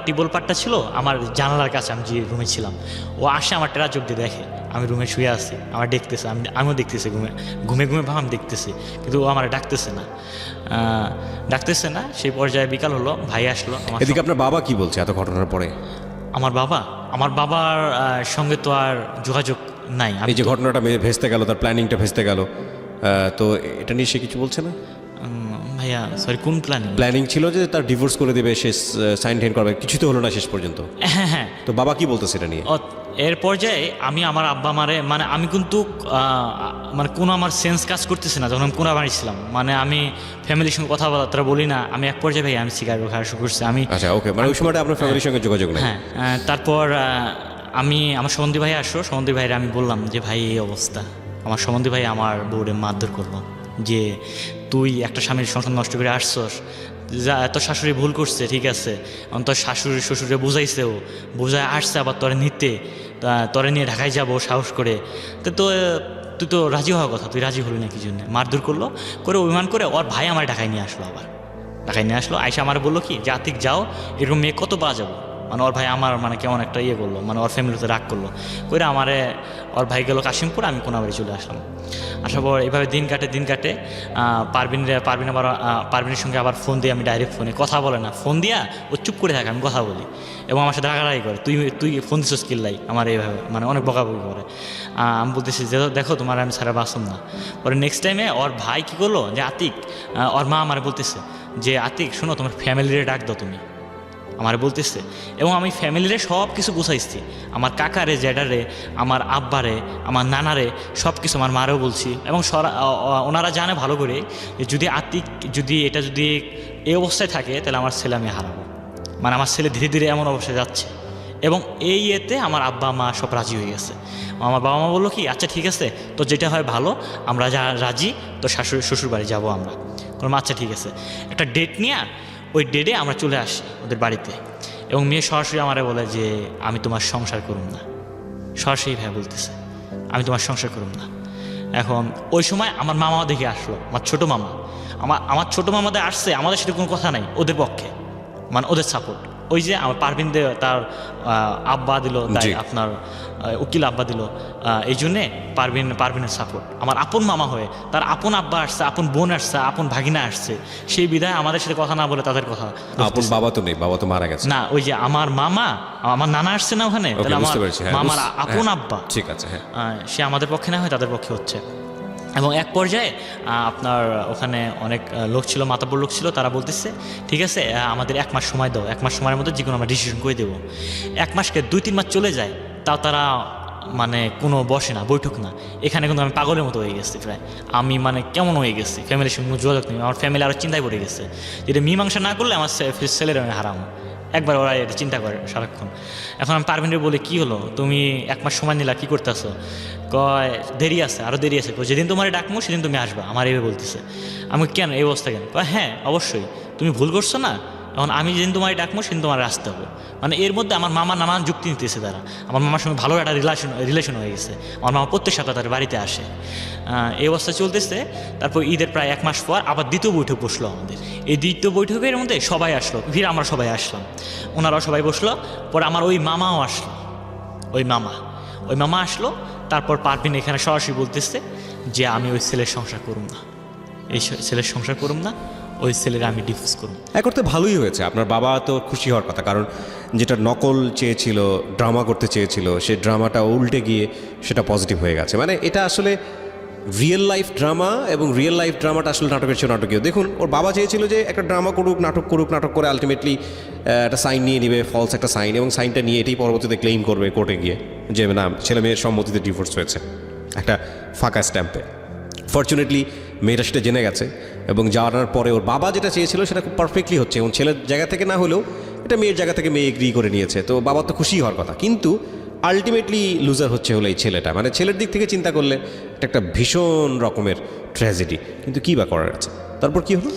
টিবল পাটটা ছিল আমার জানালার কাছে, আমি যে রুমে ছিলাম, ও আসে আমার টেরা চোখ দিয়ে দেখে আমি রুমে শুয়ে আছি, আমার দেখতেছে, আমিও দেখতেছি, ঘুমে ভাব আমি দেখতেছি, কিন্তু ও আমার ডাকতেছে না। সেই পর্যায়ে বিকাল হলো, ভাই আসলো। এদিকে আপনার বাবা কি বলছে এত ঘটনার পরে? আমার বাবার সঙ্গে তো আর যোগাযোগ নাই। এই যে ঘটনাটা ভেস্তে গেল, তার প্ল্যানিংটা ভেস্তে গেল, তো এটা নিয়ে সে কিছু বলছে না? ভাইয়া সরি, কোন প্ল্যানিং ছিল যে তার ডিভোর্স করে দেবে, সে সাইন টেন করবে, কিছু তো হলো না শেষ পর্যন্ত। হ্যাঁ, তো বাবা কি বলতেছে এটা নিয়ে? এর পর্যায়ে আমি আমার আব্বা মারে, মানে আমি কিন্তু মানে কোনো আমার সেন্স কাজ করতেছে না যখন আমি কোনা বাড়িছিলাম, মানে আমি ফ্যামিলির সঙ্গে কথাবার্তা বলি না। আমি এক পর্যায়ে ভাই আমি সিগারেট খাওয়া শুরু করছি। আচ্ছা ওকে, মানে ওই সময়টা আপনার ফ্যামিলির সঙ্গে যোগাযোগ নেই? হ্যাঁ, তারপর আমার সম্বন্ধী ভাই আসলো, সম্বন্ধী ভাইরা আমি বললাম যে ভাই এই অবস্থা। আমার সম্বন্ধী ভাই আমার বউরে মারধর করলো যে তুই একটা স্বামীর সংসার নষ্ট করে আসছস, যা তোর শাশুড়ি ভুল করছে ঠিক আছে, তোর শাশুড়ি শ্বশুরে বুঝাইছেও, বুঝায় আসছে আবার তোরে নিয়ে ঢাকায় যাবো সাহস করে, তো তুই তো রাজি হওয়ার কথা, তুই রাজি হলি না কি জন্য? মারধর করলো, করে অভিমান করে ওর ভাই আমার ঢাকায় নিয়ে আসলো, আইসা আমার বললো কি যে আতিক যাও, এরকম মেয়ে কত পাওয়া যাবো। মানে ওর ভাই আমার মানে কেমন একটা করলো, মানে ওর ফ্যামিলিতে রাগ করলো, করে ওর ভাই গেলো কাশিমপুর, আমি কোনাবাড়ি চলে আসলাম। আসার পর এইভাবে দিন কাটে। পারবিনের সঙ্গে আবার ফোন দিয়ে, আমি ডাইরেক্ট ফোনে কথা বলে না, ফোন দিয়া ও চুপ করে থাকে, আমি কথা বলি, এবং আমার সাথে রাগারাগি করে, তুই ফোন দিচ্ছ স্কিল লাই, আমার এইভাবে মানে অনেক বকাবকি করে। আমি বলতেছি যে দেখো তোমার আমি সারা বাসন না। পরে নেক্সট টাইমে ওর ভাই কী করলো যে আতিক, ওর মা আমার বলতেছে যে আতিক শোনো, তোমার ফ্যামিলিরে ডাক দাও তুমি, আমার বলতেছে। এবং আমি ফ্যামিলিরে সব কিছু বুঝাইছি, আমার কাকারে, জ্যাডারে, আমার আব্বারে, আমার নানারে, সব কিছু আমার মারেও বলছি। এবং ওনারা জানে ভালো করে যে যদি আতিক যদি এই অবস্থায় থাকে তাহলে আমার ছেলে আমি হারাবো, মানে আমার ছেলে ধীরে ধীরে এমন অবস্থায় যাচ্ছে। এবং এতে আমার আব্বা মা সব রাজি হয়ে গেছে। আমার বাবা মা বললো কি আচ্ছা ঠিক আছে, তো যেটা হয় ভালো, আমরা যা রাজি, তো শ্বশুর বাড়ি যাবো আমরা। কোনো আচ্ছা ঠিক আছে, একটা ডেট নিয়ে ওই ডেটে আমরা চলে আসি ওদের বাড়িতে। এবং মেয়ে সরাসরি আমারে বলে যে আমি তোমার সংসার করুম না, সরাসরি ভাই বলতেছে আমি তোমার সংসার করুম না। এখন ওই সময় আমার মামাও দেখে আসলো, আমার ছোটো মামা, আমার ছোটো মামাদের আসছে, আমাদের সাথে কোনো কথা নাই ওদের পক্ষে, মানে ওদের সাপোর্ট, ওই যে আমার পারভিন দে তার আব্বা দিল, তাই জি। আপনার উকিল আব্বা দিল, এই জন্যে পারভিনের সাপোর্ট। আমার আপন মামা হয়ে তার আপন আব্বা আসছে, আপন বোন আসছে, আপন ভাগিনা আসছে, সেই বিধায় আমাদের সাথে কথা না বলে তাদের কথা আপন বাবা তো নেই, বাবা তো মারা গেছে। না, ওই যে আমার মামা, আমার নানা আসছে না ওখানে, ওকে, তাহলে আমার বুঝতে পেরেছি, হ্যাঁ, মামার হ্যাঁ, আপন আব্বা, ঠিক আছে, হ্যাঁ। সে আমাদের পক্ষে না হয় তাদের পক্ষে হচ্ছে। এবং এক পর্যায়ে আপনার ওখানে অনেক লোক ছিল, মাতাব্বর লোক ছিল, তারা বলতেছে ঠিক আছে আমাদের 1 মাস সময় দাও, 1 মাস সময়ের মধ্যে যে কোনো আমরা ডিসিশন করে দেবো। 1 মাসকে 2-3 মাস চলে যায়, তাও তারা মানে কোনো বসে না, বৈঠক না। এখানে কিন্তু আমি পাগলের মতো হয়ে গেছি প্রায়, আমি মানে কেমন হয়ে গেছি, ফ্যামিলির সঙ্গে যোগাযোগ নেই, আমার ফ্যামিলি আরও চিন্তায় পড়ে গেছে, যেটা মীমাংসা না করলে আমার ছেলের আমি হারামো। একবার ওরা এটা চিন্তা করে সারাক্ষণ। এখন আমি পারভিনের বলে কি হলো, তুমি 1 মাস সময় নিলা, কী করতেছো? কয় দেরি আছে, আরও দেরি আছে। যেদিন তোমার ডাকবো সেদিন তুমি আসবা, আমার এইভাবে বলতেছে। আমি কেন এই অবস্থা কেন? কয় হ্যাঁ অবশ্যই, তুমি ভুল করছো না, এখন আমি যেদিন তোমার ডাকবো সেদিন তোমার আসতে হবে। মানে এর মধ্যে আমার মামা নানান যুক্তি নিতেছে তারা। আমার মামার সঙ্গে ভালো একটা রিলেশন হয়ে গেছে, আমার মামা প্রত্যেক সপ্তাহে তার বাড়িতে আসে। এই অবস্থা চলতেছে। তারপর ঈদের প্রায় 1 মাস পর আবার দ্বিতীয় বৈঠক বসলো আমাদের। এই দ্বিতীয় বৈঠকের মধ্যে সবাই আসলো, আমরা সবাই আসলাম, ওনারাও সবাই বসলো। পরে আমার ওই মামাও আসলো, ওই মামা আসলো। তারপর পারভিন এখানে সরাসরি বলতেছে যে আমি ওই ছেলের সংসার করুম না, এই ছেলের সংসার করুম না, ওই ছেলের আমি ডিভোর্স করুম। এক করতে ভালোই হয়েছে, আপনার বাবা তো খুশি হওয়ার কথা, কারণ যেটা নকল চেয়েছিল, ড্রামা করতে চেয়েছিল, সেই ড্রামাটা উল্টে গিয়ে সেটা পজিটিভ হয়ে গেছে। মানে এটা আসলে রিয়েল লাইফ ড্রামা, এবং রিয়েল লাইফ ড্রামাটা আসলে নাটকের চেয়ে নাটকীয়। দেখুন, ওর বাবা চেয়েছিল যে একটা ড্রামা করুক, নাটক করে আলটিমেটলি একটা সাইন নিয়ে নিবে, ফলস একটা সাইন, এবং সাইনটা নিয়ে এটাই পরবর্তীতে ক্লেইম করবে কোর্টে গিয়ে যে না, ছেলে মেয়ের সম্মতিতে ডিভোর্স হয়েছে একটা ফাঁকা স্ট্যাম্পে। ফর্চুনেটলি মেয়েটা সেটা জেনে গেছে, এবং জানার পরে ওর বাবা যেটা চেয়েছিল সেটা খুব পারফেক্টলি হচ্ছে, এবং ছেলের জায়গা থেকে না হলেও এটা মেয়ের জায়গা থেকে মেয়ে এগ্রি করে নিয়েছে। তো বাবা তো খুশি হওয়ার কথা, কিন্তু আলটিমেটলি লুজার হচ্ছে হলো এই ছেলেটা। মানে ছেলের দিক থেকে চিন্তা করলে এটা একটা ভীষণ রকমের ট্র্যাজেডি, কিন্তু কী বা করার আছে। তারপর কি হলো?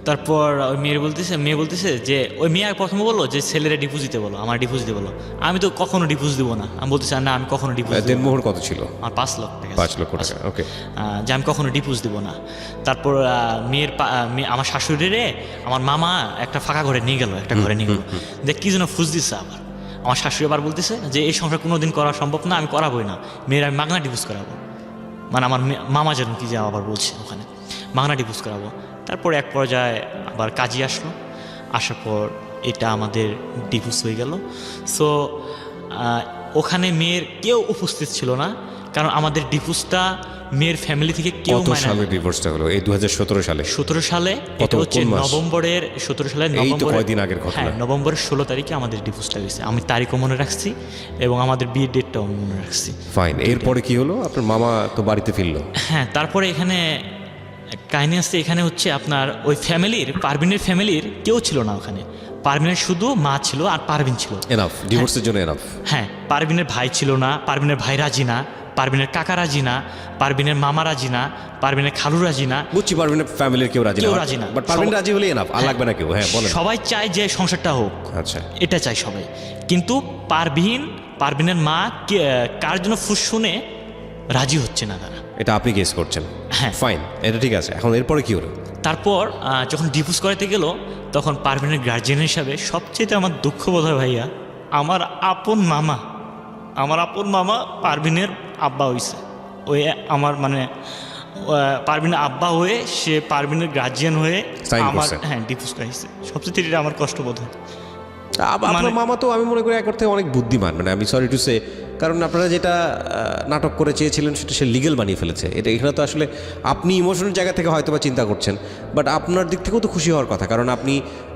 তারপর ওই মেয়ে বলতেছে যে ওই মেয়ে প্রথমে বললো যে ছেলেরা ডিভোর্স দিতে বলো, আমার ডিভোর্স দিতে বলো। আমি তো কখনো ডিভোর্স দিব না, আমি বলতেছি না, আমি কখনো ডিভোর্স দিব না। দেনমোহর কত ছিল? আমার 5 লাখ টাকা। 5 লক্ষ টাকা, ওকে। যে আমি কখনো ডিভোর্স দিব না। তারপর আমার শাশুড়িরে আমার মামা একটা ফাঁকা ঘরে নিয়ে গেল, একটা ঘরে নিয়ে গেল, দেখ কি যেন ফুস দিচ্ছে। আমার শাশুড়ি আবার বলতেছে যে এই সংসার কোনোদিন করা সম্ভব না, আমি করাবোই না, মেয়ের আমি মাগনা ডিভোর্স করাবো। মানে আমার মামা যেন কি যে আবার বলছে ওখানে মাগনা ডিভোর্স করাবো। তারপর এক পর্যায়ে আবার কাজী আসলো, আসার পর এটা আমাদের ডিভোর্স হয়ে গেল। সো ওখানে মেয়ের কেউ উপস্থিত ছিল না, কারণ আমাদের ডিভোর্সটা মেয়ের ফ্যামিলি থেকে কেউ কত সালে ডিভোর্সটা হলো? এই 2017 সালে। 17 সালে, এটা হচ্ছে নভেম্বরের 17 সালে, কয়েকদিন আগের ঘটনা। হ্যাঁ, নভেম্বরের 16 তারিখে আমাদের ডিভোর্সটা হয়েছে। আমি তারিখও মনে রাখছি এবং আমাদের বিয়ের ডেটটাও মনে রাখছি। ফাইন, এরপরে কি হলো? আপনার মামা তো বাড়িতে ফিরলো। হ্যাঁ, তারপরে এখানে কাহিনী আসছে, এখানে হচ্ছে আপনার ওই পারভিনের ফ্যামিলির কেউ ছিল না ওখানে। পারভিনের শুধু মা ছিল আর পারভিন ছিল। এনাফ, ডিভোর্সের জন্য এনাফ। হ্যাঁ, পারভিনের ভাই ছিল না, পারভিনের ভাই রাজি না, পারভিনের কাকা রাজি না, পারভিনের মামা রাজি না, পারভিনের খালু রাজি না। বুঝছি, পারভিনের ফ্যামিলির কেউ রাজি না, বাট পারভিন রাজি হলে এনাফ, আর লাগবে না কেউ। হ্যাঁ, বলেন। সবাই চায় যে সংসারটা হোক, আচ্ছা, এটা চাই সবাই, কিন্তু পারভিনের মা কার জন্য ফুস শুনে রাজি হচ্ছে না তারা। এটা আপনি গেস করছেন? হ্যাঁ, ফাইন, এটা ঠিক আছে। এখন এরপরে কি হলো? তারপর যখন ডিভোর্স করাতে গেল, তখন পারভিনের গার্জিয়ান হিসাবে সবচেয়ে আমার দুঃখ বোধ হয় ভাইয়া, আমার আপন মামা পারভিনের আব্বা হয়েছে। ওই আমার মানে পারভিনের আব্বা হয়ে সে পারভিনের গার্জিয়ান হয়ে আমার ডিভোর্স করাইছে। সবচেয়ে এটা আমার কষ্ট বোধ হয়। আপনার মামা তো আমি মনে করি এক অর্থে অনেক বুদ্ধিমান, মানে আমি সরি টু সে, কারণ আপনারা যেটা নাটক করে চেয়েছিলেন সেটা সে লিগেল বানিয়ে ফেলেছে। এখানে তো আসলে আপনি ইমোশনের জায়গা থেকে হয়তো বা চিন্তা করছেন, বাট আপনার দিক থেকেও তো খুশি হওয়ার কথা, কারণ আপনি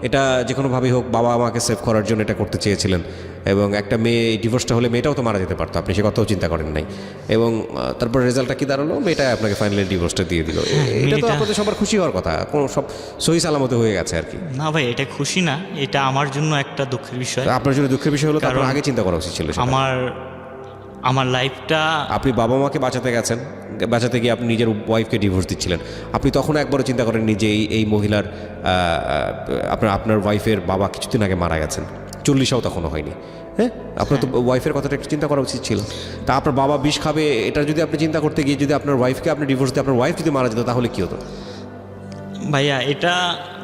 এটা যে কোনোভাবেই হোক বাবা মাকে সেভ করার জন্য এটা করতে চেয়েছিলেন, এবং একটা মেয়ে ডিভোর্সটা হলে মেয়েটাও তো মারা যেতে পারতো, আপনি সে কথাও চিন্তা করেন নাই। এবং তারপর রেজাল্টটা কি দাঁড়ালো? মেয়েটা আপনাকে ফাইনালি ডিভোর্সটা দিয়ে দিল। এটা তো আপনাদের সবার খুশি হওয়ার কথা, কোনো সব সহি সালামতে হয়ে গেছে আর কি। না ভাই, এটা খুশি না, এটা আমার জন্য একটা দুঃখের বিষয়। আপনার জন্য দুঃখের বিষয় হলো, তারপর আগে চিন্তা করা উচিত ছিল। আমার লাইফটা, আপনি বাবা মাকে বাঁচাতে গিয়ে আপনি নিজের ওয়াইফকে ডিভোর্স দিচ্ছিলেন, আপনি তখন একবারও চিন্তা করেননি যে এই মহিলার আপনার ওয়াইফের বাবা কিছুদিন আগে মারা গেছেন, 40-ও তখনও হয়নি। হ্যাঁ, আপনার তো ওয়াইফের কথাটা একটু চিন্তা করা উচিত ছিল। তা আপনার বাবা বিষ খাবে, এটা যদি আপনি চিন্তা করতে গিয়ে যদি আপনার ওয়াইফকে আপনি ডিভোর্স দিয়ে আপনার ওয়াইফ যদি মারা যেত, তাহলে কী হতো? ভাইয়া এটা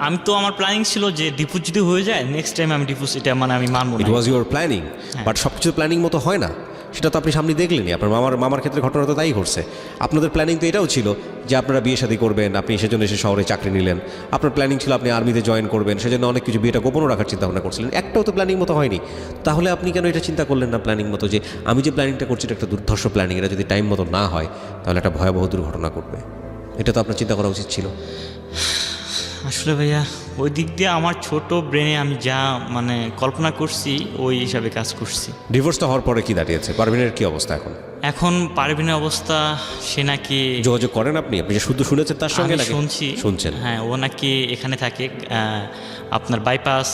আমি তো আমার প্ল্যানিং ছিল যে ডিভোর্স যদি হয়ে যায় নেক্সট টাইম আমি ডিভোর্স এটা মানে আমি মানবো ইট না। ওয়াজ ইউর প্ল্যানিং, বাট সব কিছু প্ল্যানিং মতো হয় না, সেটা তো আপনি সামনে দেখলেনই। আপনার মামার ক্ষেত্রে ঘটনা তো তাই ঘটছে। আপনাদের প্ল্যানিং তো এটাও ছিল যে আপনারা বিয়ে শাদী করবেন, আপনি সেজন্য এসে শহরে চাকরি নিলেন। আপনার প্ল্যানিং ছিল আপনি আর্মিতে জয়েন করবেন, সেজন্য অনেক কিছু বিয়েটা গোপনও রাখার চিন্তা ভাবনা করছিলেন। একটাও তো প্ল্যানিং মতো হয়নি। তাহলে আপনি কেন এটা চিন্তা করলেন না প্ল্যানিং মতো, যে আমি যে প্ল্যানিংটা করছি এটা একটা দুর্ধর্ষ প্ল্যানিং, এটা যদি টাইম মতো না হয় তাহলে একটা ভয়াবহ দুর্ঘটনা ঘটবে। এটা তো আপনার চিন্তা করা উচিত ছিল। আসলে ভাইয়া ওই দিক দিয়ে আমার ছোট ব্রেনে আমি যা মানে কল্পনা করছি ওই হিসাবে কাজ করছি। ডিভোর্সটা হওয়ার পরে কি দাঁড়িয়েছে? পারভিনের কি অবস্থা এখন? এখন পারভিনের অবস্থা, সে নাকি যোগাযোগ করেন আপনি যে শুধু শুনেছেন তার সঙ্গে আমি নাকি শুনছেন? হ্যাঁ, ও নাকি এখানে থাকে আপনার বাইপাস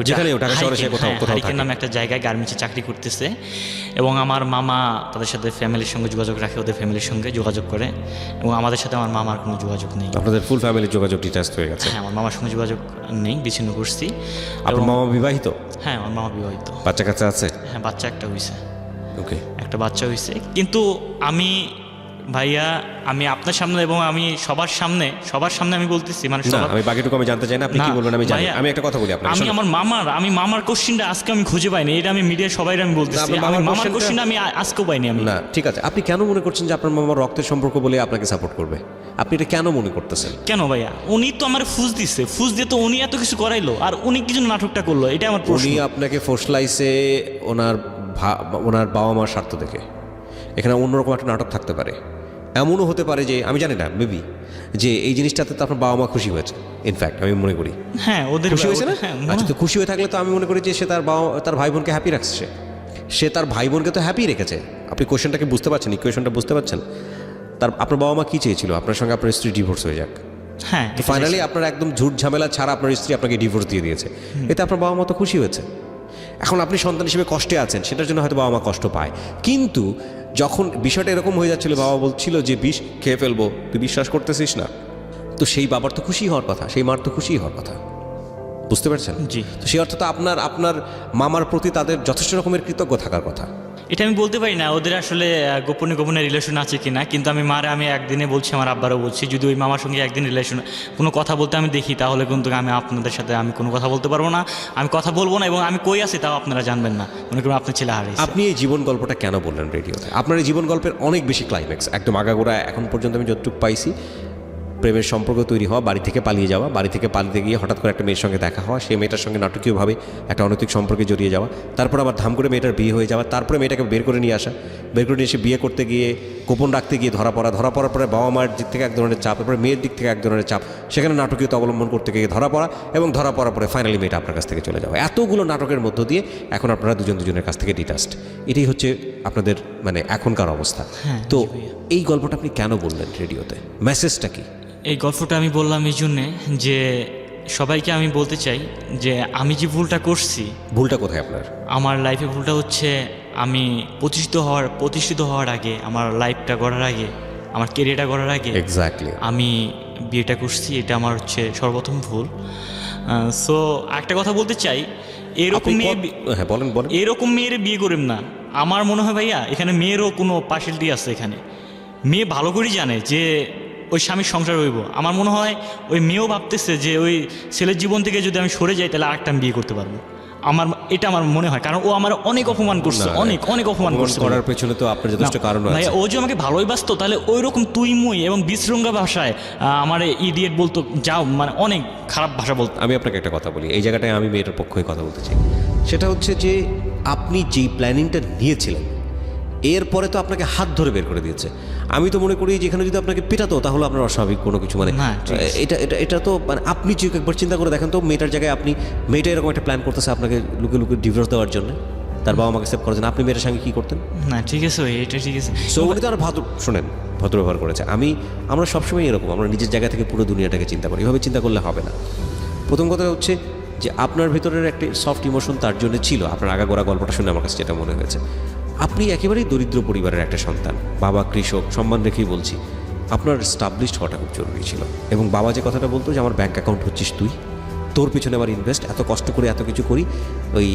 যেখানে ঢাকা শহরে সে কোথাও থাকে নামে একটা জায়গায় গার্মেন্টসে চাকরি করতেছে। এবং আমার মামা তাদের সাথে ফ্যামিলির সঙ্গে যোগাযোগ রাখে, ওদের ফ্যামিলির সঙ্গে যোগাযোগ করে, এবং আমাদের সাথে আমার মামার কোনো যোগাযোগ নেই। আপনাদের ফুল ফ্যামিলির যোগাযোগ ডিটাচড হয়ে গেছে? হ্যাঁ, আমার মামার সঙ্গে যোগাযোগ নেই, বিচ্ছিন্ন করছি। আপনার মামা বিবাহিত? হ্যাঁ, আমার মামা বিবাহিত। বাচ্চা কাচ্চা আছে? হ্যাঁ, বাচ্চা একটা হয়েছে। ওকে, একটা বাচ্চা হয়েছে। কিন্তু আমি ভাইয়া আমি আপনার সামনে এবং আমি সবার সামনে আমি বলতেছি, মানে আমি বাকিটুকু আমি জানতে চাই না, আপনি কি বলবেন আমি জানি। আমি একটা কথা বলি আপনাকে, আমি আমার মামার কোশ্চেনটা আজকে আমি খুঁজে পাইনি, এটা আমি মিডিয়া সবাই আমি বলতেছি, আমার মামার কোশ্চেনটা আমি আজকেও পাইনি আমি। না ঠিক আছে, আপনি কেন মনে করছেন যে আপনার মামার রক্তের সম্পর্ক বলে আপনাকে সাপোর্ট করবে? আপনি এটা কেন মনে করতেছেন? কেন ভাইয়া? উনি তো আমার ফুস দিয়ে তো উনি এত কিছু করাইলো, আর উনি কি জন্য নাটকটা করলো, এটা আমার প্রশ্ন। উনি আপনাকে ফোসলাইছে ওনার বাবা মার স্বার্থ দেখে। এখানে অন্যরকম একটা নাটক থাকতে পারে, এমনও হতে পারে যে আমি জানি না, মেবি যে এই জিনিসটাতে তো আপনার বাবা মা খুশি হয়েছে। ইনফ্যাক্ট আমি মনে করি হ্যাঁ ওদের খুশি হয়েছে না। আচ্ছা, তো খুশি হয়ে থাকলে তো আমি মনে করি যে সে তার ভাই বোনকে হ্যাপি রাখছে, সে তার ভাই বোনকে তো হ্যাপি রেখেছে। আপনি কোয়েশনটাকে বুঝতে পারছেন, ইকুয়েশনটা বুঝতে পারছেন? আপনার বাবা মা কি চেয়েছিল? আপনার সঙ্গে আপনার স্ত্রী ডিভোর্স হয়ে যাক। হ্যাঁ, ফাইনালি আপনার একদম ঝুট ঝামেলা ছাড়া আপনার স্ত্রী আপনাকে ডিভোর্স দিয়ে দিয়েছে, এতে আপনার বাবা মা তো খুশি হয়েছে। এখন আপনি সন্তান হিসেবে কষ্টে আছেন, সেটার জন্য হয়তো বাবা মা কষ্ট পায়, কিন্তু যখন বিষয়টা এরকম হয়ে যাচ্ছিল, বাবা বলছিল যে বিষ খেয়ে ফেলবো, তুই বিশ্বাস করতেছিস না, তো সেই বাবার তো খুশি হওয়ার কথা, সেই মার তো খুশি হওয়ার কথা। বুঝতে পারছেন? জি। তো সেই অর্থে তো আপনার মামার প্রতি তাদের যথেষ্ট রকমের কৃতজ্ঞ থাকার কথা। এটা আমি বলতে পারি না ওদের আসলে গোপনে রিলেশন আছে কিনা, কিন্তু আমি একদিনে বলছি, আমার আব্বারও বলছি, যদি ওই মামার সঙ্গে একদিন রিলেশন কোনো কথা বলতে আমি দেখি, তাহলে কিন্তু আমি আপনাদের সাথে আমি কোনো কথা বলতে পারবো না, আমি কথা বলবো না, এবং আমি কই আছি তাও আপনারা জানবেন না, মনে করুন আপনার ছেলে হারিয়েছে। আপনি এই জীবন গল্পটা কেন বললেন রেডিওতে? আপনার এই জীবন গল্পের অনেক বেশি ক্লাইম্যাক্স, একদম আগাগোড়া এখন পর্যন্ত আমি যতটুকু পাইছি, প্রেমের সম্পর্ক তৈরি হওয়া, বাড়ি থেকে পালিয়ে যাওয়া, বাড়ি থেকে পালিয়ে গিয়ে হঠাৎ করে একটা মেয়ের সঙ্গে দেখা হওয়া, সেই মেয়েটার সঙ্গে নাটকীয়ভাবে একটা অনৈতিক সম্পর্কে জড়িয়ে যাওয়া, তারপর আবার ধাম করে মেয়েটার বিয়ে হয়ে যাওয়া, তারপরে মেয়েটাকে বের করে নিয়ে আসা, বের করে নিয়ে এসে বিয়ে করতে গিয়ে গোপন রাখতে গিয়ে ধরা পড়ার পরে বাবা মায়ের দিক থেকে এক ধরনের চাপ, তারপরে মেয়ের দিক থেকে এক ধরনের চাপ, সেখানে নাটকীয়তা অবলম্বন করতে গিয়ে ধরা পড়া, এবং ধরা পড়ার পরে ফাইনালি মেয়েটা আপনার কাছ থেকে চলে যাওয়া। এতগুলো নাটকের মধ্য দিয়ে এখন আপনারা দুজনের কাছ থেকে ডিটাচড। এটাই হচ্ছে আপনাদের মানে এখনকার অবস্থা। তো এই গল্পটা আপনি কেন বললেন রেডিওতে? মেসেজটা কি? এই গল্পটা আমি বললাম এই জন্যে যে সবাইকে আমি বলতে চাই যে আমি যে ভুলটা করছি। ভুলটা কোথায় আপনার? আমার লাইফে ভুলটা হচ্ছে আমি প্রতিষ্ঠিত হওয়ার আগে, আমার লাইফটা গড়ার আগে, আমার কেরিয়ারটা গড়ার আগে এক্স্যাক্টলি আমি বিয়েটা করছি, এটা আমার হচ্ছে সর্বপ্রথম ভুল। সো একটা কথা বলতে চাই, এরকম মেয়ের বিয়ে করেন না। আমার মনে হয় ভাইয়া এখানে মেয়েরও কোনো পার্সিয়ালিটি আছে, এখানে মেয়ে ভালো করেই জানে যে ওই স্বামীর সংসার হইব। আমার মনে হয় ওই মেয়েও ভাবতেছে যে ওই ছেলের জীবন থেকে যদি আমি সরে যাই তাহলে আরেকটা বিয়ে করতে পারবো। এটা আমার মনে হয়, কারণ ও আমার অনেক অপমান করছে, অনেক অপমান করছে। করার পেছনে তো আপনার যথেষ্ট কারণ আছে। ও যে আমাকে ভালোই বাসতো, তাহলে ওই রকম তুই মুই এবং বিশ্রঙ্গা ভাষায় আমার ইডিয়েট বলতো, যাও মানে অনেক খারাপ ভাষা বলতো। আমি আপনাকে একটা কথা বলি, এই জায়গাটায় আমি মেয়েটার পক্ষে কথা বলতে চাই। সেটা হচ্ছে যে আপনি যেই প্ল্যানিংটা নিয়েছিলেন, এরপরে তো আপনাকে হাত ধরে বের করে দিয়েছে। আমি তো মনে করি যেখানে যদি আপনাকে পেটাতো তাহলে আপনার অস্বাভাবিক কোনো কিছু মানে এটা তো মানে আপনি একবার চিন্তা করে দেখেন তো, মেয়েটার জায়গায় মেয়েটা এরকম একটা প্ল্যান করতেছে আপনাকে লুকে ডিভোর্স দেওয়ার জন্য, তার বাবা মাকে সেভ করার জন্য, আপনি মেয়েটার সঙ্গে কী করতেন? না ঠিক আছে, এটা ঠিক আছে। সো উনি তো আর ভদ্র ব্যবহার করেছে। আমরা সবসময় এরকম, আমরা নিজের জায়গা থেকে পুরো দুনিয়াটাকে চিন্তা করি, এভাবে চিন্তা করলে হবে না। প্রথম কথা হচ্ছে যে আপনার ভিতরের একটা সফট ইমোশন তার জন্য ছিল। আপনার আগাগোড়া গল্পটা শুনে আমার কাছে যেটা মনে হয়েছে, আপনি একেবারেই দরিদ্র পরিবারের একটা সন্তান, বাবা কৃষক, সম্মান রেখেই বলছি, আপনার স্টাবলিশড হওয়াটা খুব জরুরি ছিল। এবং বাবা যে কথাটা বলতো যে আমার ব্যাঙ্ক অ্যাকাউন্ট হচ্ছিস তুই, তোর পিছনে আবার ইনভেস্ট, এত কষ্ট করে এত কিছু করি। ওই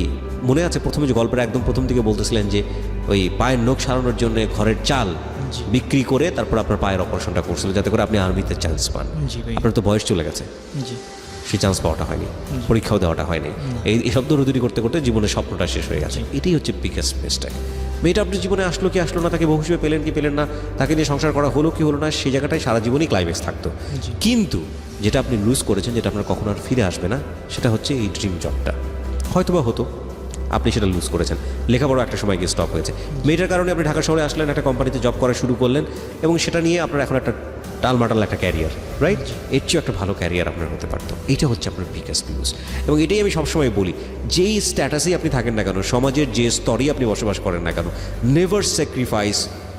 মনে আছে প্রথমে যে গল্পের একদম প্রথম দিকে বলতেছিলেন যে ওই পায়ের নখ সারানোর জন্য ঘরের চাল বিক্রি করে তারপর আপনার পায়ের অপারেশনটা করছিল যাতে করে আপনি আর্মিতে চান্স পান। জি ভাই। আপনার তো বয়স চলে গেছে, জি সেই চান্স পাওয়াটা হয়নি, পরীক্ষাও দেওয়াটা হয়নি, এই সব দৌড়দৌড়ি করতে করতে জীবনের স্বপ্নটা শেষ হয়ে গেছে। এটাই হচ্ছে বিগেস্ট মিস্টেক। মেয়েটা আপনার জীবনে আসলো কি আসলো না, তাকে বহু হিসেবে পেলেন কি পেলেন না, তাকে নিয়ে সংসার করা হলো কি হলো না, সেই জায়গাটায় সারা জীবনই ক্লাইম্যাক্স থাকতো। কিন্তু যেটা আপনি লুজ করেছেন, যেটা আপনার কখনো আর ফিরে আসবে না, সেটা হচ্ছে এই ড্রিম জবটা। হয়তোবা হতো, আপনি সেটা লুজ করেছেন। লেখাপড়া একটা সময় গিয়ে স্টপ হয়েছে, মেয়েটার কারণে আপনি ঢাকা শহরে আসলেন, একটা কোম্পানিতে জব করা শুরু করলেন এবং সেটা নিয়ে আপনার এখন একটা টালমাটাল একটা ক্যারিয়ার, রাইট? এর চেয়েও একটা ভালো ক্যারিয়ার আপনার হতে পারতো। এইটা হচ্ছে আপনার বিগেস্ট লুজ। এবং এটাই আমি সবসময় বলি, যেই স্ট্যাটাসেই আপনি থাকেন না কেন, সমাজের যে স্তরেই আপনি বসবাস করেন না কেন, never sacrifice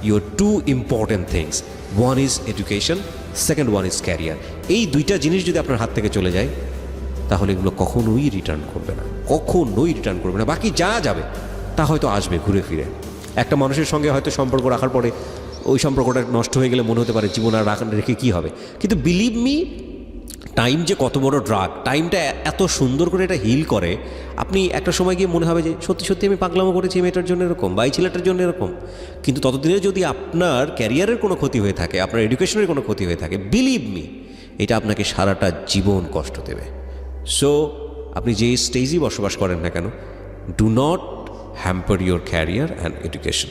your two important things. One is education, second one is career. এই দুইটা জিনিস যদি আপনার হাত থেকে চলে যায়, তাহলে এগুলো কখনোই রিটার্ন করবে না, কখনোই রিটার্ন করবে না। বাকি যা যাবে তা হয়তো আসবে ঘুরে ফিরে। একটা মানুষের সঙ্গে হয়তো সম্পর্ক রাখার পরে ওই সম্পর্কটা নষ্ট হয়ে গেলে মনে হতে পারে জীবন আর রেখে কী হবে, কিন্তু বিলিভ মি, টাইম যে কত বড় ড্রাগ, টাইমটা এত সুন্দর করে এটা হিল করে। আপনি একটা সময় গিয়ে মনে হবে যে সত্যি সত্যি আমি পাগলামো করেছি মেয়েটার জন্য এরকম, বা এই ছেলেটার জন্য এরকম। কিন্তু ততদিনে যদি আপনার ক্যারিয়ারের কোনো ক্ষতি হয়ে থাকে, আপনার এডুকেশনের কোনো ক্ষতি হয়ে থাকে, বিলিভ মি, এটা আপনাকে সারাটা জীবন কষ্ট দেবে। সো আপনি যে স্টেজেই বসবাস করেন না কেন, do not hamper your career and education.